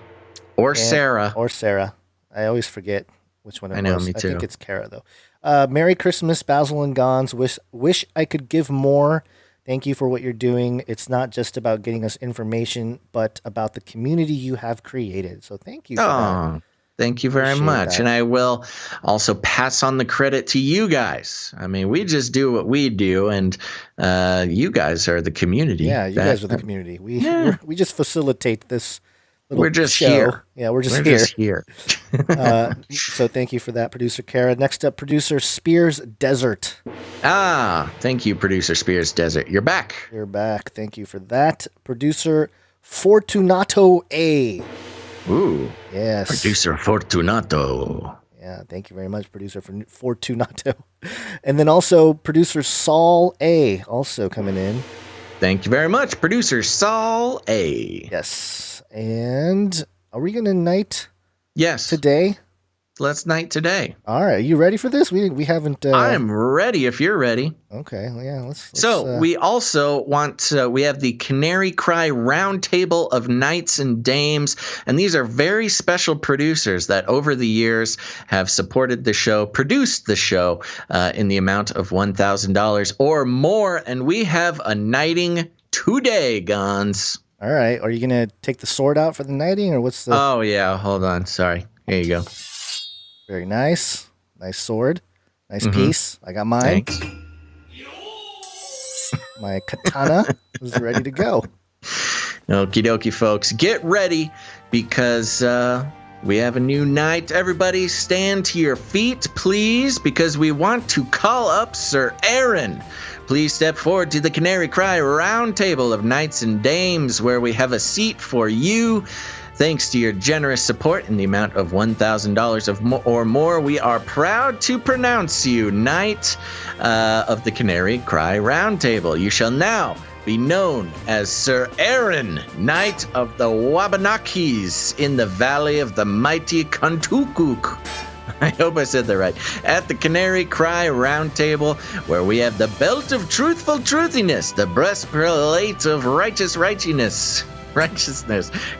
Or Sarah.
Or Sarah. I always forget which one it was.
I know, me too.
I think it's Kara, though. Merry Christmas, Basil and Gons. Wish I could give more. Thank you for what you're doing. It's not just about getting us information, but about the community you have created. So thank you for that.
Thank you very much.
that.
And I will also pass on the credit to you guys. I mean, we just do what we do, and you guys are the community.
Yeah, you guys are the community. We just facilitate this little
We're just
show.
here.
Yeah, we're just here. So thank you for that, producer Kara. Next up, producer Spears Desert.
Thank you, producer Spears Desert. You're back.
You're back. Thank you for that. Producer Fortunato A.
Ooh.
Yes.
Producer Fortunato.
Yeah, thank you very much, producer Fortunato. And then also producer Saul A. also coming in.
Thank you very much, producer Saul A.
Yes. And are we going to night
Yes.
today?
Let's night today.
All right. Are you ready for this? We haven't.
I'm ready if you're ready.
Okay. Well, yeah. Let's
So we also want we have the Canary Cry Roundtable of Knights and Dames, and these are very special producers that over the years have supported the show, produced the show in the amount of $1,000 or more, and we have a knighting today, Gons.
All right. Are you gonna take the sword out for the knighting, or what's the?
Oh yeah. Hold on. Sorry. Here you go.
Very nice. Nice sword. Nice piece. I got mine.
Thanks.
My katana is ready to go.
Okie dokie, folks. Get ready because we have a new night. Everybody stand to your feet, please, because we want to call up Sir Aaron. Please step forward to the Canary Cry Roundtable of Knights and Dames, where we have a seat for you. Thanks to your generous support in the amount of $1,000 or more, we are proud to pronounce you Knight of the Canary Cry Roundtable. You shall now be known as Sir Aaron, Knight of the Wabanakis in the Valley of the Mighty Kuntukuk. I hope I said that right. At the Canary Cry Roundtable, where we have the belt of truthful truthiness, the breastplate of righteousness,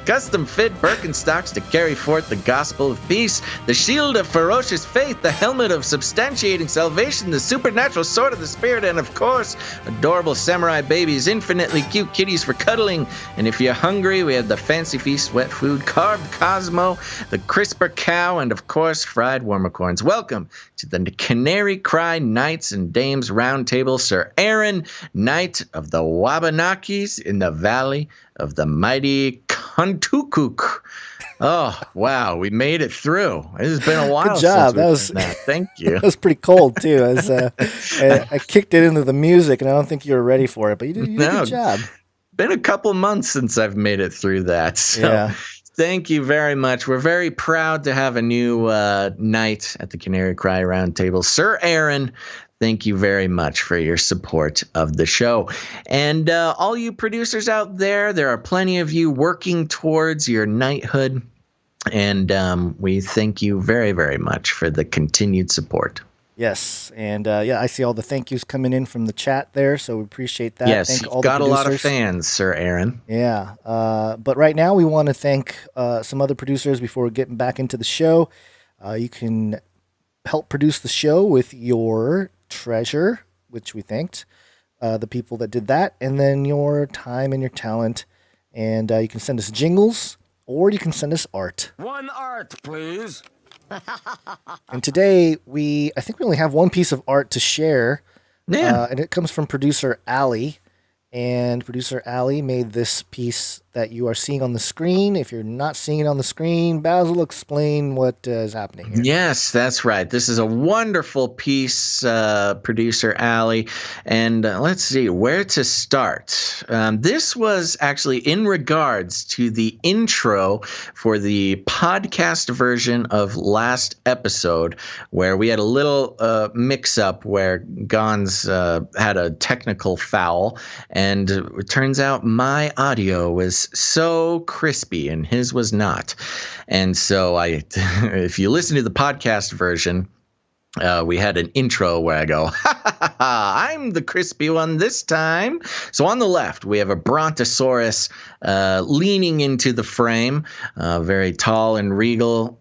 custom fit Birkenstocks to carry forth the gospel of peace, the shield of ferocious faith, the helmet of substantiating salvation, the supernatural sword of the spirit, and of course, adorable samurai babies, infinitely cute kitties for cuddling. And if you're hungry, we have the Fancy Feast wet food, carved Cosmo, the CRISPR cow, and of course, fried wormicorns. Welcome to the Canary Cry Knights and Dames Roundtable, Sir Aaron, Knight of the Wabanakis in the Valley of the Mighty Kuntukuk. Oh, wow. We made it through. It has been a while.
Good job.
Since we've done that. Thank you.
That was pretty cold, too. I kicked it into the music, and I don't think you were ready for it, but you did a good job.
Been a couple months since I've made it through that. So
yeah.
Thank you very much. We're very proud to have a new knight at the Canary Cry Roundtable. Sir Aaron, thank you very much for your support of the show. And all you producers out there, there are plenty of you working towards your knighthood. And we thank you very, very much for the continued support.
Yes. And I see all the thank yous coming in from the chat there. So we appreciate that.
Yes,
thank all
got
the
a lot of fans, Sir Aaron.
Yeah. But right now we want to thank some other producers before we're getting back into the show. You can help produce the show with your treasure, which we thanked the people that did that, and then your time and your talent. And you can send us jingles, or you can send us art.
One art, please.
And today I think we only have one piece of art to share.
Yeah.
And it comes from producer Allie. And producer Allie made this piece that you are seeing on the screen. If you're not seeing it on the screen, Basil, explain what is happening here.
Yes, that's right. This is a wonderful piece, producer Allie. And let's see where to start. This was actually in regards to the intro for the podcast version of last episode, where we had a little mix-up where Gons had a technical foul. And it turns out my audio was was so crispy and his was not. And so if you listen to the podcast version, we had an intro where I go, ha, ha, ha, ha, I'm the crispy one this time. So on the left, we have a brontosaurus leaning into the frame, very tall and regal,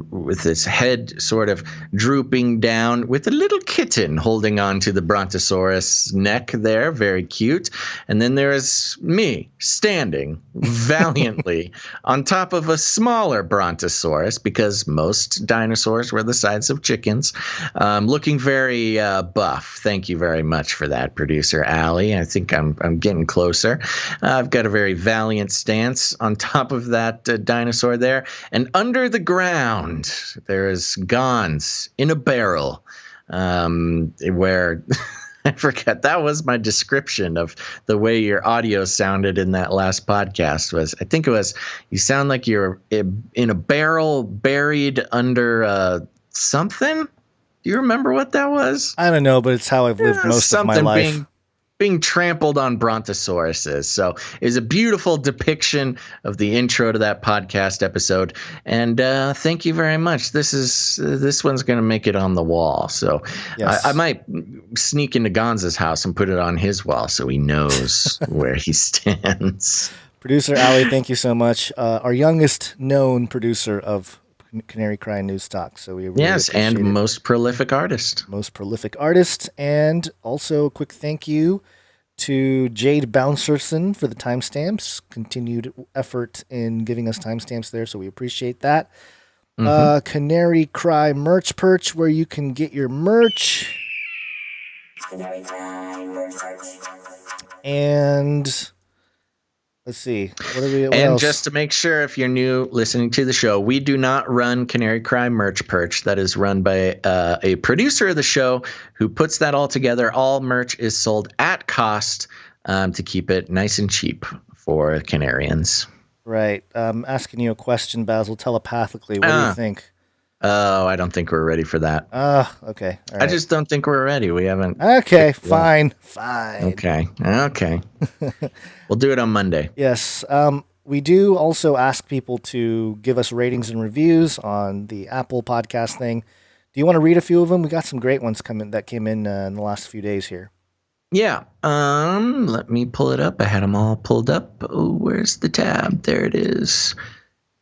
with its head sort of drooping down, with a little kitten holding on to the brontosaurus neck there, very cute. And then there is me standing valiantly on top of a smaller brontosaurus, because most dinosaurs were the size of chickens. Looking very buff. Thank you very much for that, producer Allie. I think I'm getting closer. I've got a very valiant stance on top of that dinosaur there. And under the ground, there is Gons in a barrel, where I forget. That was my description of the way your audio sounded in that last podcast. I think it was, you sound like you're in a barrel buried under something. Do you remember what that was?
I don't know, but it's how I've lived most of my life.
Being trampled on brontosauruses. So it's a beautiful depiction of the intro to that podcast episode. And thank you very much. This one's going to make it on the wall. So yes. I might sneak into Gonza's house and put it on his wall so he knows where he stands.
Producer Allie, thank you so much. Our youngest known producer of Canary Cry News Talk. So we really
and most prolific artist.
And also a quick thank you to Jade Bouncerson for the timestamps. Continued effort in giving us timestamps there, so we appreciate that. Mm-hmm. Canary Cry Merch Perch, where you can get your merch. And let's see. What else?
Just to make sure, if you're new listening to the show, we do not run Canary Cry Merch Perch. That is run by a producer of the show who puts that all together. All merch is sold at cost to keep it nice and cheap for Canarians.
Right. Asking you a question, Basil, telepathically. What do you think?
Oh, I don't think we're ready for that.
Okay. All right.
I just don't think we're ready. We haven't.
Okay, fine.
Okay. We'll do it on Monday.
Yes. We do also ask people to give us ratings and reviews on the Apple podcast thing. Do you want to read a few of them? We got some great ones that came in the last few days here.
Yeah. Let me pull it up. I had them all pulled up. Oh, where's the tab? There it is.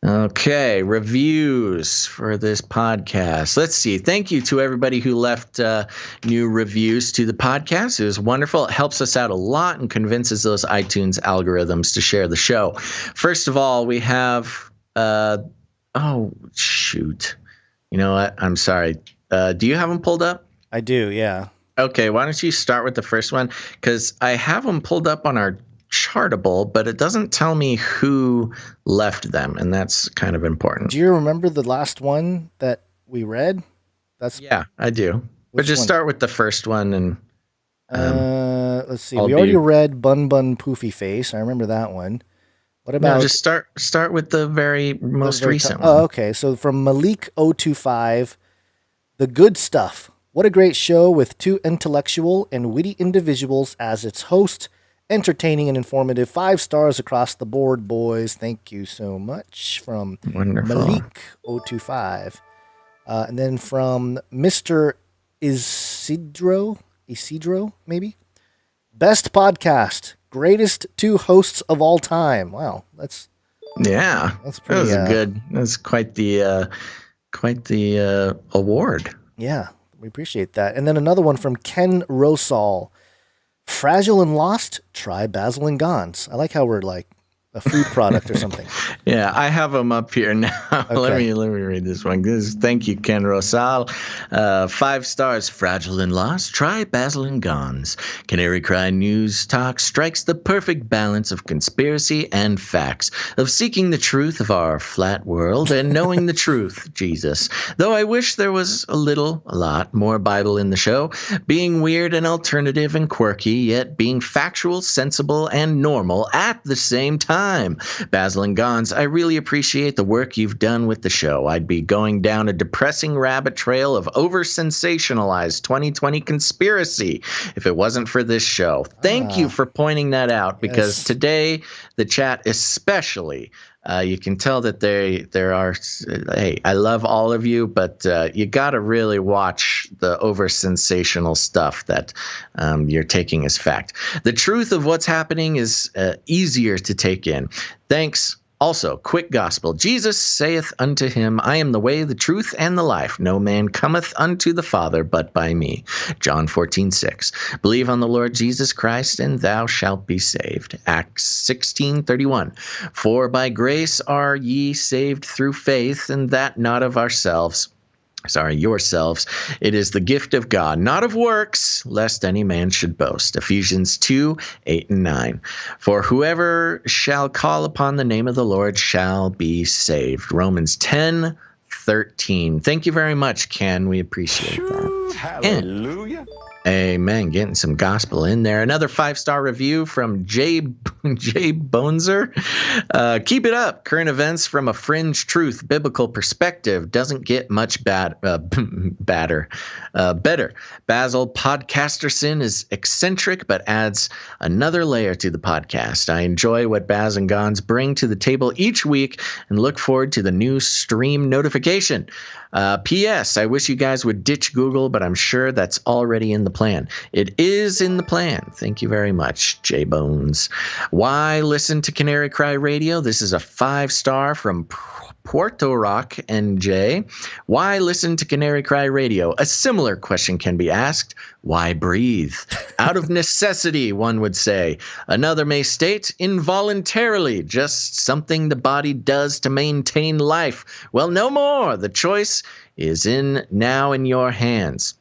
Okay, reviews for this podcast. Let's see. Thank you to everybody who left new reviews to the podcast. It was wonderful. It helps us out a lot and convinces those iTunes algorithms to share the show. First of all, we have oh, shoot. You know what? I'm sorry. Do you have them pulled up?
I do, yeah.
Okay, why don't you start with the first one? Because I have them pulled up on our Chartable, but it doesn't tell me who left them, and that's kind of important.
Do you remember the last one that we read?
Yeah, I do. But just start with the first one, and
let's see. We already read Bun Bun Poofy Face. I remember that one. What about?
No, just start with the very most recent one.
Oh, okay. So from Malik025, The Good Stuff. What a great show with two intellectual and witty individuals as its host. Entertaining and informative. 5 stars across the board, boys. Thank you so much. From Malik025. And then from Mr. Isidro, maybe? Best podcast. Greatest 2 hosts of all time. Wow. That's pretty
good. That's quite the award.
Yeah, we appreciate that. And then another one from Ken Rosal. Fragile and Lost, try Basil and Gons. I like how we're like a food product or something.
Yeah, I have them up here now. Okay. Let me read this one. Thank you, Ken Rosal. 5 stars. Fragile and Lost. Try Basil and Gons. Canary Cry News Talk strikes the perfect balance of conspiracy and facts, of seeking the truth of our flat world and knowing the truth, Jesus. Though I wish there was a lot more Bible in the show, being weird and alternative and quirky, yet being factual, sensible, and normal at the same time. Basil and Gons Gons, I really appreciate the work you've done with the show. I'd be going down a depressing rabbit trail of over-sensationalized 2020 conspiracy if it wasn't for this show. Thank you for pointing that out, because today, the chat especially, you can tell that there are, hey, I love all of you, but you got to really watch the over-sensational stuff that you're taking as fact. The truth of what's happening is easier to take in. Thanks. Also, quick gospel. Jesus saith unto him, I am the way, the truth, and the life. No man cometh unto the Father but by me. John 14:6. Believe on the Lord Jesus Christ, and thou shalt be saved. Acts 16:31. For by grace are ye saved through faith, and that not of ourselves. Yourselves. It is the gift of God, not of works, lest any man should boast. Ephesians 2:8 and 9. For whoever shall call upon the name of the Lord shall be saved. Romans 10:13. Thank you very much, Ken. We appreciate that.
Hallelujah.
Amen. Getting some gospel in there. Another 5-star review from Jay Bonzer. Keep it up. Current events from a fringe truth biblical perspective doesn't get much better. Basil Podcasterson is eccentric, but adds another layer to the podcast. I enjoy what Baz and Gons bring to the table each week and look forward to the new stream notification. P.S. I wish you guys would ditch Google, but I'm sure that's already in the plan. It is in the plan. Thank you very much, J Bones. Why listen to Canary Cry Radio? This is a 5-star from Puerto Rock, NJ. Why listen to Canary Cry Radio? A similar question can be asked. Why breathe? Out of necessity, one would say. Another may state involuntarily, just something the body does to maintain life. Well, no more. The choice is now in your hands.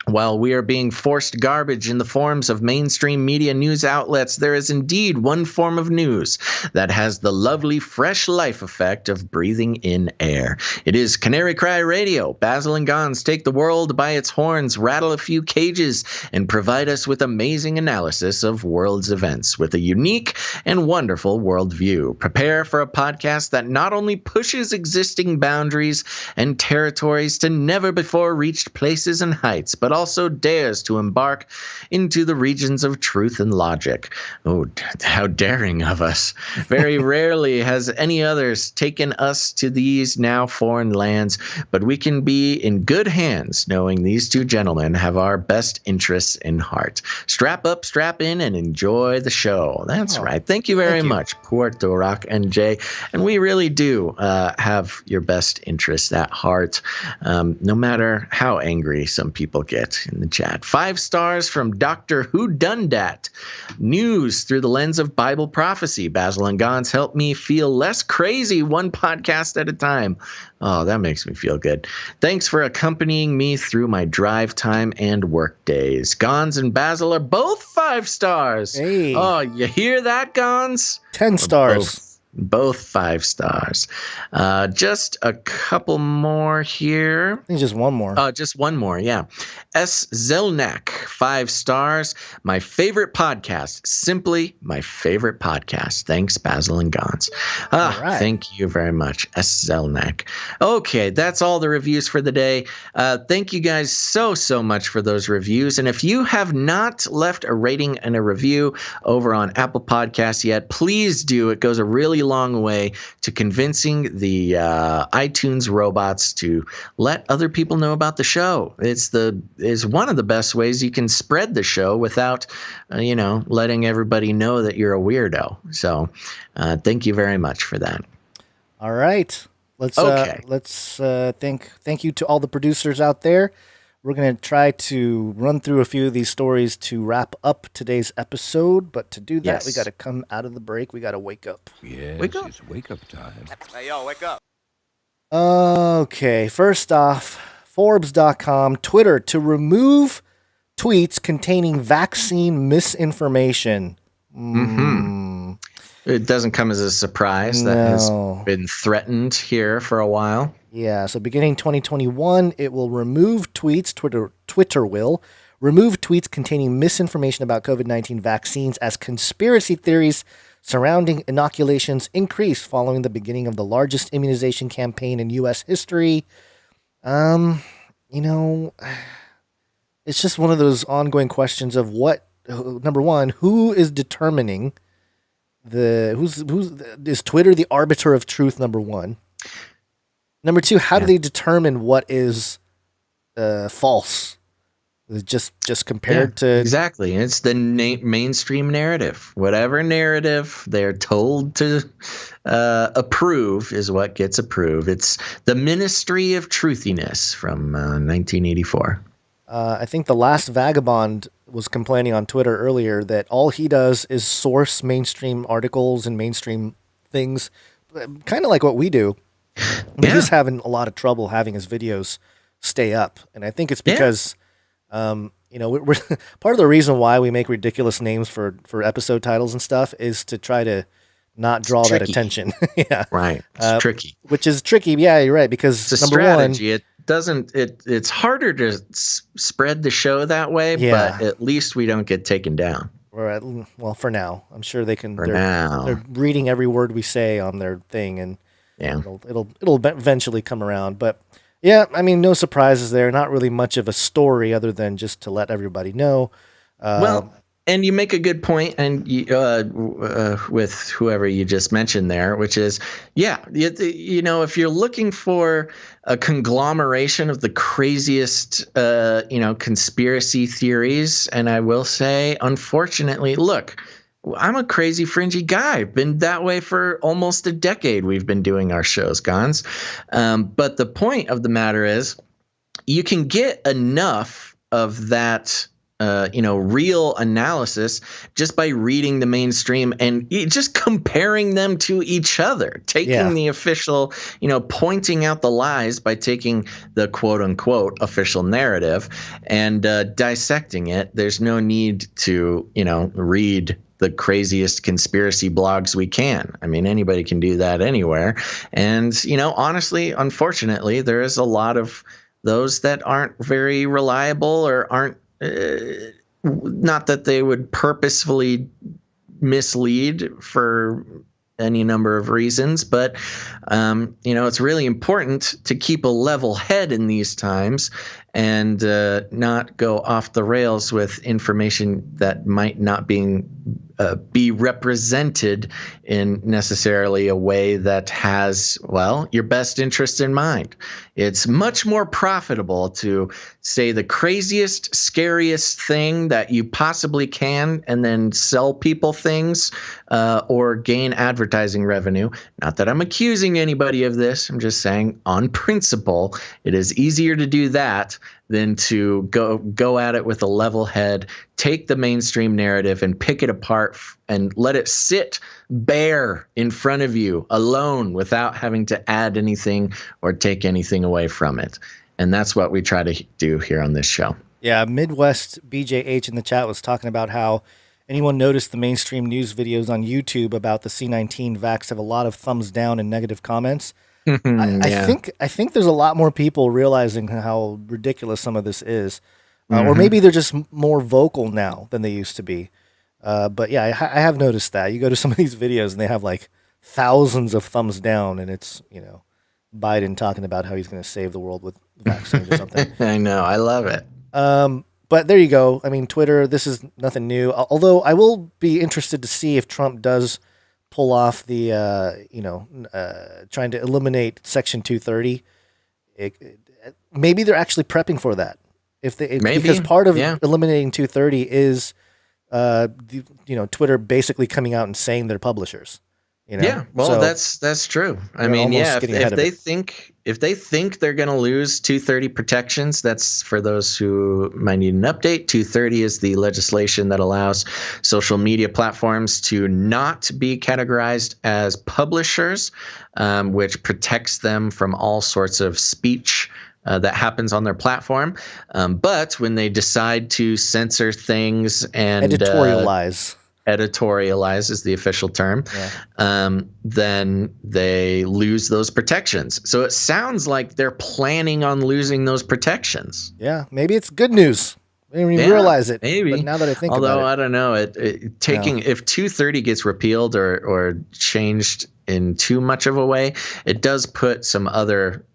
While we are being forced garbage in the forms of mainstream media news outlets, there is indeed one form of news that has the lovely fresh life effect of breathing in air. It is Canary Cry Radio. Basil and Gons take the world by its horns, rattle a few cages, and provide us with amazing analysis of world's events with a unique and wonderful worldview. Prepare for a podcast that not only pushes existing boundaries and territories to never before reached places and heights, but also dares to embark into the regions of truth and logic. Oh, how daring of us. Very rarely has any others taken us to these now foreign lands, but we can be in good hands knowing these two gentlemen have our best interests in heart. Strap up, strap in, and enjoy the show. That's right. Thank you very much, Puerto Rock NJ. And we really do have your best interests at heart, no matter how angry some people get in the chat. 5 stars from Dr. Who Done Dat. News through the lens of Bible prophecy. Basil and Gons help me feel less crazy, one podcast at a time. Oh, that makes me feel good. Thanks for accompanying me through my drive time and work days. Gons and Basil are both 5 stars.
Hey.
Oh, you hear that, Gons?
10 stars.
Both 5 stars. Just a couple more here.
I think just one more.
Just one more, yeah. S. Zelnak, 5 stars. My favorite podcast. Simply my favorite podcast. Thanks, Basil and Gons. Right. Thank you very much, S. Zelnak. Okay, that's all the reviews for the day. Thank you guys so much for those reviews. And if you have not left a rating and a review over on Apple Podcasts yet, please do. It goes a really long way to convincing the iTunes robots to let other people know about the show. It's one of the best ways you can spread the show without, letting everybody know that you're a weirdo. So, thank you very much for that.
All right, let's thank you to all the producers out there. We're going to try to run through a few of these stories to wrap up today's episode. But to do that, we got to come out of the break. We got to wake up.
Yes, it's wake up time.
Hey, yo, wake up.
Okay, first off, Forbes.com, Twitter to remove tweets containing vaccine misinformation.
It doesn't come as a surprise. That has been threatened here for a while.
Yeah, so beginning 2021, it will remove tweets, Twitter will remove tweets containing misinformation about COVID-19 vaccines as conspiracy theories surrounding inoculations increase following the beginning of the largest immunization campaign in U.S. history. It's just one of those ongoing questions of number one, who is determining is Twitter the arbiter of truth? Number one. Number two, how do they determine what is false? Just compared to
exactly. It's the mainstream narrative. Whatever narrative they're told to approve is what gets approved. It's the Ministry of Truthiness from 1984.
I think the last vagabond was complaining on Twitter earlier that all he does is source mainstream articles and mainstream things, kind of like what we do. But he's having a lot of trouble having his videos stay up, and I think it's because, we're part of the reason why we make ridiculous names for episode titles and stuff is to try to not draw that attention.
Right. It's tricky.
Which is tricky. Yeah, you're right. Because
it's a strategy. It's harder to spread the show that way, but at least we don't get taken down.
For now, I'm sure they can.
They're
reading every word we say on their thing, and it'll eventually come around. But yeah, I mean, no surprises there. Not really much of a story other than just to let everybody know.
And you make a good point, and with whoever you just mentioned there, which is, if you're looking for a conglomeration of the craziest, conspiracy theories, and I will say, unfortunately, look, I'm a crazy, fringy guy. I've been that way for almost a decade. We've been doing our shows, Gons. But the point of the matter is, you can get enough of that real analysis just by reading the mainstream and just comparing them to each other, taking the official, pointing out the lies by taking the quote unquote official narrative and dissecting it. There's no need to, read the craziest conspiracy blogs we can. I mean, anybody can do that anywhere. And, honestly, unfortunately, there is a lot of those that aren't very reliable or aren't, not that they would purposefully mislead for any number of reasons, but it's really important to keep a level head in these times and not go off the rails with information that might not be represented in necessarily a way that has, your best interest in mind. It's much more profitable to say the craziest, scariest thing that you possibly can and then sell people things or gain advertising revenue. Not that I'm accusing anybody of this. I'm just saying on principle, it is easier to do that than to go at it with a level head, take the mainstream narrative and pick it apart and let it sit bare in front of you alone without having to add anything or take anything away from it. And that's what we try to do here on this show.
Yeah, Midwest BJH in the chat was talking about how anyone noticed the mainstream news videos on YouTube about the C19 vax have a lot of thumbs down and negative comments. I think there's a lot more people realizing how ridiculous some of this is, or maybe they're just more vocal now than they used to be. But yeah, I have noticed that. You go to some of these videos and they have like thousands of thumbs down, and it's Biden talking about how he's going to save the world with vaccines or something.
I know, I love it.
But there you go. I mean, Twitter. This is nothing new. Although I will be interested to see if Trump does pull off the, trying to eliminate Section 230. Maybe they're actually prepping for that. Because part of eliminating 230 is, Twitter basically coming out and saying they're publishers.
That's true. I mean, if they think they're going to lose 230 protections, that's for those who might need an update. 230 is the legislation that allows social media platforms to not be categorized as publishers, which protects them from all sorts of speech that happens on their platform. But when they decide to censor things and editorialize is the official term, then they lose those protections. So it sounds like they're planning on losing those protections.
Yeah, maybe it's good news. didn't even realize it.
Maybe.
But now that I think
Although,
about it.
I don't know. If 230 gets repealed or changed in too much of a way, it does put some other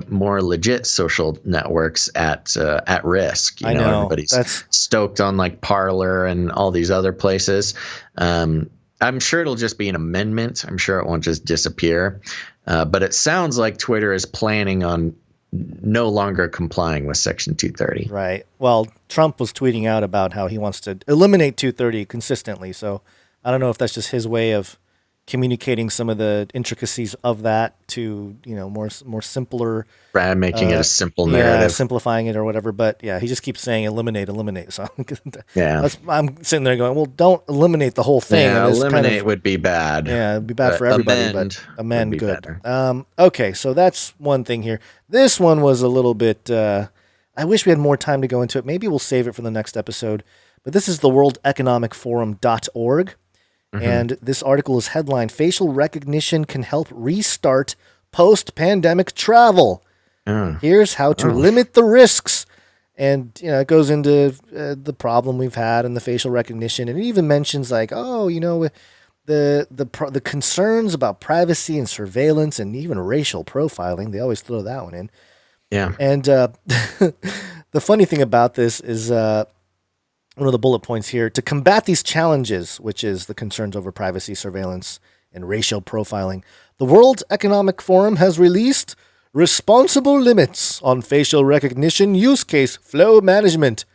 more legit social networks at risk.
I know.
Everybody's stoked on like Parler and all these other places. I'm sure it'll just be an amendment. I'm sure it won't just disappear. But it sounds like Twitter is planning on no longer complying with Section 230.
Right. Well, Trump was tweeting out about how he wants to eliminate 230 consistently. So I don't know if that's just his way of communicating some of the intricacies of that to, more simpler.
Right, making it a simple narrative.
Yeah, simplifying it or whatever. But yeah, he just keeps saying eliminate. So I'm sitting there going, well, don't eliminate the whole thing.
Yeah, eliminate would be bad.
Yeah, it'd be bad for everybody. But amend good. Okay, so that's one thing here. This one was a little bit, I wish we had more time to go into it. Maybe we'll save it for the next episode. But this is the worldeconomicforum.org. And this article is headlined, Facial Recognition Can Help Restart Post-Pandemic Travel. Here's how to limit the risks. And, it goes into the problem we've had in the facial recognition. And it even mentions like, the concerns about privacy and surveillance and even racial profiling. They always throw that one in.
Yeah.
And the funny thing about this is one of the bullet points here, to combat these challenges, which is the concerns over privacy, surveillance, and racial profiling, the World Economic Forum has released Responsible Limits on Facial Recognition Use Case Flow Management,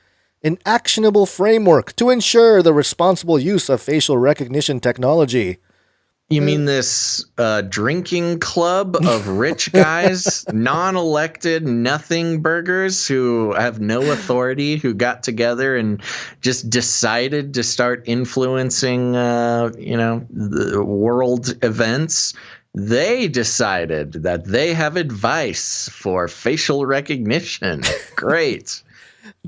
an actionable framework to ensure the responsible use of facial recognition technology.
You mean this drinking club of rich guys, non-elected, nothing burgers who have no authority, who got together and just decided to start influencing, the world events? They decided that they have advice for facial recognition. Great.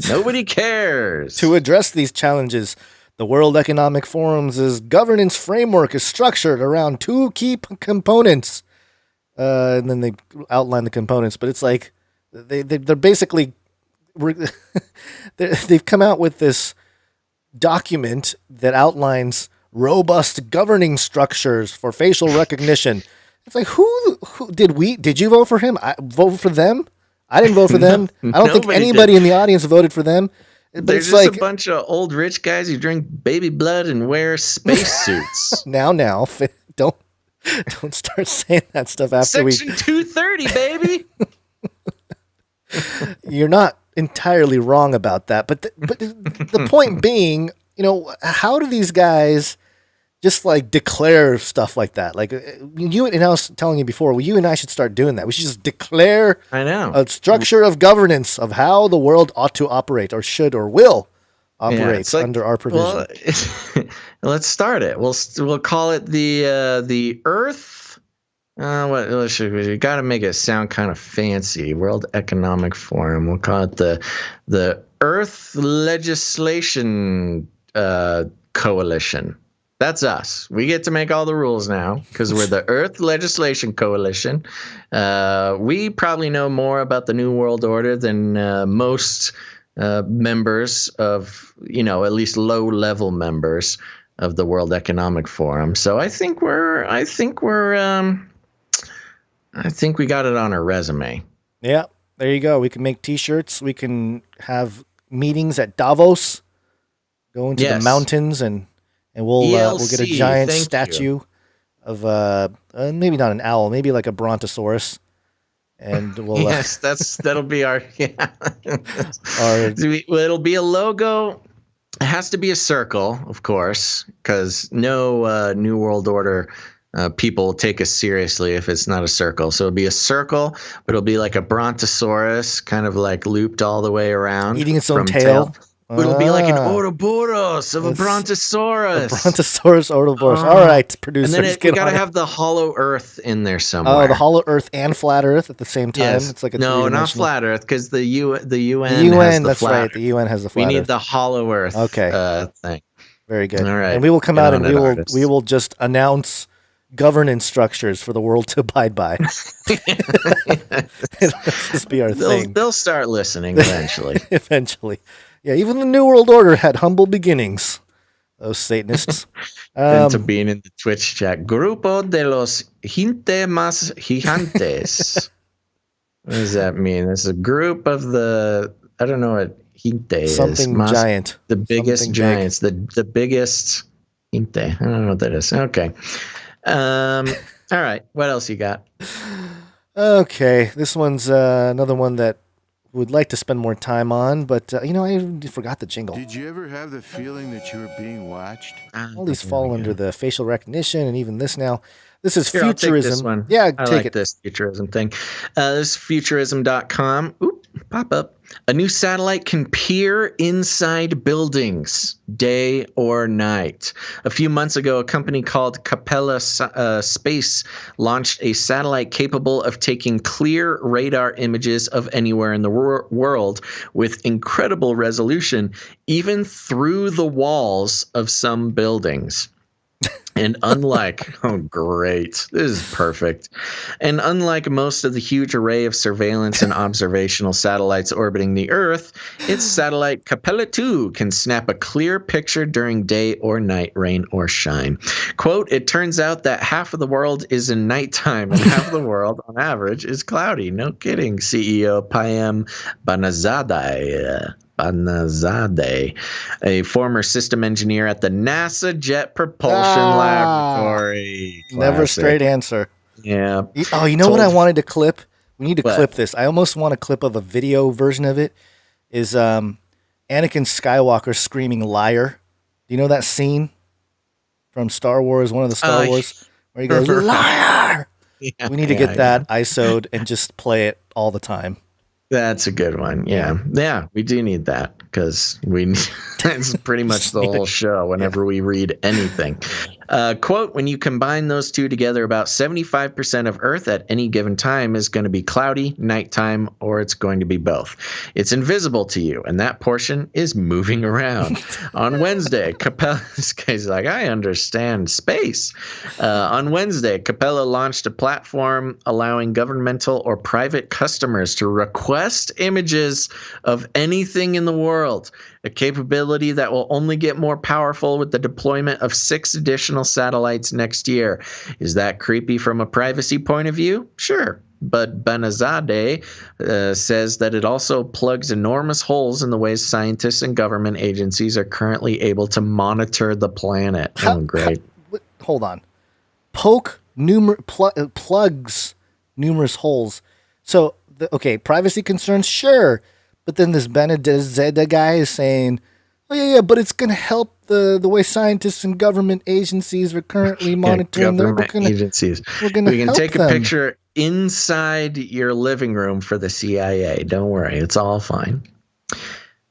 Nobody cares.
To address these challenges, the World Economic Forum's governance framework is structured around two key components. And then they outline the components, but it's like they're basically they've come out with this document that outlines robust governing structures for facial recognition. It's like who did you vote for him? I vote for them. I didn't vote for them. I don't think anybody in the audience voted for them. But
they're
it's
just
like
a bunch of old rich guys who drink baby blood and wear spacesuits.
now, don't start saying that stuff after
Section 230, baby.
You're not entirely wrong about that, but the point being, how do these guys just like declare stuff like that? Like you and I was telling you before, you and I should start doing that. We should just declare a structure of governance of how the world ought to operate or should or will operate under our provision.
Well, let's start it. We'll call it the Earth. What should we got to make it sound kind of fancy. World Economic Forum. We'll call it the Earth Legislation Coalition. That's us. We get to make all the rules now because we're the Earth Legislation Coalition. We probably know more about the New World Order than most members of, at least low-level members of the World Economic Forum. So I think we got it on our resume.
Yeah, there you go. We can make T-shirts. We can have meetings at Davos. Go into the mountains and we'll get a giant statue of maybe not an owl, maybe like a brontosaurus, and we'll
that'll be our it'll be a logo. It has to be a circle, of course, because no New World Order people take us seriously if it's not a circle. So it'll be a circle, but it'll be like a brontosaurus, kind of like looped all the way around,
eating its own tail.
But it'll be like an Ouroboros of a brontosaurus.
A brontosaurus Ouroboros. All right, producers.
And then we got to have the hollow Earth in there somewhere.
Oh, the hollow Earth and flat Earth at the same time.
Yes.
It's like a
not flat Earth, because the UN has the
that's
flat
right.
Earth.
The UN has the flat Earth.
We need the hollow Earth thing.
Very good.
All right.
And we will come out and we will just announce governance structures for the world to abide by. It'll just be our thing.
They'll start listening eventually.
Eventually. Yeah, even the New World Order had humble beginnings. Those Satanists.
Into being in the Twitch chat. Grupo de los gente más gigantes. What does that mean? It's a group of the, I don't know what gente
Something
is.
giant.
The biggest
Something
giants. The biggest gente. I don't know what that is. Okay. All right. What else you got?
Okay, this one's another one that would like to spend more time on, but I forgot the jingle.
Did you ever have the feeling that you were being watched?
All these fall under the facial recognition, and even this now. This is
Here, I'll take
futurism.
this one.
Yeah,
I
take
like
it.
this futurism thing. This is futurism.com. Oop, pop up. A new satellite can peer inside buildings, day or night. A few months ago, a company called Capella Space launched a satellite capable of taking clear radar images of anywhere in the world with incredible resolution, even through the walls of some buildings. And unlike, oh, great, this is perfect. And unlike most of the huge array of surveillance and observational satellites orbiting the Earth, its satellite Capella 2 can snap a clear picture during day or night, rain or shine. Quote, it turns out that half of the world is in nighttime and half of the world, on average, is cloudy. No kidding, CEO Payam Banazadeh. A former system engineer at the NASA Jet Propulsion Laboratory.
Never
Classic.
straight answer.
Yeah.
Oh, you know what I wanted to clip? We need to clip this. I almost want a clip of a video version of it. Is Anakin Skywalker screaming liar. Do you know that scene from Star Wars, one of the Star Wars, where he goes, liar?
Yeah,
we need to get that ISO'd and just play it all the time.
That's a good one. Yeah, we do need that because that's pretty much the whole show whenever we read anything. Quote, when you combine those two together, about 75% of Earth at any given time is going to be cloudy, nighttime, or it's going to be both. It's invisible to you, and that portion is moving around. On Wednesday, Capella, this guy's like, I understand space. On Wednesday, Capella launched a platform allowing governmental or private customers to request images of anything in the world, a capability that will only get more powerful with the deployment of 6 additional satellites next year. Is that creepy from a privacy point of view? Sure. But Banazadeh says that it also plugs enormous holes in the ways scientists and government agencies are currently able to monitor the planet. Great.
Hold on. Plugs numerous holes. So, privacy concerns, sure. But then this Banazadeh guy is saying, oh, yeah, but it's going to help the way scientists and government agencies are currently monitoring their
agencies. We can take a picture inside your living room for the CIA. Don't worry. It's all fine.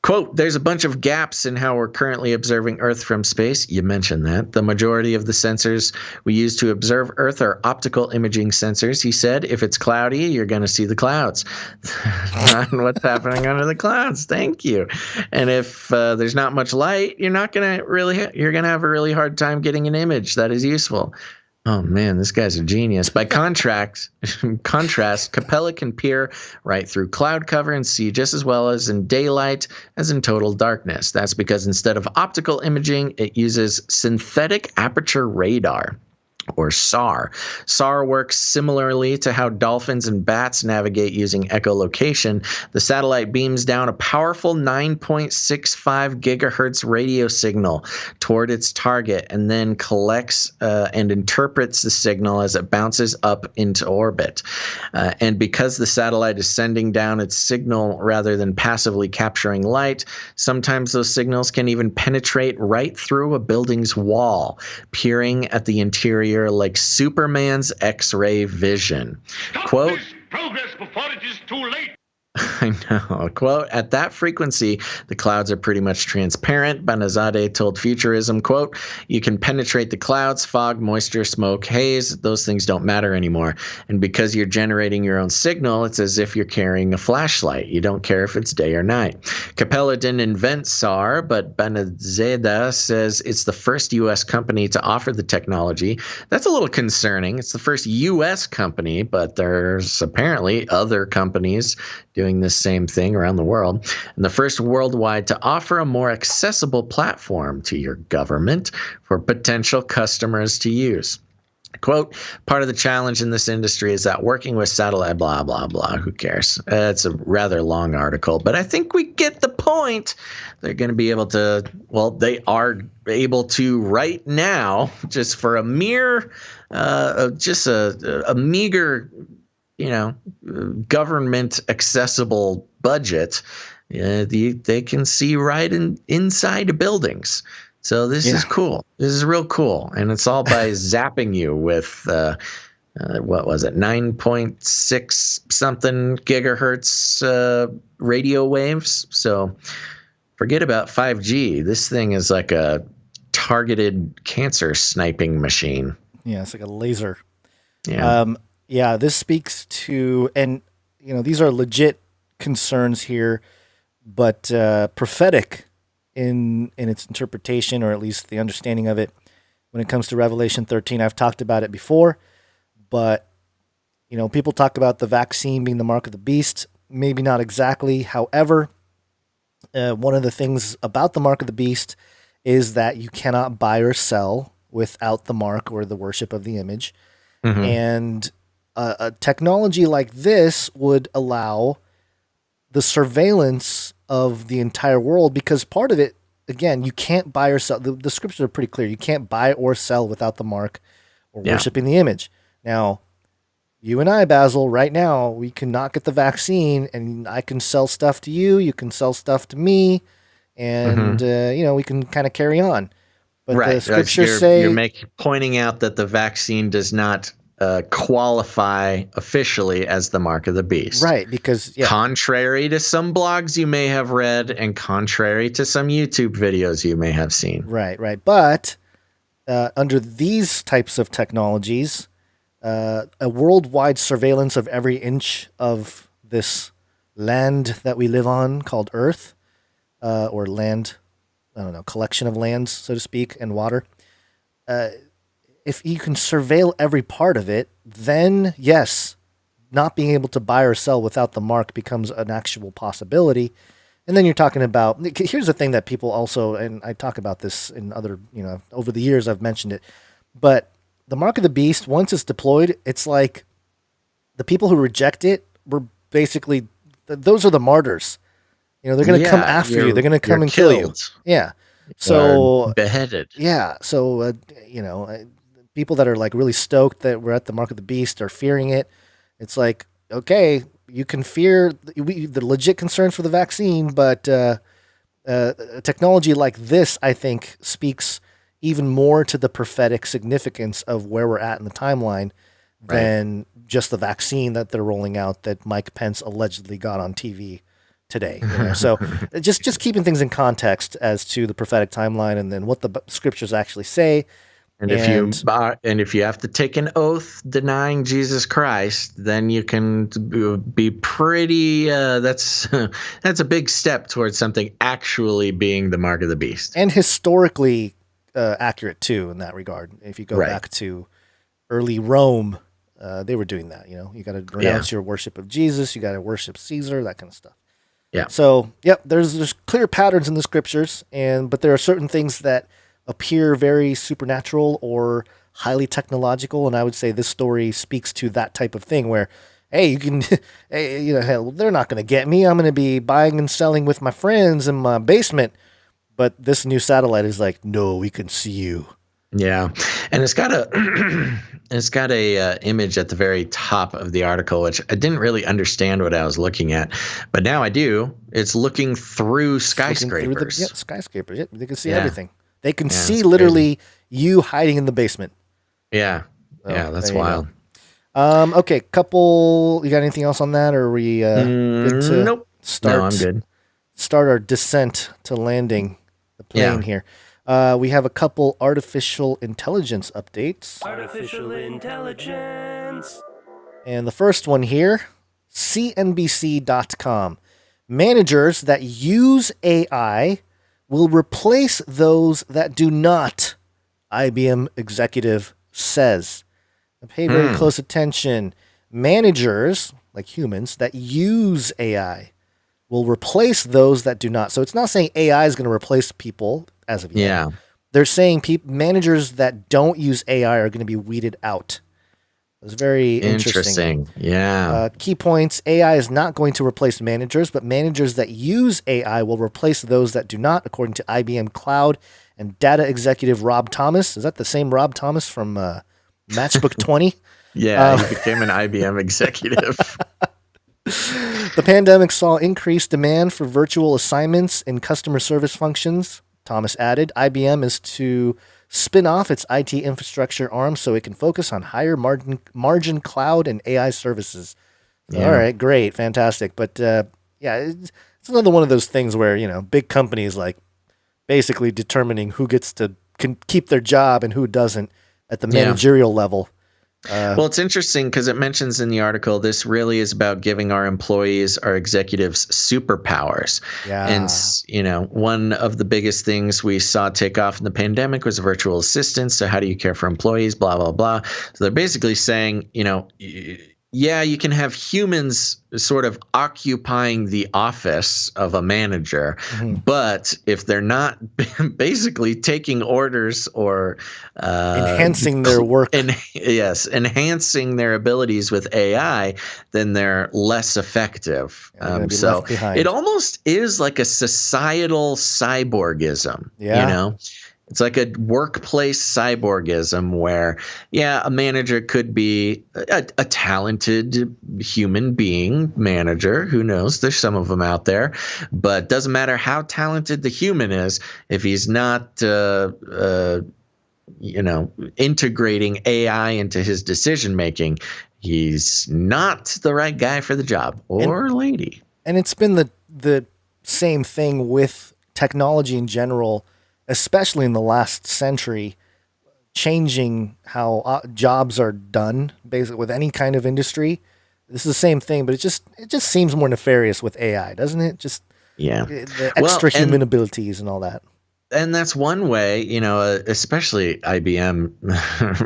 Quote, there's a bunch of gaps in how we're currently observing Earth from space. You mentioned that. The majority of the sensors we use to observe Earth are optical imaging sensors. He said, if it's cloudy, you're going to see the clouds. Not what's happening under the clouds. Thank you. And if there's not much light, you're going to have a really hard time getting an image that is useful. Oh, man, this guy's a genius. By contrast, Capella can peer right through cloud cover and see just as well as in daylight as in total darkness. That's because instead of optical imaging, it uses synthetic aperture radar, or SAR. SAR works similarly to how dolphins and bats navigate using echolocation. The satellite beams down a powerful 9.65 gigahertz radio signal toward its target and then collects and interprets the signal as it bounces up into orbit. And because the satellite is sending down its signal rather than passively capturing light, sometimes those signals can even penetrate right through a building's wall, peering at the interior like Superman's X-ray vision. Quote,
Progress before it is too late.
I know. Quote, at that frequency, the clouds are pretty much transparent. Banazadeh told Futurism, quote, you can penetrate the clouds, fog, moisture, smoke, haze. Those things don't matter anymore. And because you're generating your own signal, it's as if you're carrying a flashlight. You don't care if it's day or night. Capella didn't invent SAR, but Banazadeh says it's the first U.S. company to offer the technology. That's a little concerning. It's the first U.S. company, but there's apparently other companies doing the this same thing around the world, and the first worldwide to offer a more accessible platform to your government for potential customers to use. Quote, part of the challenge in this industry is that working with satellite, blah, blah, blah, who cares? It's a rather long article, but I think we get the point. They're going to be able to, well, they are able to right now, just for a mere, just a meager, government accessible budget, they can see right inside buildings. So this is cool. This is real cool. And it's all by zapping you with, what was it, 9.6 something gigahertz radio waves. So forget about 5G. This thing is like a targeted cancer sniping machine.
Yeah, it's like a laser.
Yeah.
This speaks to, and, these are legit concerns here, but prophetic in its interpretation, or at least the understanding of it when it comes to Revelation 13. I've talked about it before, but people talk about the vaccine being the mark of the beast. Maybe not exactly. However, one of the things about the mark of the beast is that you cannot buy or sell without the mark or the worship of the image. Mm-hmm. And a technology like this would allow the surveillance of the entire world, because part of it, again, you can't buy or sell. The scriptures are pretty clear. You can't buy or sell without the mark or worshiping the image. Now, you and I, Basil, right now, we cannot get the vaccine, and I can sell stuff to you. You can sell stuff to me, and we can kind of carry on. But the scriptures say
you're pointing out that the vaccine does not qualify officially as the mark of the beast.
Right, because
contrary to some blogs you may have read and contrary to some YouTube videos you may have seen.
Right. But under these types of technologies, a worldwide surveillance of every inch of this land that we live on called Earth, or land, collection of lands, so to speak, and water. If you can surveil every part of it, then yes, not being able to buy or sell without the mark becomes an actual possibility. And then you're talking about, here's the thing that people also, and I talk about this in other, over the years I've mentioned it, but the mark of the beast, once it's deployed, it's like the people who reject it were basically, those are the martyrs. They're going to come after you. They're going to come and kill you. Yeah. So
beheaded.
Yeah. So, people that are like really stoked that we're at the mark of the beast are fearing it. It's like, okay, you can fear the legit concerns for the vaccine, but technology like this, I think, speaks even more to the prophetic significance of where we're at in the timeline than just the vaccine that they're rolling out that Mike Pence allegedly got on TV today. So just keeping things in context as to the prophetic timeline and then what the scriptures actually say.
And if you have to take an oath denying Jesus Christ, then you can be pretty. That's a big step towards something actually being the mark of the beast,
and historically accurate too in that regard. If you go back to early Rome, they were doing that. You got to renounce your worship of Jesus. You got to worship Caesar. That kind of stuff.
Yeah.
So there's clear patterns in the scriptures, but there are certain things that appear very supernatural or highly technological, and I would say this story speaks to that type of thing where, hey, you can, hell, they're not going to get me. I'm going to be buying and selling with my friends in my basement, but this new satellite is like, no, we can see you.
Yeah, and it's got a image at the very top of the article, which I didn't really understand what I was looking at, but now I do. It's looking through skyscrapers.
Skyscrapers. They can see everything. They can see literally you hiding in the basement.
Yeah. That's wild.
Okay, couple. You got anything else on that, or are we good to
nope.
start?
No, I'm good.
Start our descent to landing the plane here. We have a couple artificial intelligence updates.
Artificial intelligence.
And the first one here, CNBC.com. Managers that use AI will replace those that do not, IBM executive says. Pay very close attention. Managers, like humans, that use AI will replace those that do not. So it's not saying AI is going to replace people as of yet.
Yeah.
They're saying managers that don't use AI are going to be weeded out. It's very interesting.
Yeah.
Key points: AI is not going to replace managers, but managers that use AI will replace those that do not, according to IBM Cloud and data executive Rob Thomas. Is that the same Rob Thomas from Matchbook 20?
Yeah, he became an IBM executive.
The pandemic saw increased demand for virtual assignments and customer service functions. Thomas added, IBM is to spin off its IT infrastructure arm so it can focus on higher margin cloud and AI services. Yeah. All right, great, fantastic. But it's another one of those things where, big companies like basically determining who gets to keep their job and who doesn't at the managerial level.
Well, it's interesting because it mentions in the article, this really is about giving our employees, our executives, superpowers.
Yeah.
And, one of the biggest things we saw take off in the pandemic was virtual assistants. So how do you care for employees, blah, blah, blah. So they're basically saying, you can have humans sort of occupying the office of a manager, but if they're not basically taking orders or
enhancing their work,
enhancing their abilities with AI, then they're less effective. So it almost is like a societal cyborgism, It's like a workplace cyborgism where, a manager could be a talented human being manager. Who knows? There's some of them out there. But doesn't matter how talented the human is, if he's not, integrating AI into his decision making, he's not the right guy for the job or lady.
And it's been the same thing with technology in general, especially in the last century, changing how jobs are done, basically with any kind of industry. This is the same thing, but it just seems more nefarious with AI, doesn't it? The extra human abilities and all that.
And that's one way, especially IBM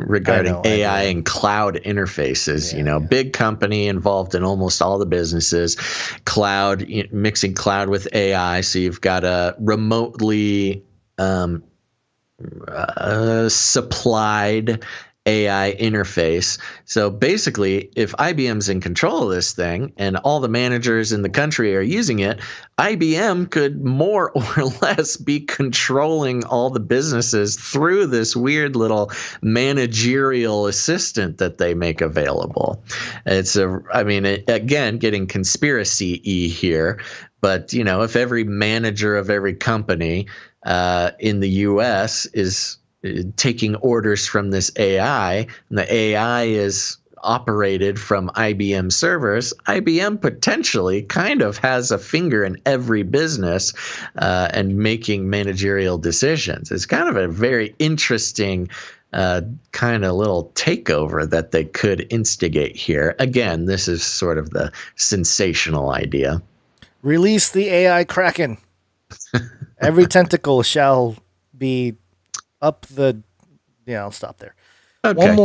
regarding AI and cloud interfaces, big company involved in almost all the businesses, cloud, mixing cloud with AI. So you've got a remotely supplied AI interface. So basically, if IBM's in control of this thing and all the managers in the country are using it, IBM could more or less be controlling all the businesses through this weird little managerial assistant that they make available. Again, getting conspiracy-y here, but if every manager of every company in the U.S. is taking orders from this AI, and the AI is operated from IBM servers, IBM potentially kind of has a finger in every business and making managerial decisions. It's kind of a very interesting kind of little takeover that they could instigate here. Again, this is sort of the sensational idea.
Release the AI Kraken. Every tentacle shall be up the... I'll stop there.
Okay.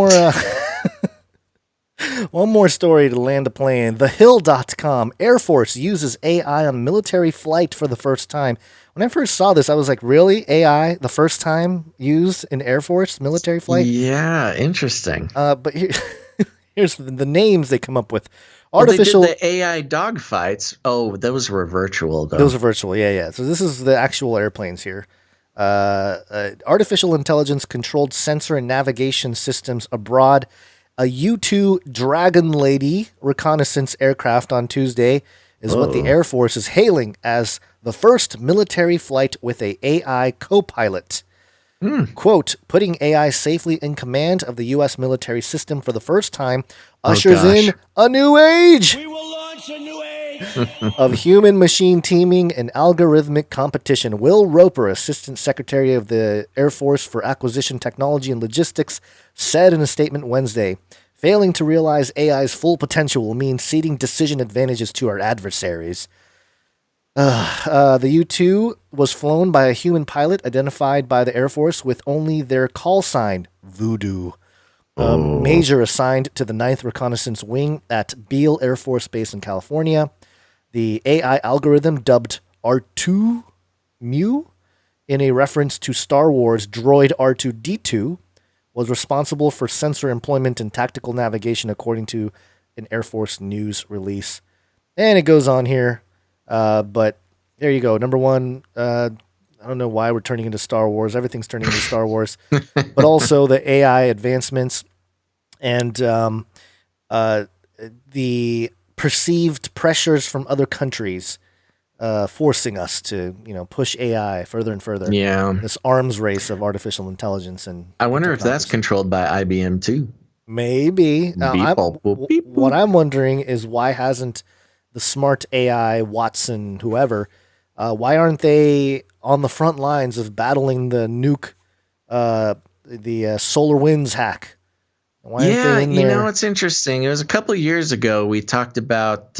One more story to land the plane. TheHill.com. Air Force uses AI on military flight for the first time. When I first saw this, I was like, really? AI the first time used in Air Force military flight?
Yeah, interesting.
But here's the names they come up with.
Artificial... Well, they did the AI dogfights. Oh, those were virtual, though.
Those are virtual, yeah. So this is the actual airplanes here. Artificial intelligence controlled sensor and navigation systems aboard a U-2 Dragon Lady reconnaissance aircraft on Tuesday is what the Air Force is hailing as the first military flight with a AI co-pilot. Quote, putting AI safely in command of the U.S. military system for the first time ushers in a new age.
We will launch a new age
of human-machine teaming and algorithmic competition. Will Roper, Assistant Secretary of the Air Force for Acquisition Technology and Logistics, said in a statement Wednesday, failing to realize AI's full potential will mean ceding decision advantages to our adversaries. The U-2 was flown by a human pilot identified by the Air Force with only their call sign, Voodoo. Major assigned to the 9th Reconnaissance Wing at Beale Air Force Base in California. The AI algorithm dubbed R2 Mu in a reference to Star Wars droid R2-D2 was responsible for sensor employment and tactical navigation, according to an Air Force news release. And it goes on here, but there you go. Number one, I don't know why we're turning into Star Wars. Everything's turning into Star Wars, but also the AI advancements and the perceived pressures from other countries forcing us to, push AI further and further.
Yeah.
This arms race of artificial intelligence. And
I wonder if that's controlled by IBM too.
Maybe. What I'm wondering is why hasn't the smart AI, Watson, whoever, why aren't they on the front lines of battling the Nuke, the Solar Winds hack? Why aren't they in there?
It's interesting. It was a couple of years ago we talked about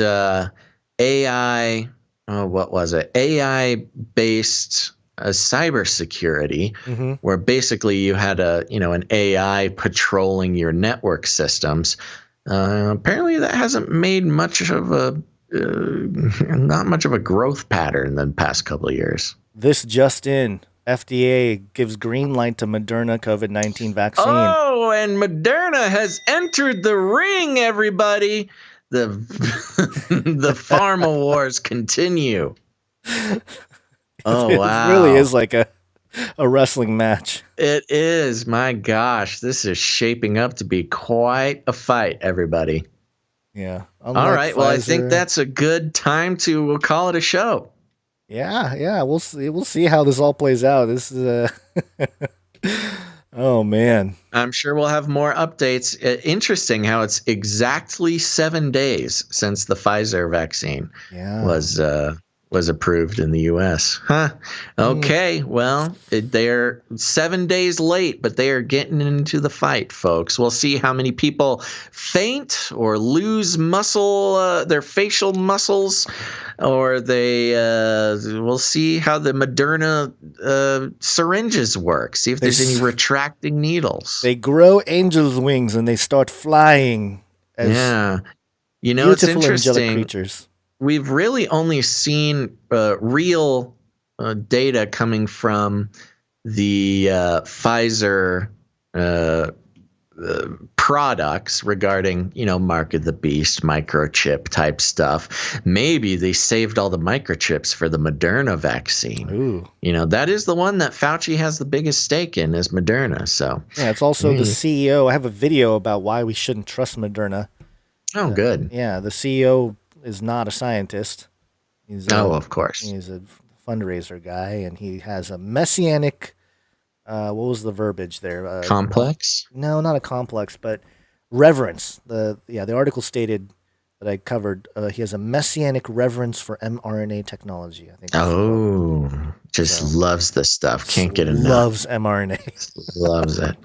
AI. Oh, what was it? AI-based cybersecurity, where basically you had an AI patrolling your network systems. Apparently, that hasn't made not much of a growth pattern in the past couple of years.
This just in. FDA gives green light to Moderna COVID-19 vaccine.
Oh, and Moderna has entered the ring, everybody. The the pharma wars continue. Oh, wow.
It really is like a wrestling match.
It is. My gosh, this is shaping up to be quite a fight, everybody.
Yeah.
All right. Well, I think that's a good time we'll call it a show.
Yeah. We'll see how this all plays out. This is oh man.
I'm sure we'll have more updates. Interesting how it's exactly 7 days since the Pfizer vaccine was approved in the U.S. Huh? Okay. Well, they're 7 days late, but they are getting into the fight, folks. We'll see how many people faint or lose their facial muscles, or we'll see how the Moderna syringes work. See if there's any retracting needles.
They grow angel's wings and they start flying. As
it's interesting.
Angelic creatures.
We've really only seen real data coming from the Pfizer products regarding, Mark of the Beast, microchip type stuff. Maybe they saved all the microchips for the Moderna vaccine.
Ooh.
That is the one that Fauci has the biggest stake in, is Moderna. So
yeah, it's also the CEO. I have a video about why we shouldn't trust Moderna.
Oh, good.
Yeah, the CEO is not a scientist.
Of course.
He's a fundraiser guy, and he has a messianic. What was the verbiage there?
Complex?
No, not a complex, but reverence. The article stated that I covered. He has a messianic reverence for mRNA technology. I think.
Loves this stuff. Can't get enough.
Loves mRNA.
Loves it.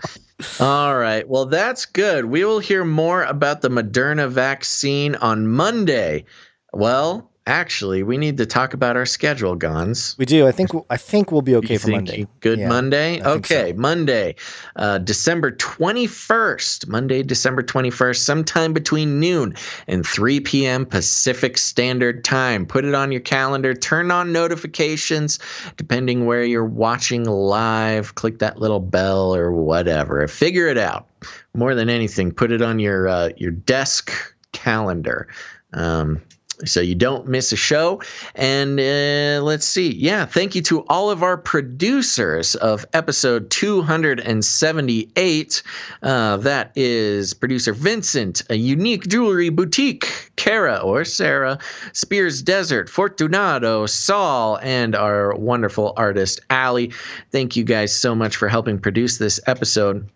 All right. Well, that's good. We will hear more about the Moderna vaccine on Monday. Well, actually, we need to talk about our schedule, Gons.
We do. I think we'll be okay for Monday.
Good Monday? Okay,
so.
Monday, December 21st. Monday, December 21st, sometime between noon and 3 p.m. Pacific Standard Time. Put it on your calendar. Turn on notifications, depending where you're watching live. Click that little bell or whatever. Figure it out. More than anything, put it on your desk calendar. So you don't miss a show. And let's see. Yeah, thank you to all of our producers of episode 278. That is producer Vincent, A Unique Jewelry Boutique, Kara or Sarah, Spears Desert, Fortunato, Saul, and our wonderful artist, Allie. Thank you guys so much for helping produce this episode.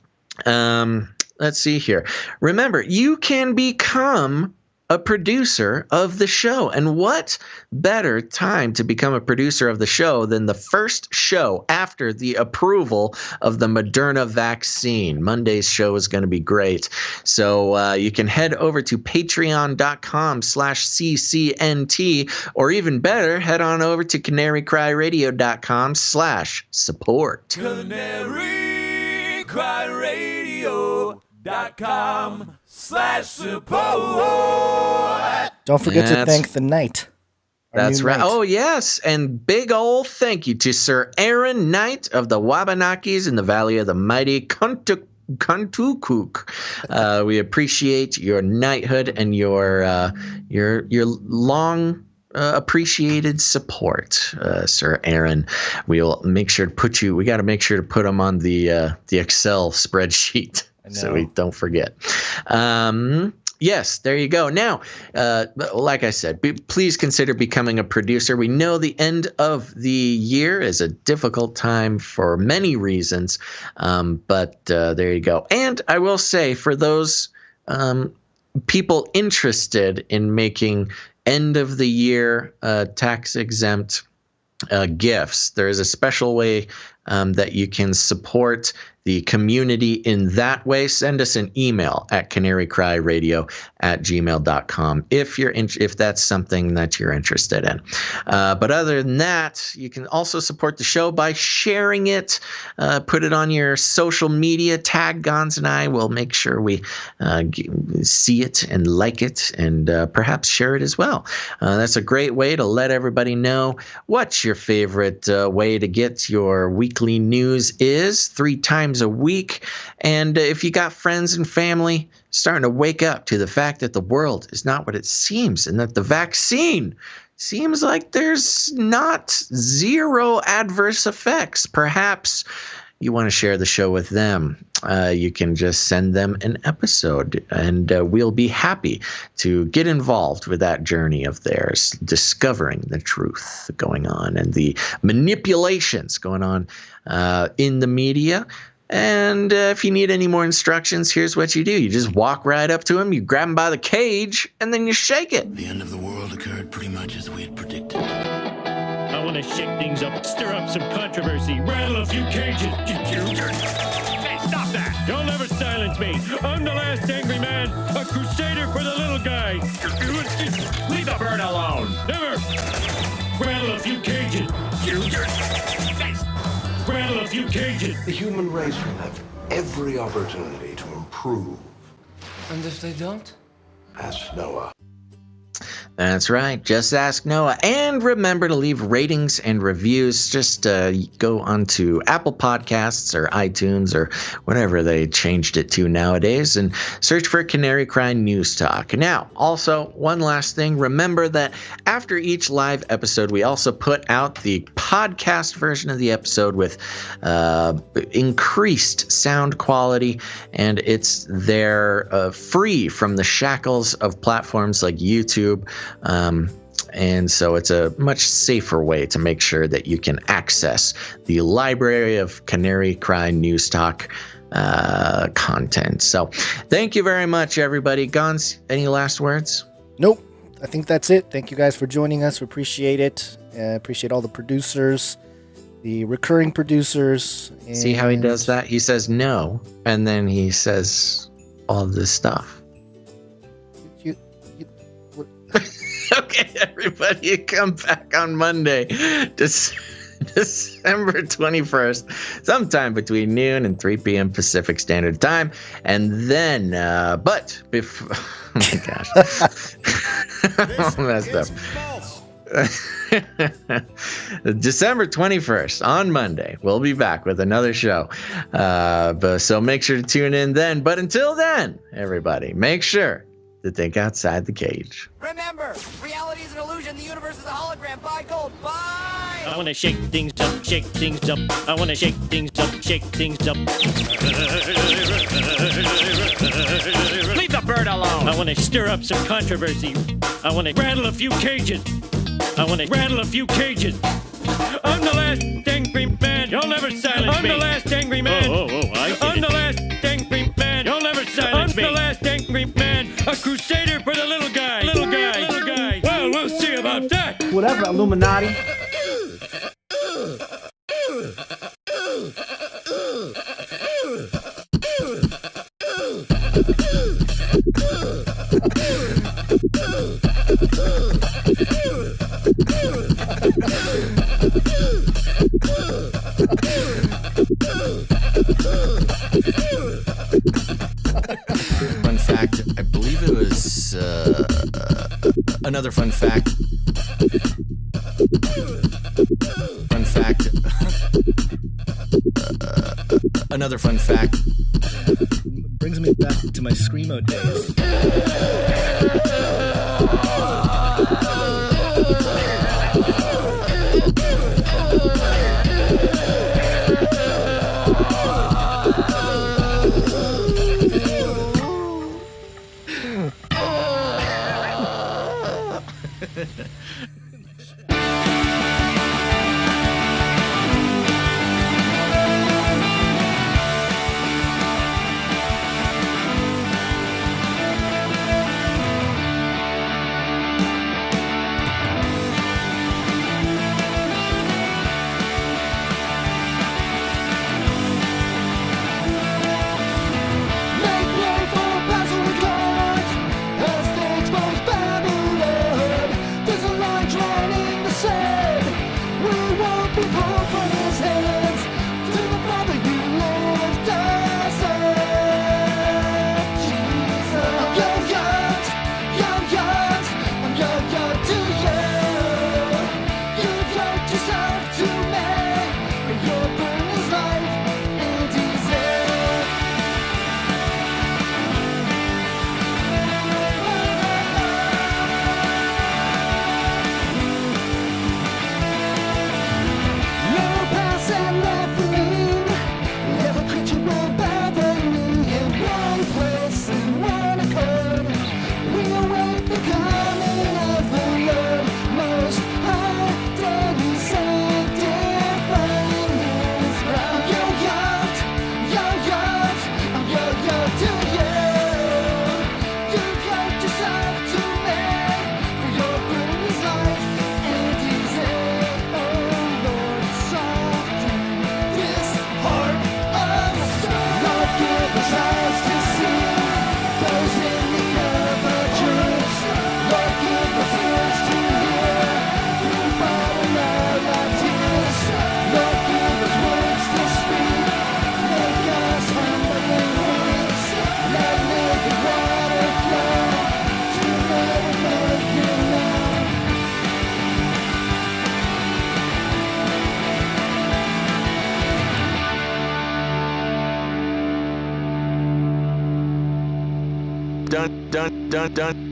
Let's see here. Remember, you can become a producer of the show. And what better time to become a producer of the show than the first show after the approval of the Moderna vaccine? Monday's show is going to be great. So you can head over to patreon.com/CCNT, or even better, head on over to canarycryradio.com/support.
canarycryradio.com/support.
Don't forget to thank the knight.
That's
new
right.
knight.
Oh, yes. And big old thank you to Sir Aaron Knight of the Wabanakis in the Valley of the Mighty Kuntukuk. We appreciate your knighthood and your long appreciated support, Sir Aaron. We'll make sure to put you. We got to make sure to put them on the Excel spreadsheet so we don't forget. Yes, there you go. Now, like I said, please consider becoming a producer. We know the end of the year is a difficult time for many reasons, but there you go. And I will say, for those people interested in making end of the year tax exempt gifts, there is a special way that you can support the community in that way. Send us an email at canarycryradio@gmail.com if that's something that you're interested in. But other than that, you can also support the show by sharing it. Put it on your social media. Tag Gons and I will make sure we see it and like it and perhaps share it as well. That's a great way to let everybody know what your favorite way to get your weekly news is 3 times a week. And if you got friends and family starting to wake up to the fact that the world is not what it seems and that the vaccine seems like there's not zero adverse effects, perhaps you want to share the show with them. You can just send them an episode, and we'll be happy to get involved with that journey of theirs, discovering the truth going on and the manipulations going on in the media. And if you need any more instructions, here's what you do. You just walk right up to him, you grab him by the cage, and then you shake it.
The end of the world occurred pretty much as we had predicted.
I want to shake things up, stir up some controversy, rattle a few cages. Hey, stop that! You'll never silence me. I'm the last angry man, a crusader for the little guy. Leave the bird alone. Never. Rattle a few cages. Rattle a few cages.
The human race will have every opportunity to improve.
And if they don't?
Ask Noah.
That's right. Just ask Noah. And remember to leave ratings and reviews. Just go onto Apple Podcasts or iTunes or whatever they changed it to nowadays and search for Canary Cry News Talk. Now, also, one last thing. Remember that after each live episode, we also put out the podcast version of the episode with increased sound quality, and it's there free from the shackles of platforms like YouTube. And so it's a much safer way to make sure that you can access the library of Canary Cry News Talk content. So thank you very much, everybody. Gons, any last words?
Nope. I think that's it. Thank you guys for joining us. We appreciate it. Appreciate all the producers, the recurring producers.
See how he does that? He says no, and then he says all this stuff. Okay, everybody, come back on Monday, December 21st, sometime between noon and 3 p.m. Pacific Standard Time. And then, but before, oh my gosh, I messed up. December 21st, on Monday, we'll be back with another show. So make sure to tune in then. But until then, everybody, make sure to think outside the cage.
Remember, reality is an illusion. The universe is a hologram. Buy gold. Buy!
I want to shake things up, shake things up. I want to shake things up, shake things up. Leave the bird alone. I want to stir up some controversy. I want to rattle a few cages. I want to rattle a few cages. I'm the last angry man. You'll never silence me. I'm the last angry man. I get I'm the last angry man. You'll never silence me. I'm the last angry man. A crusader for the little guy. Little guy. Little guy. Well, we'll see about that.
Whatever, Illuminati.
Fun fact, I believe it was another fun fact. Fun fact. Another fun fact.
Brings me back to my Screamo days.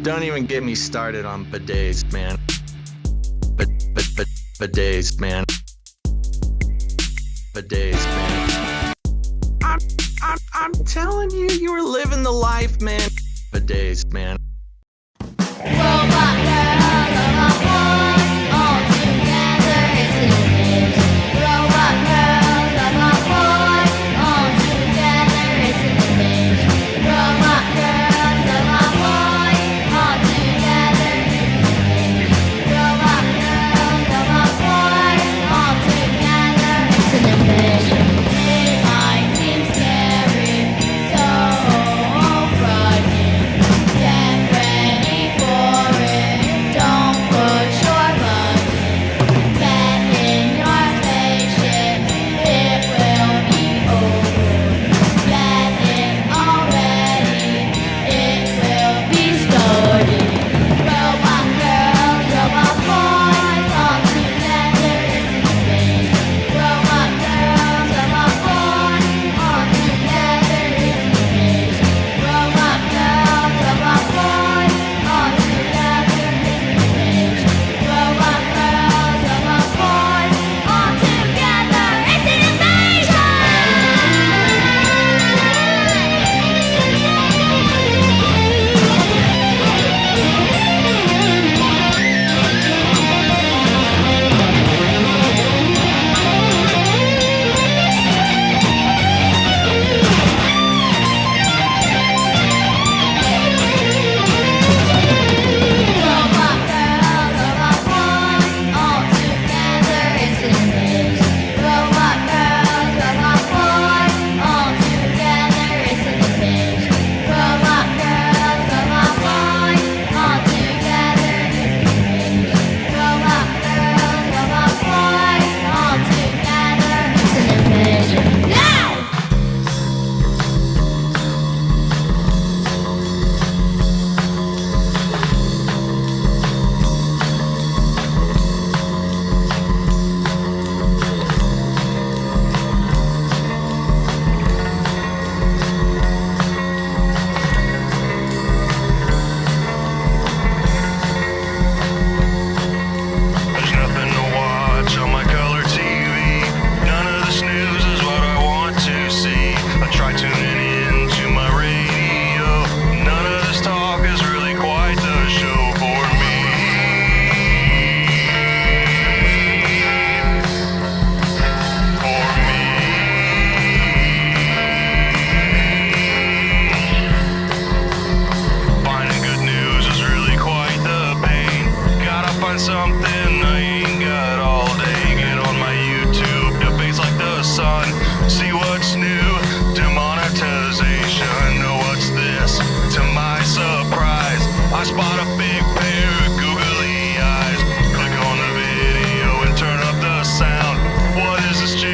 Don't even get me started on bidets, man. Bidets, man. Bidets, man. I'm telling you, you were living the life, man. Bidets, man.
Yeah. find something I ain't got all day. Get on my YouTube, debates like the sun. See what's new, demonetization. Know what's this? To my surprise, I spot a big pair of googly eyes. Click on the video and turn up the sound. What is this gem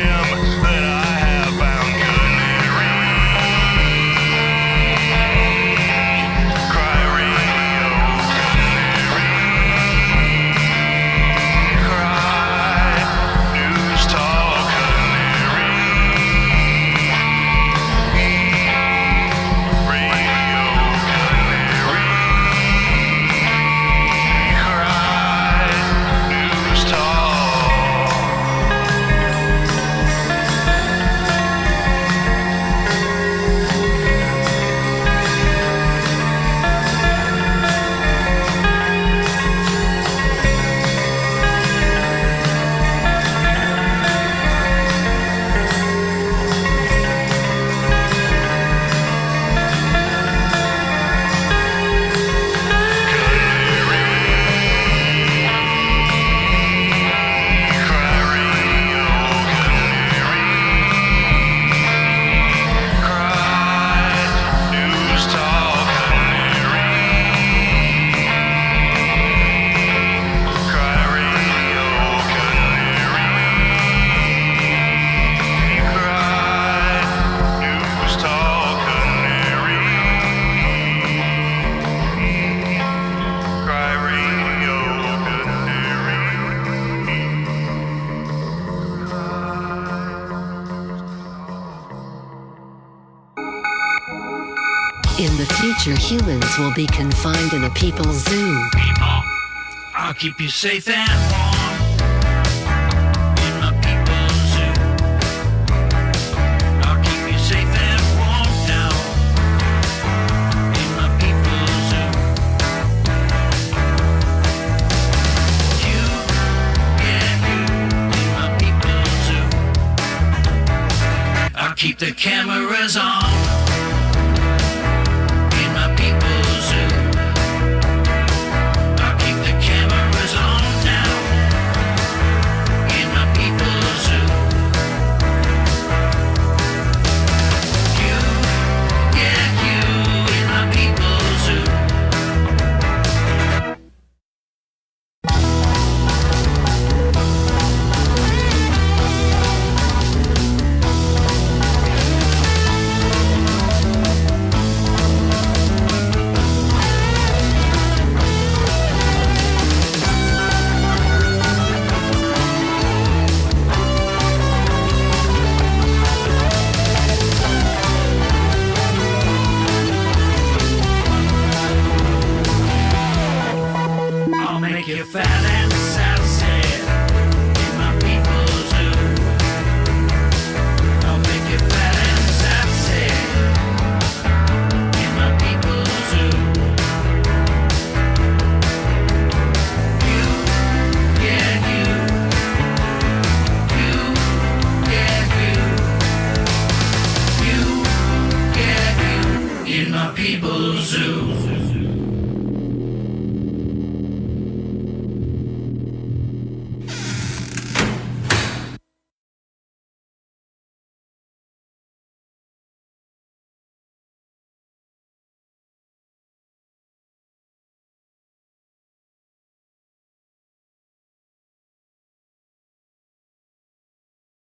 that I have found? Canary, cry radio, canary, cry, news talk, canary, radio, canary, cry, news talk.
In the future, humans will be confined in a people's zoo.
I'll keep you safe and warm in my people's zoo. I'll keep you safe and warm now in my people's zoo. You, yeah, you in my people's zoo. I'll keep the cameras on. You fat and sassy in my people's zoo. I'll make you fat and sassy in my people's zoo. You, yeah, you, yeah, you, yeah, you in my people's zoo.